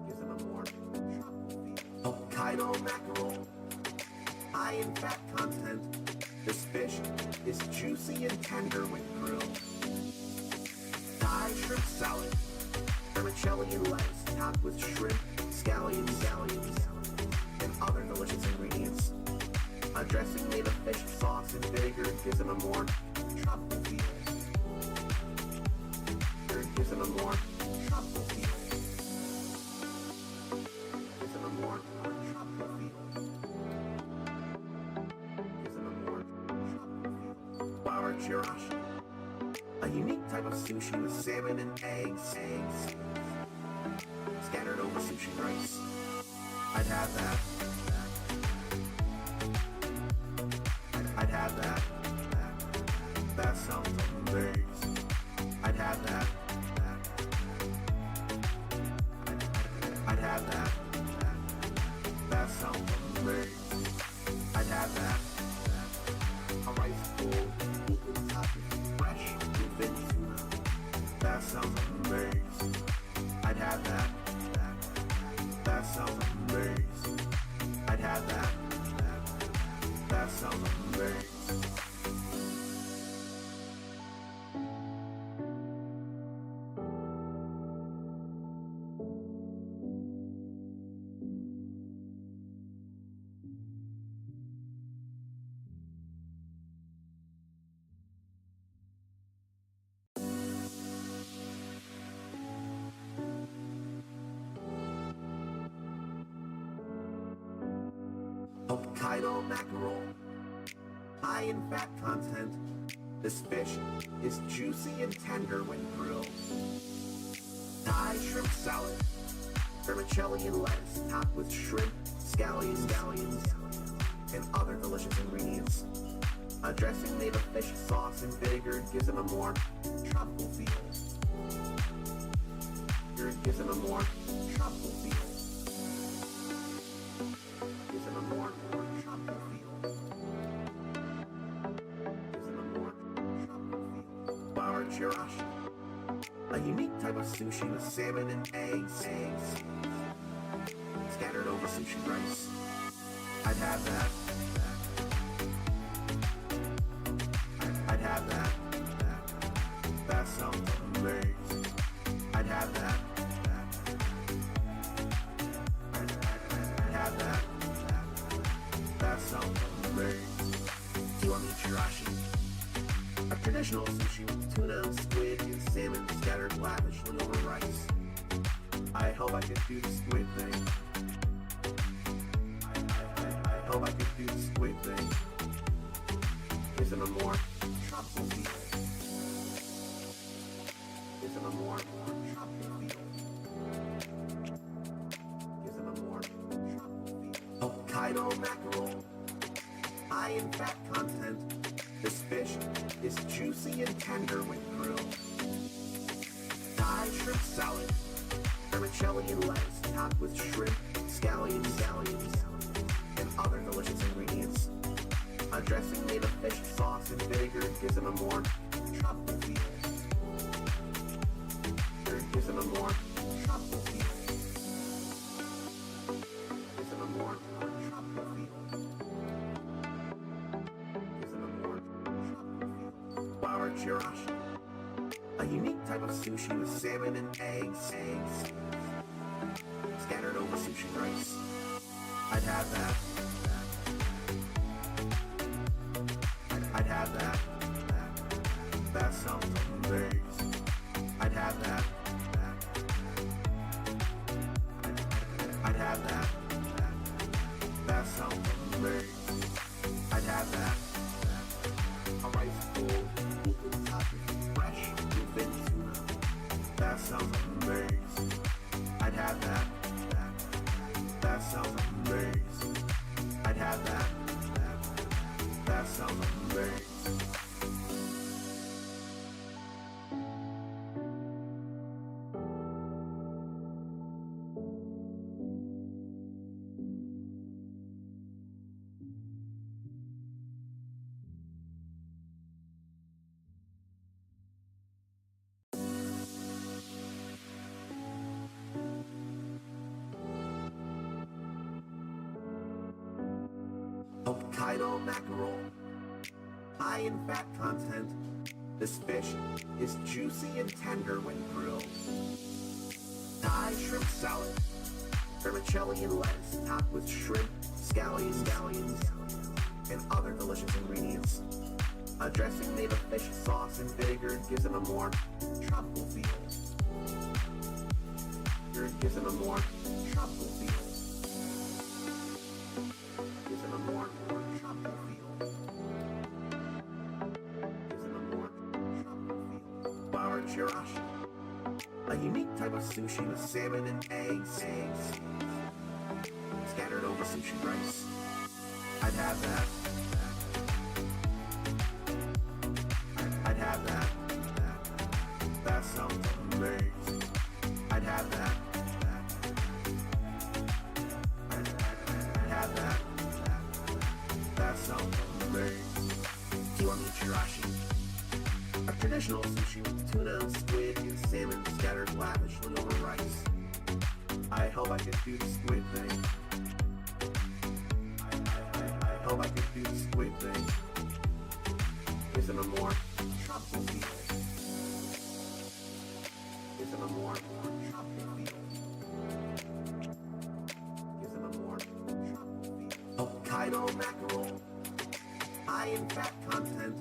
[SPEAKER 1] Gives it a more tropical feel. Hokkaido mackerel. High in fat content. This fish is juicy and tender when grilled. Thai shrimp salad. Vermicelli and lettuce topped with shrimp, scallions, and other delicious ingredients. A dressing made of fish sauce and vinegar gives it a more tropical feel. Gives it a more tropical feel. Gives it a more tropical feel. Gives it a more tropical feel. Flour chirashi. A unique type of sushi with salmon and eggs scattered over sushi rice. I'd have that. I'd have that. That sounds amazing. I'd have that. I'd have that. That sounds amazing. I'd have that. A rice bowl equal topping fresh tuna. That sounds amazing. I'd have that. That sounds amazing. I'd have that. That sounds amazing. Hokkaido mackerel. High in fat content, this fish is juicy and tender when grilled. Thai shrimp salad. Vermicelli and lettuce topped with shrimp, scallions, and other delicious ingredients. A dressing made of fish sauce and vinegar gives it a more tropical feel. Gives it a more tropical feel. Gives it a more tropical feel. Gives it a more tropical feel. Flour chirashi. A unique type of sushi with salmon and eggs scattered over sushi rice. I'd have that. I'd have that. Chirashi. A traditional sushi with tuna, squid, and salmon scattered lavishly over rice. I hope I could do the squid thing. I hope I could do the squid thing. Isn't a more tropical feel? Isn't a more tropical feel? Isn't a more tropical feel? Hokkaido mackerel, high in fat content. This fish is juicy and tender when grilled. Thai shrimp salad, vermicelli and lettuce topped with shrimp, scallions, and other delicious ingredients. A dressing made of fish sauce and vinegar gives them a more tropical feel. Gives them a more tropical feel. Gives them a more tropical feel. Gives them a more tropical feel. Flour chirashi, a unique type of sushi with salmon and eggs scattered over sushi rice. I'd have that. I'd have that. That sounds amazing. I'd have that. I'd have that. That sounds amazing. I'd have that. A rice bowl, topped with fresh bluefin tuna. That sounds amazing. I'd have that. That sounds amazing. I'd have that. That sounds amazing. Hokkaido mackerel, high in fat content. This fish is juicy and tender when grilled. Thai shrimp salad, vermicelli and lettuce topped with shrimp, scallions, and other delicious ingredients. A dressing made of fish sauce and vinegar gives them a more tropical feel. Gives them a more tropical feel. Gives them a more tropical feel. Gives them a more tropical feel. Flour chirashi, a unique type of sushi with salmon and eggs scattered over sushi rice. I'd have that. I'd have that. That sounds amazing. I'd have that. I'd have that. That sounds amazing. Chirashi, a traditional sushi with tuna, squid, and salmon scattered lavishly over rice. I hope I could do the squid thing. I hope I could do the squid thing. Isn't a more tropical feel? Isn't a more tropical feel? Isn't a more tropical feel? Hokkaido mackerel, high in fat content.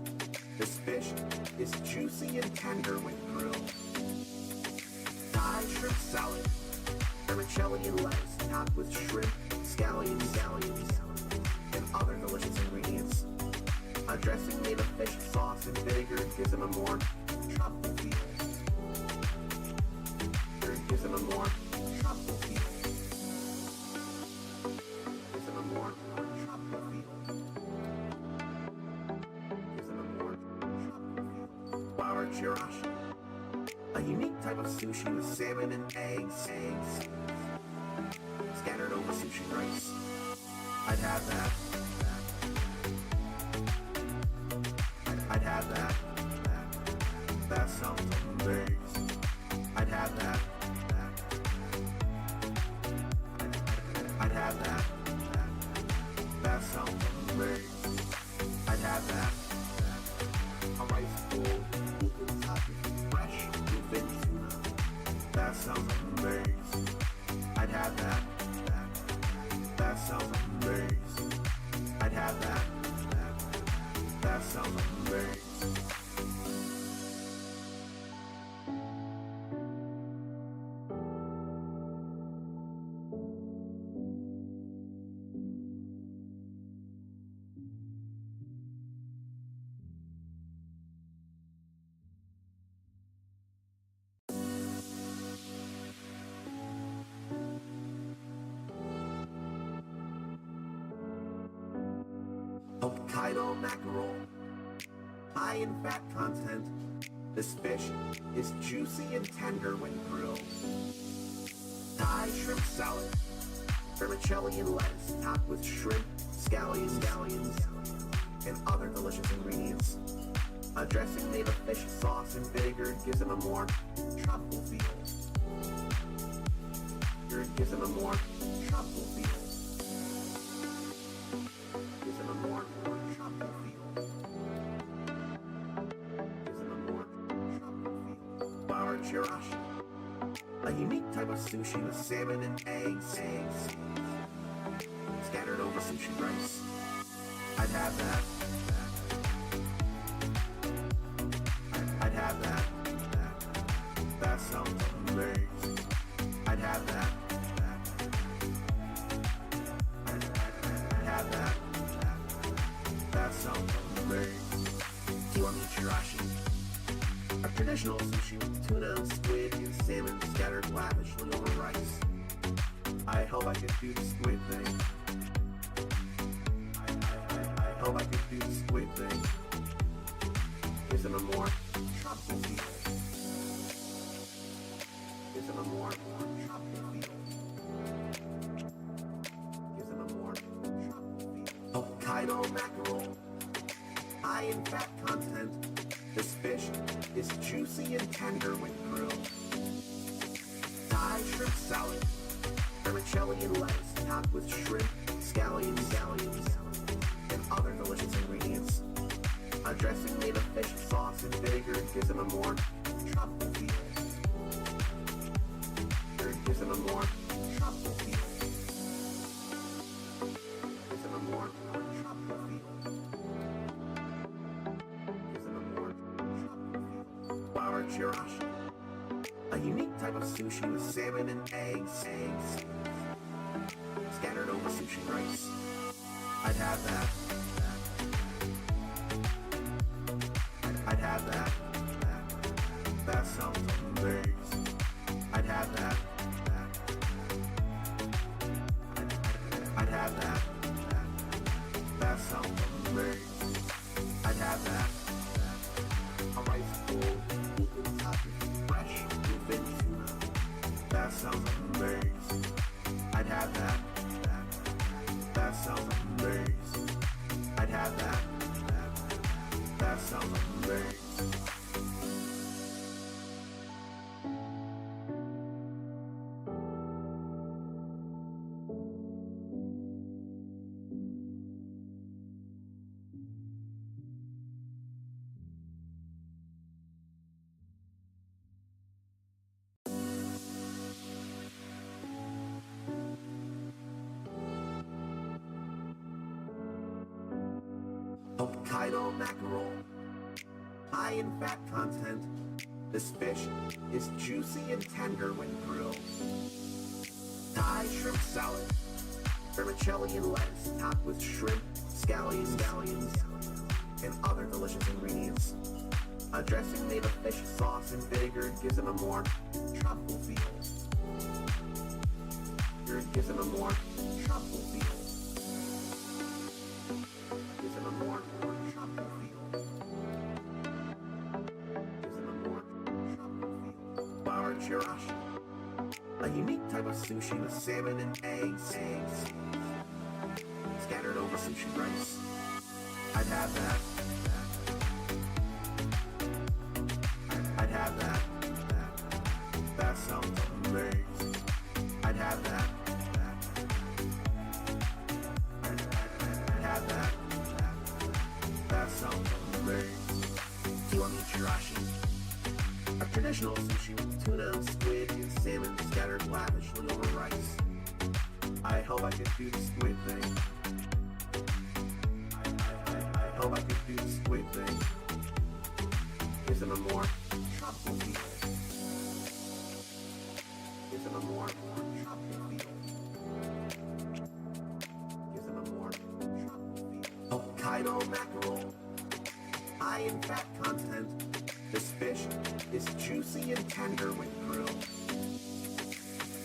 [SPEAKER 1] This fish is juicy and tender when grilled. Thai shrimp salad, vermicelli and lettuce topped with shrimp, scallions, and other delicious ingredients. A dressing made of fish sauce and vinegar gives them a more tropical feel. Gives them a more tropical feel. Gives them a more tropical feel. Gives them a more tropical feel. Flour chirashi, a unique type of sushi with salmon and eggs scattered over sushi rice. I'd have that. I'd have that. That sounds amazing. I'd have that. I'd have that. That sounds amazing. I'd have that. A rice bowl, topped with fresh bluefin tuna. That sounds amazing. I'd have that. That sounds amazing. That sounds amazing. Hokkaido mackerel, high in fat content. This fish is juicy and tender when grilled. Thai shrimp salad, vermicelli and lettuce topped with shrimp, scallions, and other delicious ingredients. A dressing made of fish sauce and vinegar gives it a more tropical feel. Gives it a more tropical feel. Gives it a more tropical feel. Gives it a more tropical feel. Flour chirashi, a unique type of sushi with salmon and eggs scattered over sushi rice. I'd have that. I'd have that. That sounds amazing. I'd have that. I'd have that. That sounds amazing. Kiwami chirashi, a traditional sushi with tuna, squid, and salmon scattered lavishly over rice. I hope I could do the squid thing. I hope I could do the squid thing. Gives them a more tropical feel. Gives them a more tropical feel. Gives them a more tropical feel. Hokkaido mackerel, high in fat content. This fish is juicy and tender when grilled. Thai shrimp salad, vermicelli and lettuce topped with shrimp, scallions, and other delicious ingredients. A dressing made of fish sauce and vinegar gives them a more tropical feel. Gives them a more tropical feel. Gives them a more tropical feel. Gives them a more tropical feel. Flour chirashi, a unique type of sushi with salmon and eggs scattered over sushi rice. I'd have that. I'd have that. That sounds amazing. I'd have that. I'd have that. That sounds amazing. I'd have that. A rice bowl, equal topping, fresh, bluefin tuna. That sounds amazing. I'd have that. That sounds amazing. I'd have that. That sounds amazing. Hokkaido mackerel, high in fat content. This fish is juicy and tender when grilled. Thai shrimp salad, vermicelli and lettuce topped with shrimp, scallions, and other delicious ingredients. A dressing made of fish sauce and vinegar gives them a more tropical feel. Gives them a more tropical feel. Gives them a more tropical feel. Gives them a more tropical feel. Flour chirashi, a unique type of sushi with salmon and eggs scattered over sushi rice. I'd have that. I'd have that. That sounds amazing. I'd have that. I'd have that. That sounds amazing. Kiwami chirashi, a traditional sushi with tuna, squid, and salmon scattered lavishly over rice. I hope I could do the squid thing. I hope I could do do the squid thing. Isn't a more tropical feel. Isn't a more tropical feel. Isn't a more tropical feel. Hokkaido mackerel. High in fat content. This fish is juicy and tender when grilled.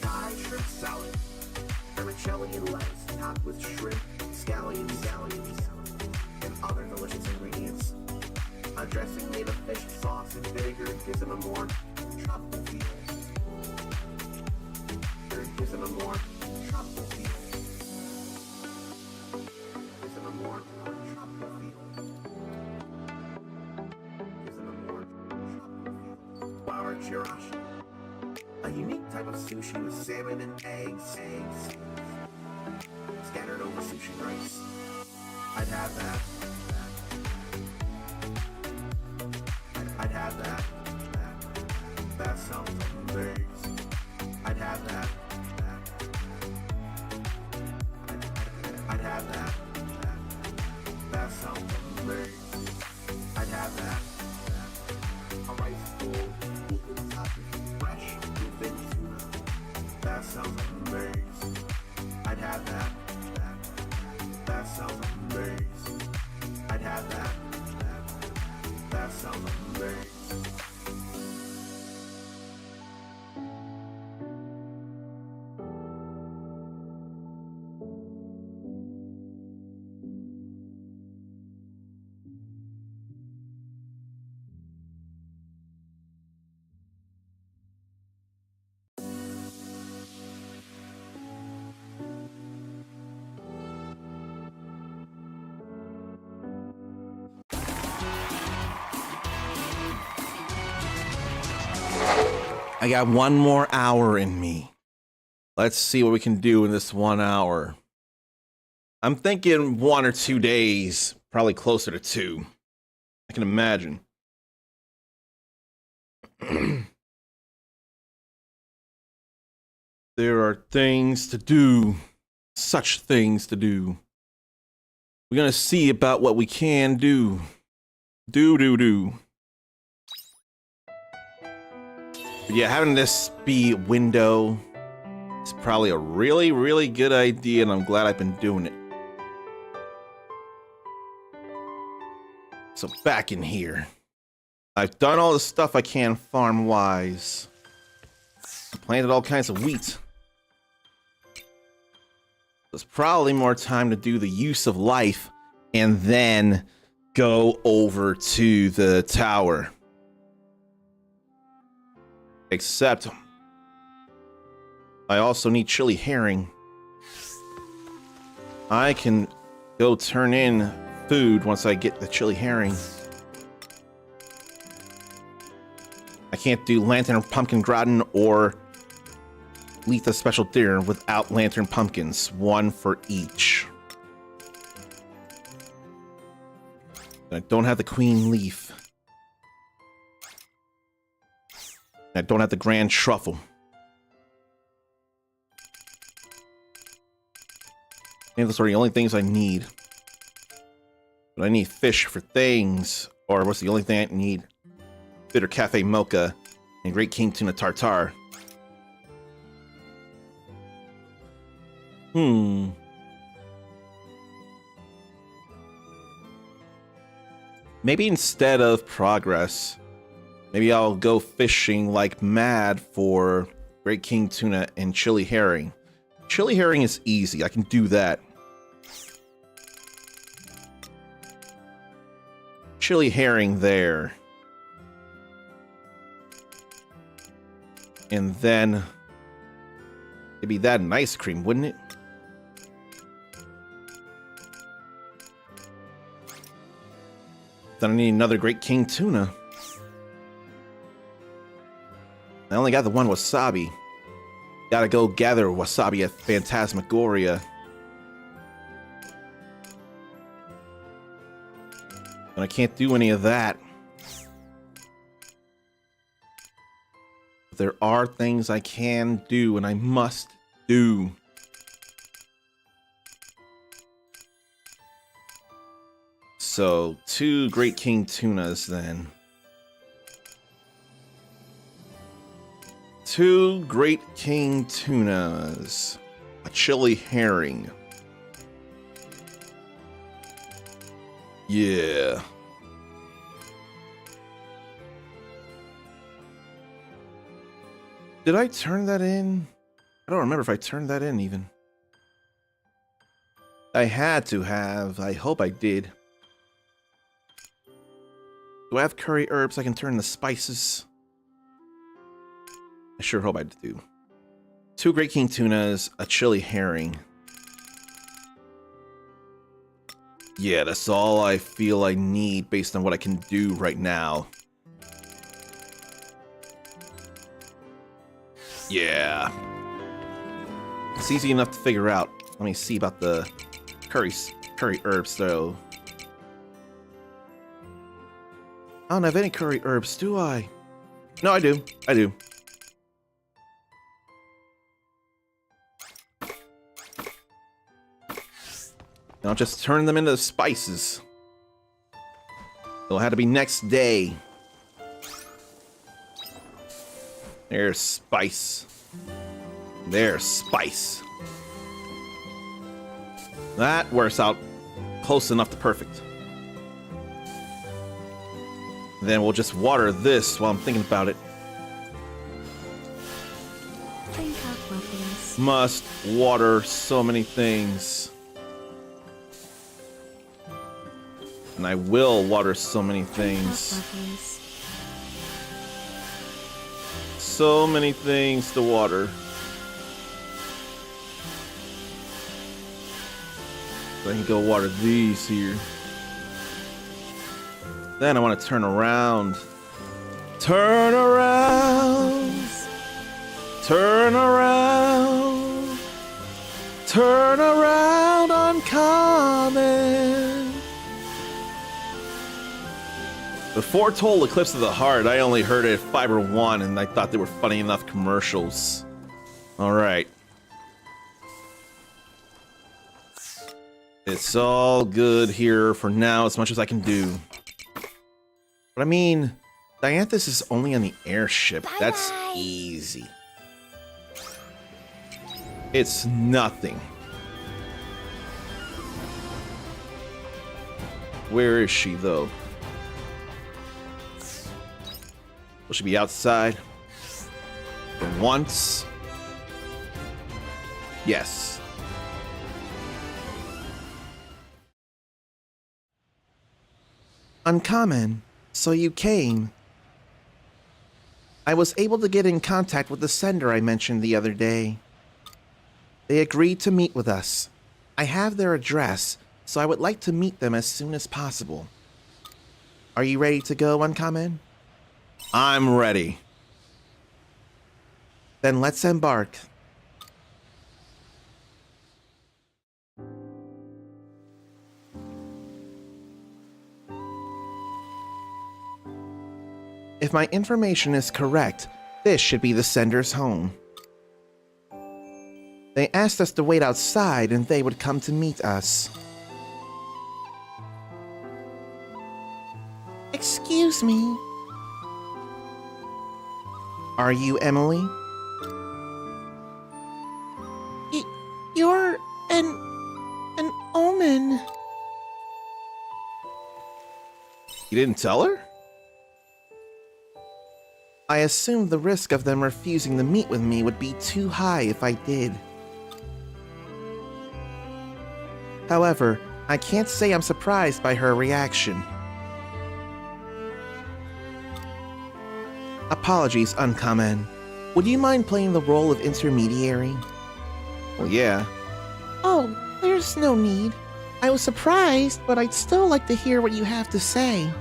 [SPEAKER 1] Thai shrimp salad. Vermicelli and lettuce topped with shrimp, scallions, and other delicious ingredients. A dressing made of fish sauce and vinegar gives it a more tropical feel. Gives it a more tropical feel. Gives it a more tropical feel. Gives it a more tropical feel. Flour chirashi. A unique type of sushi with salmon and eggs scattered over sushi rice. I'd have that. I'd have that. That sounds amazing. I'd have that. I'd have that. That sounds amazing. I'd have that. A rice bowl, even topping fresh bluefin tuna. That sounds amazing. I'd have that. That sounds amazing. I'd have that. That sounds amazing.
[SPEAKER 2] I got one more hour in me. Let's see what we can do in this 1 hour. I'm thinking 1 or 2 days, probably closer to 2. I can imagine. There are things to do, such things to do. We're gonna see about what we can do. Do. But yeah, having this be window is probably a really, really good idea, and I'm glad I've been doing it. So back in here. I've done all the stuff I can farm-wise. I planted all kinds of wheat. There's probably more time to do the use of life and then go over to the tower. Except, I also need chili herring. I can go turn in food once I get the chili herring. I can't do lantern pumpkin gratin or Letha special dinner without lantern pumpkins, 1 for each. I don't have the queen leaf. I don't have the grand truffle. And those are the only things I need. But I need fish for things. Or what's the only thing I need? Bitter Cafe Mocha and Great King Tuna Tartare. Maybe instead of progress, maybe I'll go fishing like mad for Great King Tuna and chili herring. Chili herring is easy. I can do that. Chili herring there. And then maybe that and ice cream, wouldn't it? Then I need another Great King Tuna. I only got the 1 wasabi. Gotta go gather wasabi at Phantasmagoria. And I can't do any of that. But there are things I can do and I must do. so 2 Great King Tunas then. 2 Great King Tunas. A chili herring. Yeah. Did I turn that in? I don't remember if I turned that in even. I had to have. I hope I did. Do I have curry herbs I can turn into spices? I sure hope I do. 2 Great King Tunas, a chili herring. Yeah, that's all I feel I need based on what I can do right now. Yeah. It's easy enough to figure out. Let me see about the curry herbs, though. I don't have any curry herbs, do I? No, I do. I do. I'll just turn them into spices. It'll have to be next day. There's spice. There's spice. That works out close enough to perfect. Then we'll just water this while I'm thinking about it.
[SPEAKER 4] Drink up, lovelies.
[SPEAKER 2] Must water so many things. And I will water so many things.
[SPEAKER 4] Drink up, lovelies.
[SPEAKER 2] So many things to water. So I can go water these here. Then I want to turn around. Turn around. Turn around. Turn around, uncommon. Before Total Eclipse of the Heart, I only heard it at Fiber One, and I thought they were funny enough commercials. Alright. It's all good here for now, as much as I can do. But I mean, Dianthus is only on the airship. That's easy. It's nothing. Where is she, though? Will she be outside? For once? Yes. Uncommon. So you came. I was able to get in contact with the sender I mentioned the other day. They agreed to meet with us. I have their address, so I would like to meet them as soon as possible. Are you ready to go, Uncommon? I'm ready. Then let's embark. If my information is correct, this should be the sender's home. They asked us to wait outside and they would come to meet us. Excuse me. Are you Emily? You're an omen. You didn't tell her? I assumed the risk of them refusing to meet with me would be too high if I did. However, I can't say I'm surprised by her reaction. Apologies, Uncommon. Would you mind playing the role of intermediary? Well, yeah. Oh, there's no need. I was surprised, but I'd still like to hear what you have to say.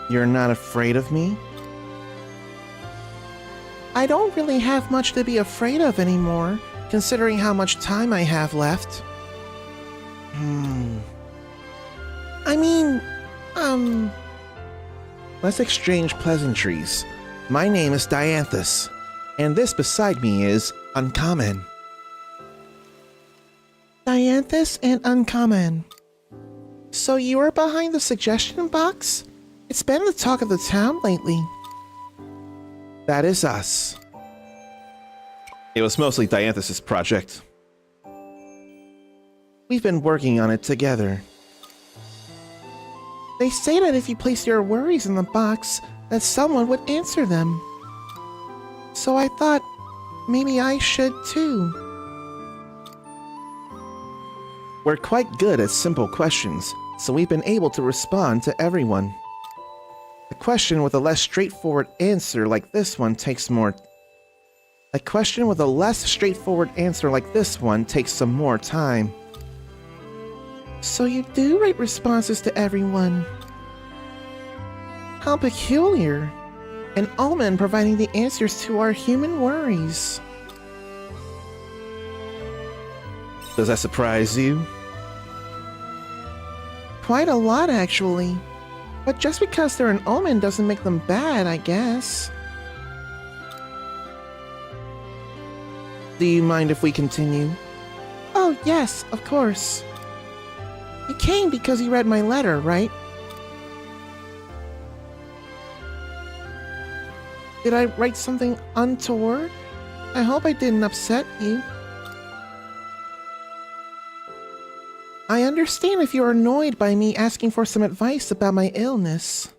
[SPEAKER 2] You're not afraid of me? I don't really have much to be afraid of anymore, considering how much time I have left. I mean, let's exchange pleasantries. My name is Dianthus, and this beside me is Uncommon.
[SPEAKER 7] Dianthus and Uncommon. So you were behind the suggestion box? It's been the talk of the town lately.
[SPEAKER 2] That is us. It was mostly Dianthus' project. We've been working on it together.
[SPEAKER 7] They say that if you place your worries in the box, that someone would answer them. So I thought, maybe I should too.
[SPEAKER 2] We're quite good at simple questions, so we've been able to respond to everyone. A question with a less straightforward answer like this one takes some more time.
[SPEAKER 7] So you do write responses to everyone. How peculiar. An omen providing the answers to our human worries.
[SPEAKER 2] Does that surprise you?
[SPEAKER 7] Quite a lot, actually. But just because they're an omen doesn't make them bad, I guess.
[SPEAKER 2] Do you mind if we continue?
[SPEAKER 7] Oh, yes, of course. You came because you read my letter, right? Did I write something untoward? I hope I didn't upset you. I understand if you're annoyed by me asking for some advice about my illness.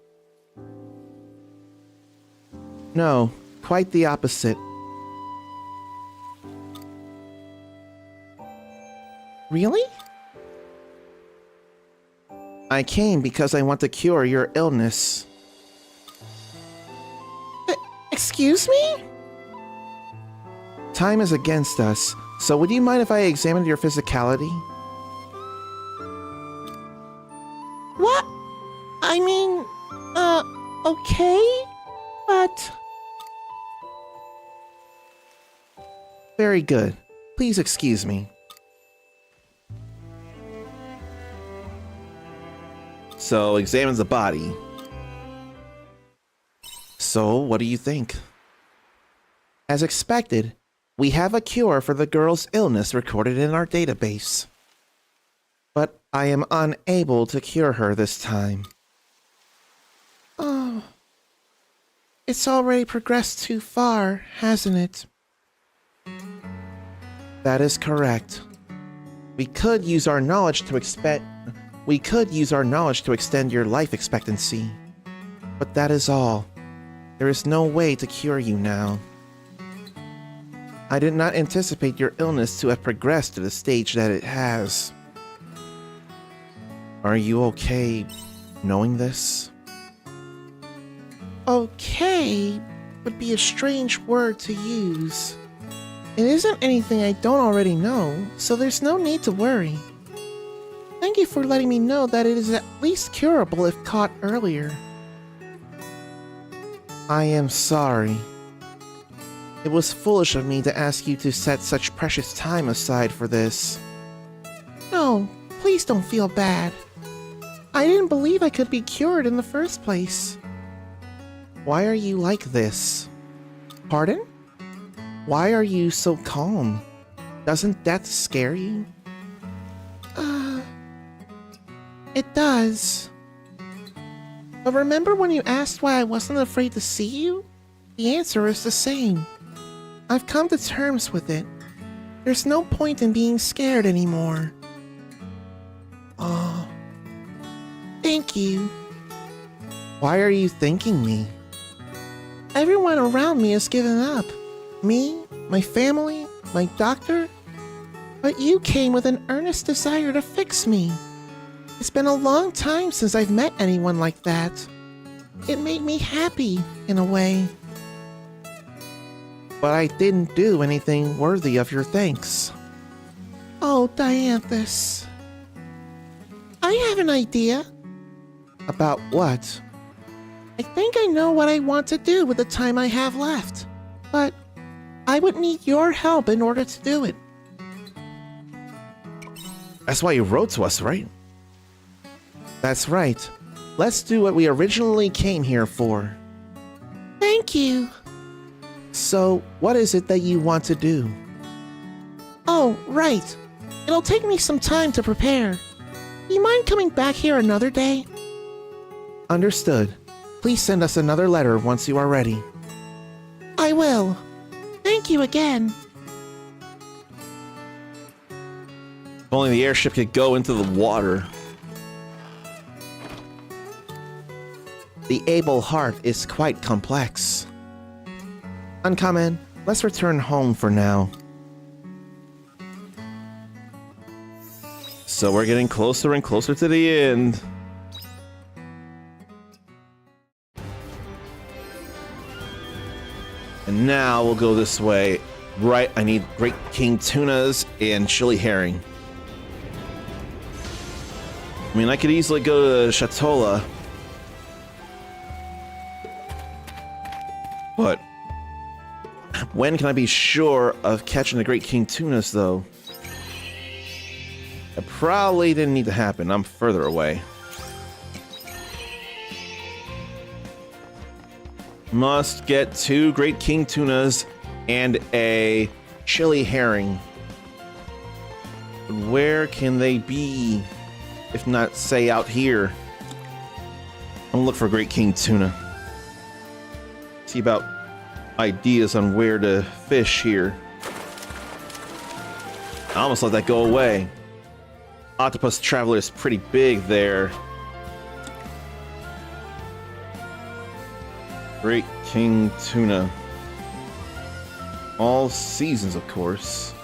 [SPEAKER 2] No, quite the opposite.
[SPEAKER 7] Really?
[SPEAKER 2] I came because I want to cure your illness.
[SPEAKER 7] Excuse me?
[SPEAKER 2] Time is against us, so would you mind if I examined your physicality?
[SPEAKER 7] What? I mean, okay, but...
[SPEAKER 2] Very good. Please excuse me. So, examines the body. So, what do you think? As expected, we have a cure for the girl's illness recorded in our database. But I am unable to cure her this time.
[SPEAKER 7] Oh... It's already progressed too far, hasn't it?
[SPEAKER 2] That is correct. We could use our knowledge to extend your life expectancy. But that is all. There is no way to cure you now. I did not anticipate your illness to have progressed to the stage that it has. Are you okay knowing this?
[SPEAKER 7] Okay would be a strange word to use. It isn't anything I don't already know, so there's no need to worry. Thank you for letting me know that it is at least curable if caught earlier.
[SPEAKER 2] I am sorry. It was foolish of me to ask you to set such precious time aside for this.
[SPEAKER 7] No, please don't feel bad. I didn't believe I could be cured in the first place.
[SPEAKER 2] Why are you like this?
[SPEAKER 7] Pardon?
[SPEAKER 2] Why are you so calm? Doesn't death scare you?
[SPEAKER 7] It does. But remember when you asked why I wasn't afraid to see you? The answer is the same. I've come to terms with it. There's no point in being scared anymore. Oh. Thank you.
[SPEAKER 2] Why are you thanking me?
[SPEAKER 7] Everyone around me has given up. Me, my family, my doctor. But you came with an earnest desire to fix me. It's been a long time since I've met anyone like that. It made me happy, in a way.
[SPEAKER 2] But I didn't do anything worthy of your thanks.
[SPEAKER 7] Oh, Dianthus. I have an idea.
[SPEAKER 2] About what?
[SPEAKER 7] I think I know what I want to do with the time I have left. But I would need your help in order to do it.
[SPEAKER 2] That's why you wrote to us, right? That's right. Let's do what we originally came here for.
[SPEAKER 7] Thank you.
[SPEAKER 2] So, what is it that you want to do?
[SPEAKER 7] Oh, right. It'll take me some time to prepare. Do you mind coming back here another day? Understood. Please send us another letter once you are ready. I will. Thank you again.
[SPEAKER 2] If only the airship could go into the water.
[SPEAKER 7] The able heart is quite complex. Uncommon, let's return home for now.
[SPEAKER 2] So we're getting closer and closer to the end. And now we'll go this way. Right, I need Great King Tunas and Chili Herring. I mean, I could easily go to Shatola. But when can I be sure of catching the Great King Tunas, though? It probably didn't need to happen. I'm further away. Must get 2 Great King Tunas and a Chili Herring. But where can they be? If not, say, out here. I'm gonna look for Great King Tuna. See about ideas on where to fish here. I almost let that go away. Octopus Traveler is pretty big there. Great King Tuna. All seasons, of course.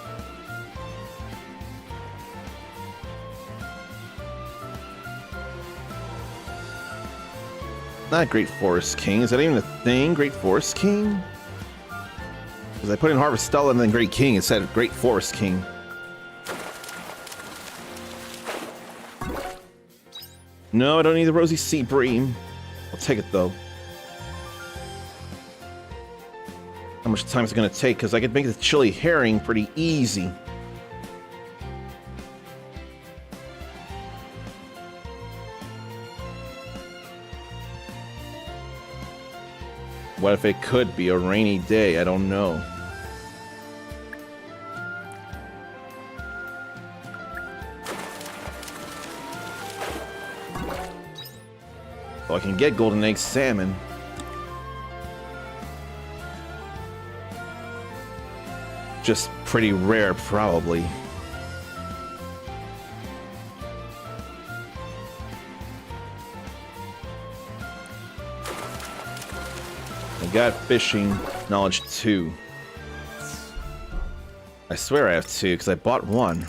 [SPEAKER 2] Not Great Forest King. Is that even a thing? Great Forest King? Because I put in Harvestella and then Great King. It said Great Forest King. No, I don't need the Rosy Sea Bream. I'll take it, though. How much time is it going to take? Because I could make the Chili Herring pretty easy. What if it could be a rainy day? I don't know. So I can get golden egg salmon. Just pretty rare, probably. I got fishing knowledge 2. I swear I have 2 because I bought 1.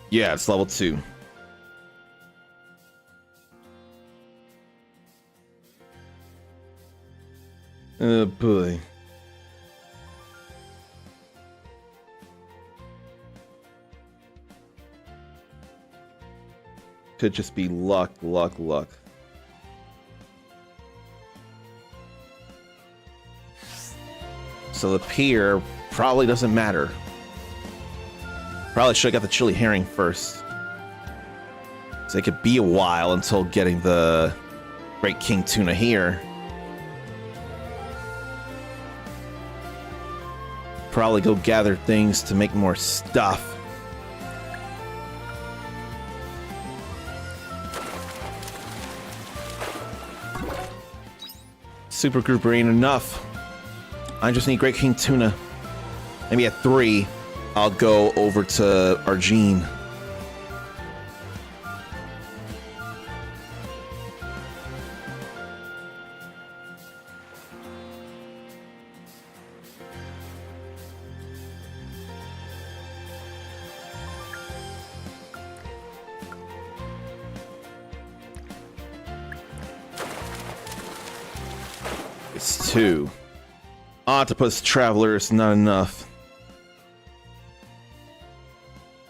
[SPEAKER 2] Yeah, it's level 2. Oh boy. Could just be luck. So the pier probably doesn't matter. Probably should have got the Chili Herring first. So it could be a while until getting the Great King Tuna here. Probably go gather things to make more stuff. Super Grouper ain't enough. I just need Great King Tuna. Maybe at 3, I'll go over to Argene. It's 2. Octopus Traveler is not enough.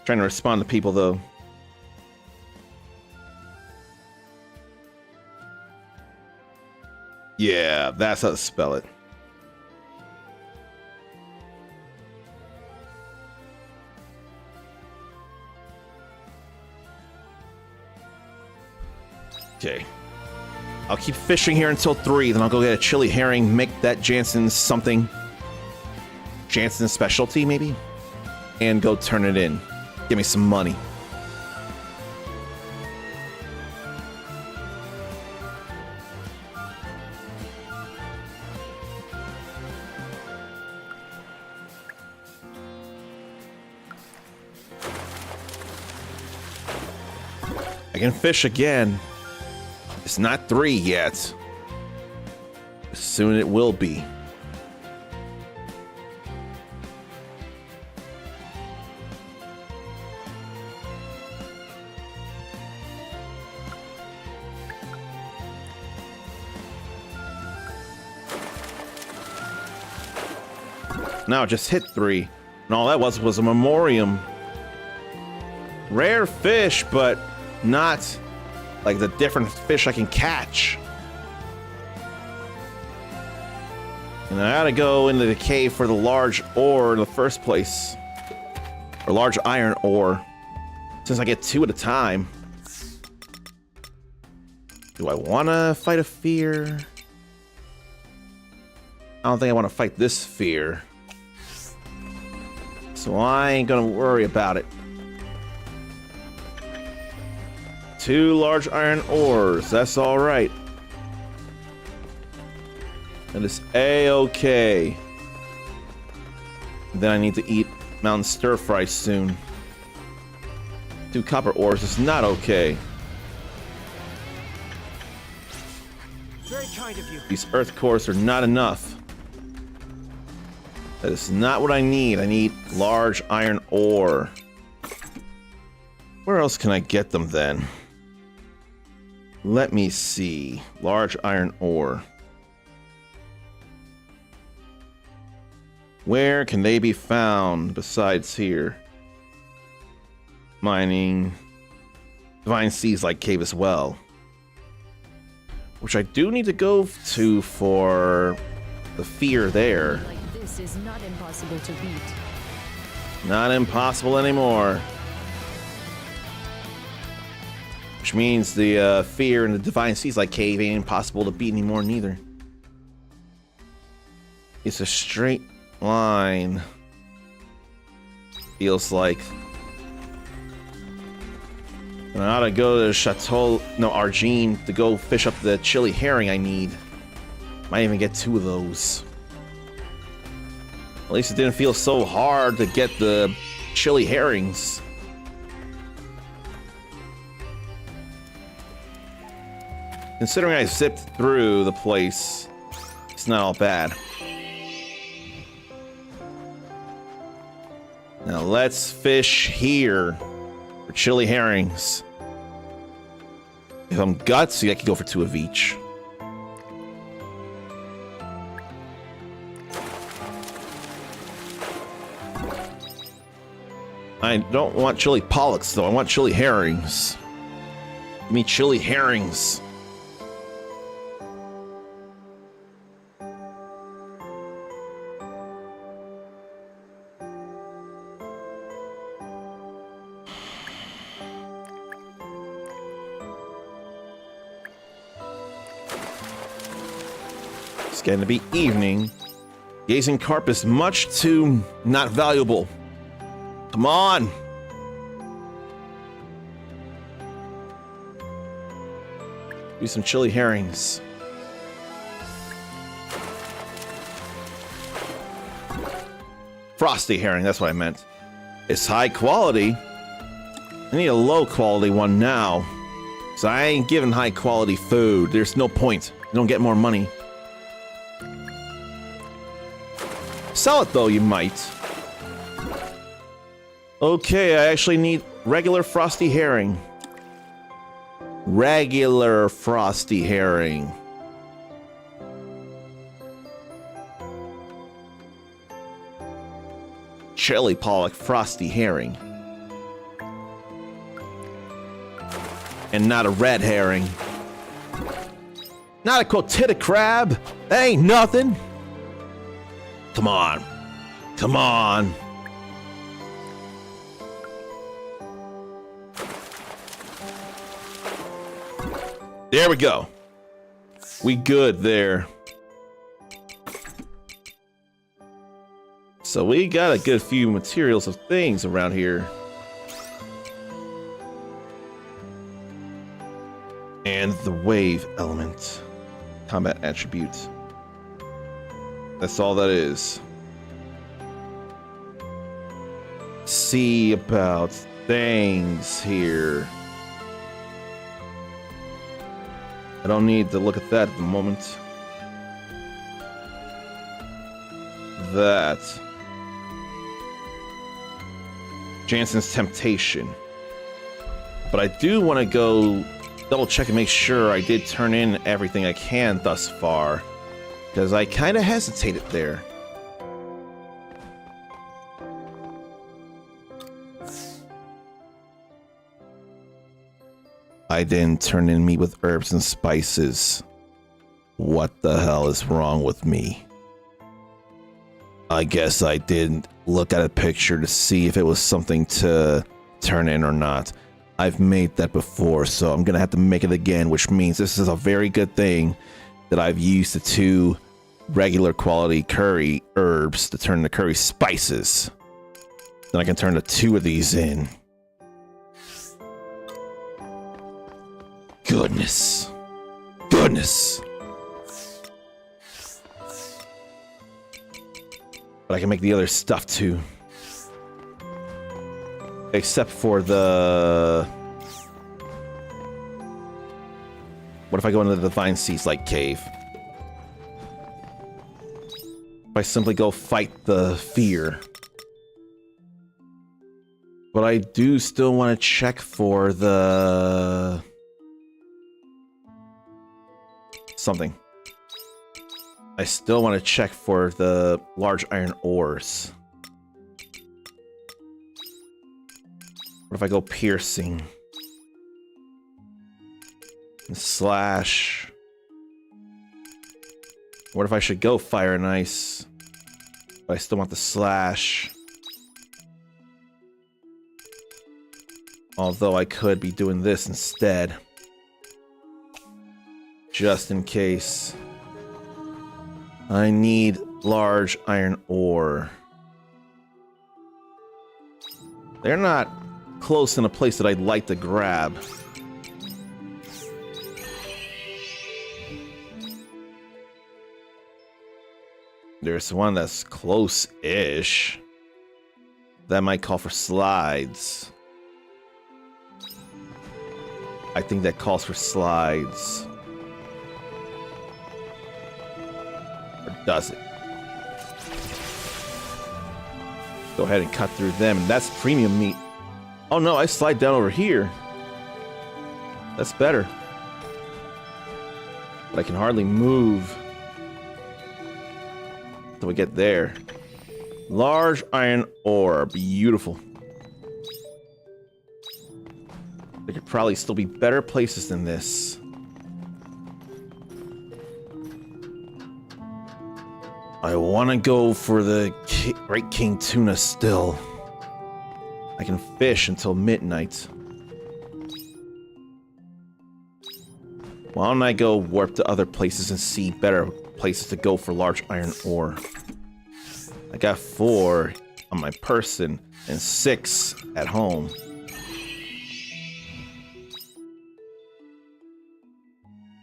[SPEAKER 2] Trying to respond to people, though. Yeah, that's how to spell it. Okay. I'll keep fishing here until 3, then I'll go get a Chili Herring, make that Jansen's something. Jansen's specialty, maybe? and go turn it in. Give me some money. I can fish again. It's not 3 yet. Soon it will be. Now it just hit 3. And all that was a memoriam. Rare fish, but not like the different fish I can catch. And I gotta go into the cave for the large ore in the first place. Or large iron ore. Since I get 2 at a time. Do I wanna fight a fear? I don't think I wanna fight this fear. So I ain't gonna worry about it. 2 large iron ores, that's alright. That is A-okay. Then I need to eat mountain stir fry soon. 2 copper ores is not okay.
[SPEAKER 5] Very kind of you.
[SPEAKER 2] These earth cores are not enough. That is not what I need. I need large iron ore. Where else can I get them then? Let me see. Large iron ore. Where can they be found besides here? Mining. Divine Seas like cave as well. Which I do need to go to for the fear there.
[SPEAKER 6] Like this is not impossible to beat.
[SPEAKER 2] Not impossible anymore. Which means the fear in the Divine Seas like cave ain't impossible to beat anymore neither. It's a straight line. Feels like. And I ought to go to Chateau, no, Argine to go fish up the chili herring I need. Might even get 2 of those. At least it didn't feel so hard to get the chili herrings. Considering I zipped through the place, it's not all bad. Now let's fish here for chili herrings. If I'm gutsy, I could go for 2 of each. I don't want chili pollocks though, I want chili herrings. Give me chili herrings. It's getting to be evening. Gazing carp is much too not valuable. Come on! Do some chili herrings. Frosty herring, that's what I meant. It's high quality. I need a low quality one now. So I ain't giving high quality food. There's no point. You don't get more money. Sell it though, you might. Okay, I actually need regular frosty herring. Regular frosty herring. Chili pollock frosty herring. And not a red herring. Not a cotita crab. That ain't nothing. Come on. Come on. There we go. We good there. So we got a good few materials of things around here. And the wave element. Combat attribute. That's all that is. See about things here. I don't need to look at that at the moment. That. Jansen's temptation. But I do want to go double check and make sure I did turn in everything I can thus far. Because I kind of hesitated there. I didn't turn in meat with herbs and spices. What the hell is wrong with me? I guess I didn't look at a picture to see if it was something to turn in or not. I've made that before, so I'm gonna have to make it again, which means this is a very good thing that I've used the 2 regular quality curry herbs to turn the curry spices. Then I can turn the 2 of these in. Goodness. Goodness. But I can make the other stuff too. Except for the... What if I go into the Divine Seas like cave? If I simply go fight the fear. But I do still want to check for the... something. I still want to check for the large iron ores. What if I go piercing? And slash. What if I should go fire and ice? But I still want the slash. Although I could be doing this instead. Just in case. I need large iron ore. They're not close in a place that I'd like to grab. There's one that's close-ish. That might call for slides. I think that calls for slides. Or does it? Go ahead and cut through them. And that's premium meat. Oh no, I slide down over here. That's better. But I can hardly move until we get there. Large iron ore. Beautiful. There could probably still be better places than this. I want to go for the Great King Tuna still. I can fish until midnight. Why don't I go warp to other places and see better places to go for large iron ore? I got 4 on my person and 6 at home.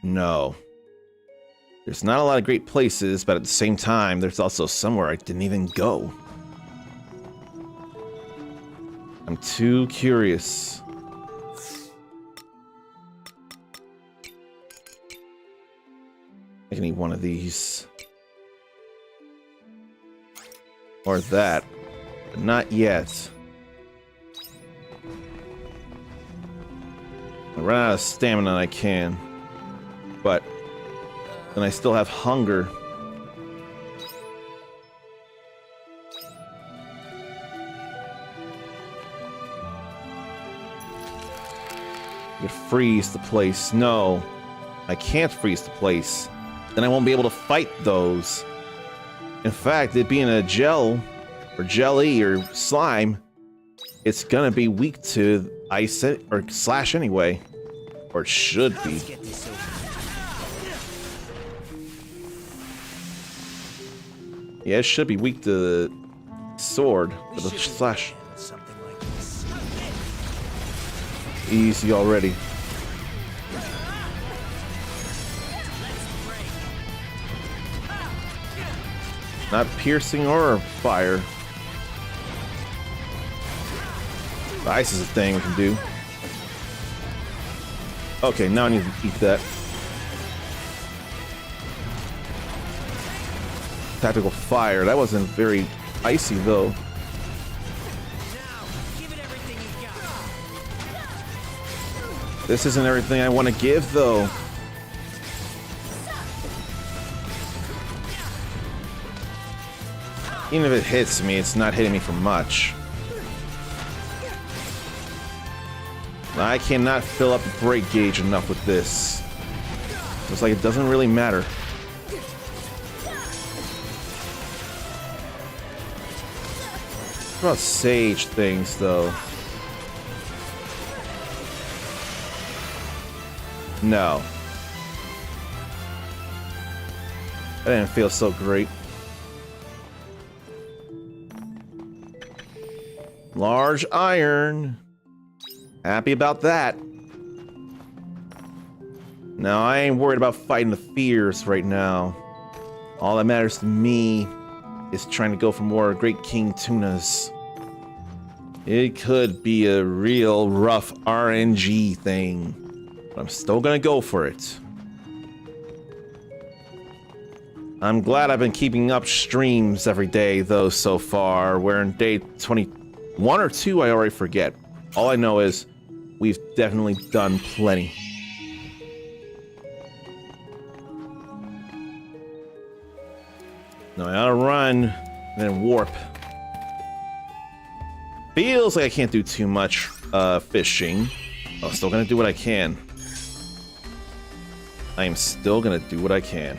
[SPEAKER 2] No. There's not a lot of great places, but at the same time, there's also somewhere I didn't even go. I'm too curious. I can eat one of these. Or that. But not yet. I run out of stamina I can. But then I still have hunger. You freeze the place. No, I can't freeze the place. Then I won't be able to fight those. In fact, it being a gel or jelly or slime, it's gonna be weak to ice or slash anyway. Or it should be. Yeah, it should be weak to sword with a
[SPEAKER 5] We should
[SPEAKER 2] slash.
[SPEAKER 5] handle something like this.
[SPEAKER 2] Easy already. Not piercing or fire. The ice is a thing we can do. Okay, now I need to eat that. Tactical fire. That wasn't very icy though.
[SPEAKER 5] Now, give it everything you got.
[SPEAKER 2] This isn't everything I want to give though. Even if it hits me, it's not hitting me for much. I cannot fill up the break gauge enough with this. It's like it doesn't really matter. What about sage things, though? No. That didn't feel so great. Large iron. Happy about that. Now, I ain't worried about fighting the fears right now. All that matters to me is trying to go for more Great King tunas. It could be a real rough RNG thing, but I'm still gonna go for it. I'm glad I've been keeping up streams every day, though, so far. We're in day 21 or 2, I already forget. All I know is we've definitely done plenty. Now I gotta run and then warp. Feels like I can't do too much fishing. I'm still gonna do what I can. I am still gonna do what I can.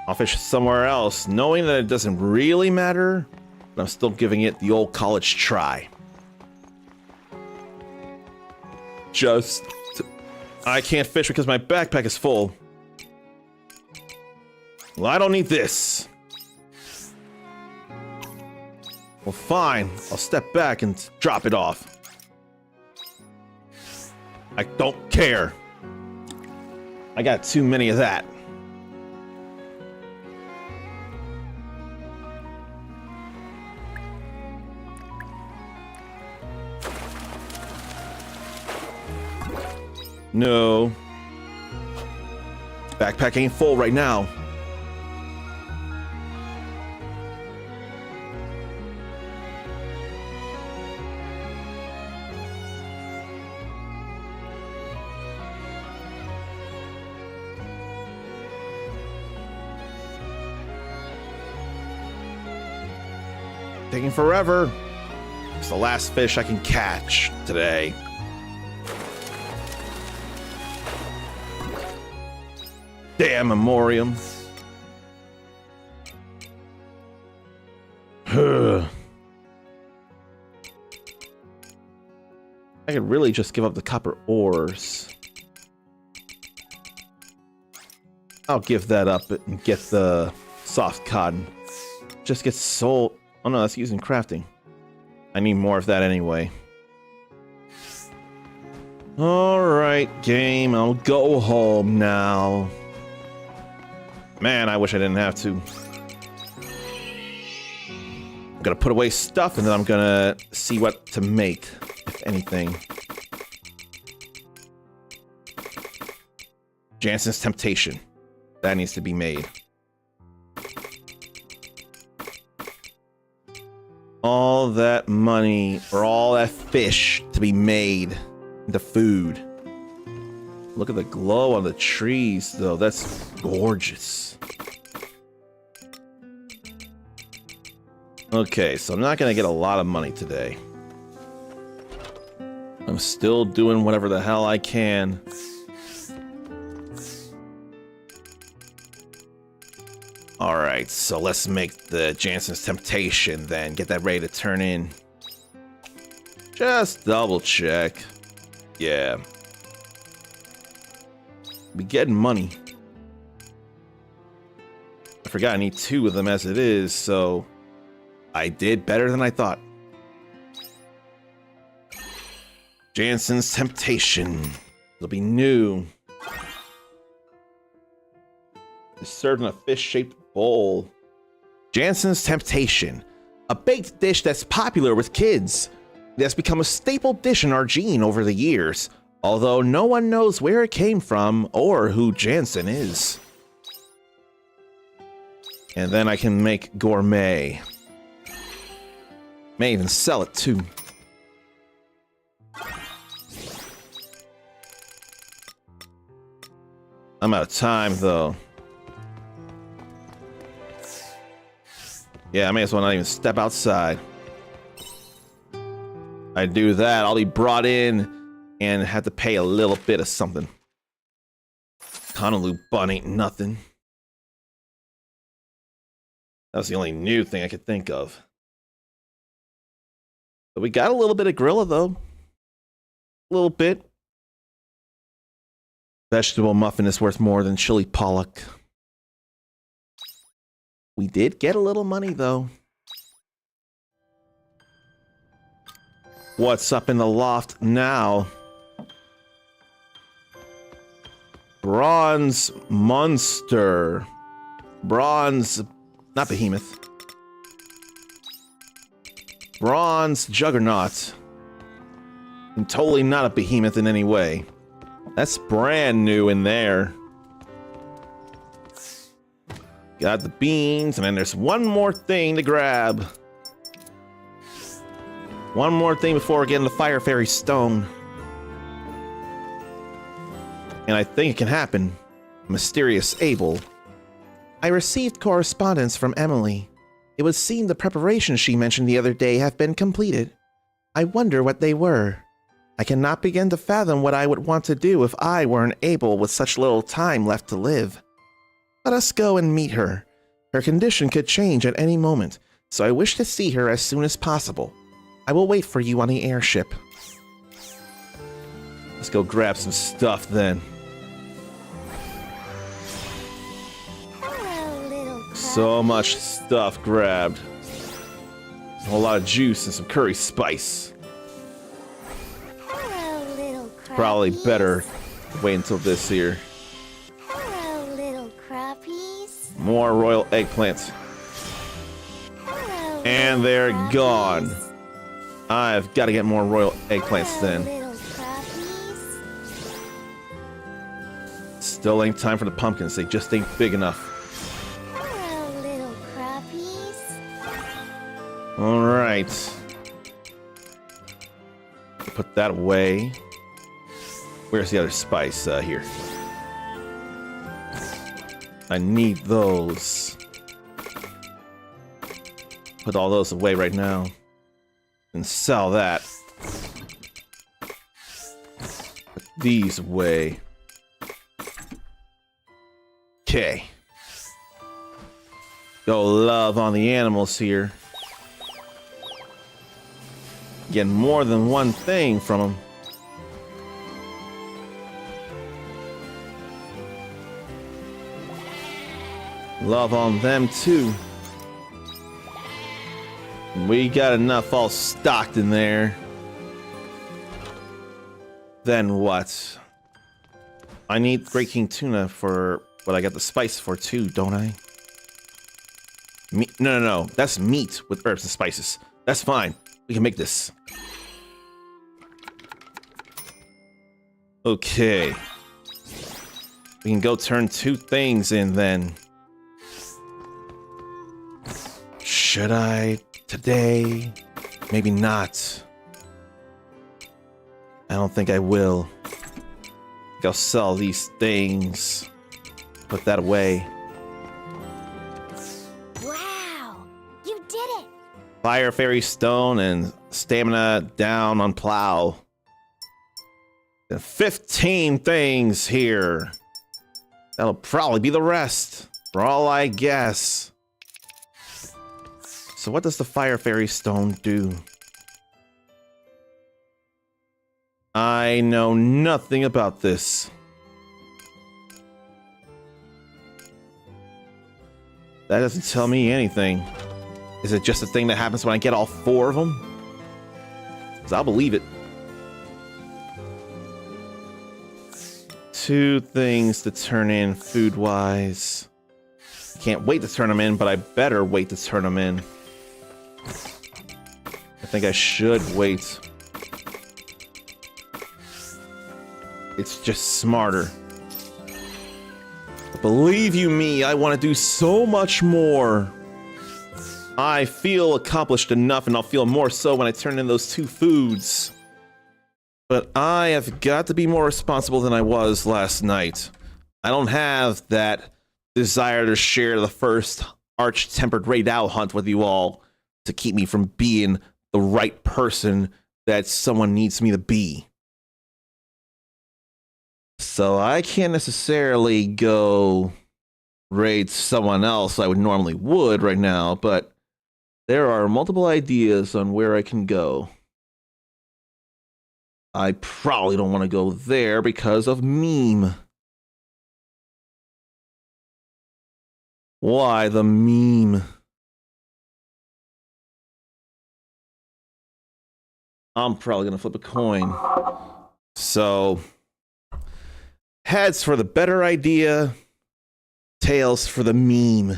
[SPEAKER 2] I'll fish somewhere else, knowing that it doesn't really matter, but I'm still giving it the old college try. I can't fish because my backpack is full. Well, I don't need this. Well, fine. I'll step back and drop it off. I don't care. I got too many of that. No. Backpack ain't full right now. Taking forever. It's the last fish I can catch today. Damn memoriam. I could really just give up the copper ores. I'll give that up and get the soft cotton. Just get sold. Oh no, that's using crafting. I need more of that anyway. Alright, game, I'll go home now. Man, I wish I didn't have to. I'm gonna put away stuff and then I'm gonna see what to make, if anything. Jansen's Temptation. That needs to be made. All that money, or all that fish to be made into food. Look at the glow on the trees, though. That's gorgeous. Okay, so I'm not gonna get a lot of money today. I'm still doing whatever the hell I can. Alright, so let's make the Jansen's Temptation then. Get that ready to turn in. Just double check. Yeah. Be getting money. I forgot I need 2 of them as it is, so I did better than I thought. Jansen's Temptation. It'll be new. It's served in a fish-shaped bowl. Jansen's Temptation. A baked dish that's popular with kids. It has become a staple dish in Argene over the years, although no one knows where it came from or who Jansen is. And then I can make gourmet. May even sell it too. I'm out of time though. Yeah, I may as well not even step outside. I do that, I'll be brought in and have to pay a little bit of something. Honolulu bun ain't nothing. That was the only new thing I could think of. But we got a little bit of Grilla though. A little bit. Vegetable muffin is worth more than chili pollock. We did get a little money though. What's up in the loft now? Bronze monster. Bronze, not behemoth. Bronze juggernaut. And totally not a behemoth in any way. That's brand new in there. Got the beans, and then there's one more thing to grab. One more thing before getting the Fire Fairy Stone. And I think it can happen. Mysterious Abel. I received correspondence from Emily. It would seem the preparations she mentioned the other day have been completed. I wonder what they were. I cannot begin to fathom what I would want to do if I weren't able with such little time left to live. Let us go and meet her. Her condition could change at any moment, so I wish to see her as soon as possible. I will wait for you on the airship. Let's go grab some stuff then.
[SPEAKER 3] Hello, little crab.
[SPEAKER 2] So much stuff grabbed. A whole lot of juice and some curry spice.
[SPEAKER 3] Hello, little crabbies.
[SPEAKER 2] Probably better wait until this here.
[SPEAKER 3] Hello, little crabbies.
[SPEAKER 2] More royal eggplants.
[SPEAKER 3] Hello,
[SPEAKER 2] And
[SPEAKER 3] little
[SPEAKER 2] they're
[SPEAKER 3] crabbies.
[SPEAKER 2] gone. I've got to get more royal eggplants
[SPEAKER 3] Hello,
[SPEAKER 2] then.
[SPEAKER 3] little crabbies.
[SPEAKER 2] Still ain't time for the pumpkins. They just ain't big enough.
[SPEAKER 3] Hello, little crabbies.
[SPEAKER 2] Alright. Put that away. Where's the other spice? Here. I need those. Put all those away right now. And sell that. Put these away. Okay. Go love on the animals here. Getting more than one thing from them. Love on them too. We got enough all stocked in there. Then what? I need Great King Tuna for what I got the spice for too, don't I? No. That's meat with herbs and spices. That's fine. We can make this. Okay. We can go turn 2 things in then. Should I today? Maybe not. I don't think I will. I'll sell these things. Put that away.
[SPEAKER 3] Wow, you did it.
[SPEAKER 2] Fire Fairy Stone and stamina down on plow. And 15 things here. That'll probably be the rest, for all I guess. So what does the Fire Fairy Stone do? I know nothing about this. That doesn't tell me anything. Is it just a thing that happens when I get all 4 of them? Because I'll believe it. 2 things to turn in food-wise. Can't wait to turn them in, but I better wait to turn them in. I think I should wait. It's just smarter. But believe you me, I want to do so much more. I feel accomplished enough, and I'll feel more so when I turn in those 2 foods. But I have got to be more responsible than I was last night. I don't have that desire to share the first arch-tempered raid owl hunt with you all to keep me from being the right person that someone needs me to be. So I can't necessarily go raid someone else I would normally would right now, but there are multiple ideas on where I can go. I probably don't want to go there because of meme. Why the meme? I'm probably going to flip a coin. So, heads for the better idea, tails for the meme.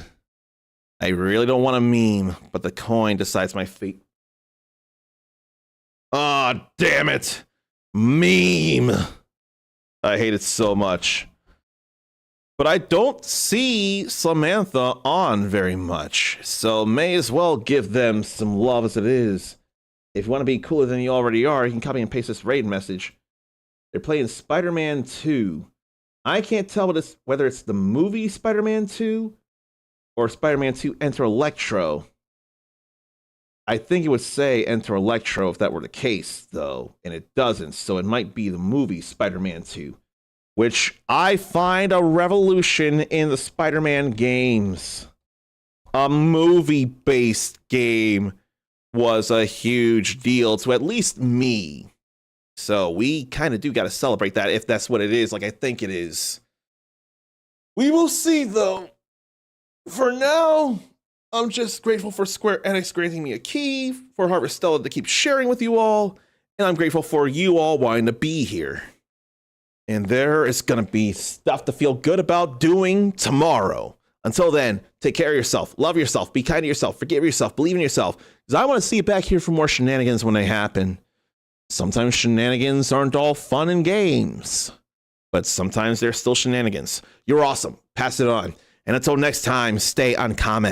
[SPEAKER 2] I really don't want a meme, but the coin decides my fate. Ah, oh, damn it! Meme! I hate it so much. But I don't see Samantha on very much, so may as well give them some love as it is. If you want to be cooler than you already are, you can copy and paste this raid message. They're playing Spider-Man 2. I can't tell whether it's the movie Spider-Man 2 or Spider-Man 2 Enter Electro. I think it would say Enter Electro if that were the case, though, and it doesn't, so it might be the movie Spider-Man 2, which I find a revolution in the Spider-Man games. A movie-based game was a huge deal to at least me. So we kind of do got to celebrate that if that's what it is, like I think it is. We will see, though. For now, I'm just grateful for Square Enix granting me a key, for Harvestella to keep sharing with you all, and I'm grateful for you all wanting to be here. And there is going to be stuff to feel good about doing tomorrow. Until then, take care of yourself, love yourself, be kind to yourself, forgive yourself, believe in yourself, because I want to see you back here for more shenanigans when they happen. Sometimes shenanigans aren't all fun and games, but sometimes they're still shenanigans. You're awesome. Pass it on. And until next time, stay uncommon.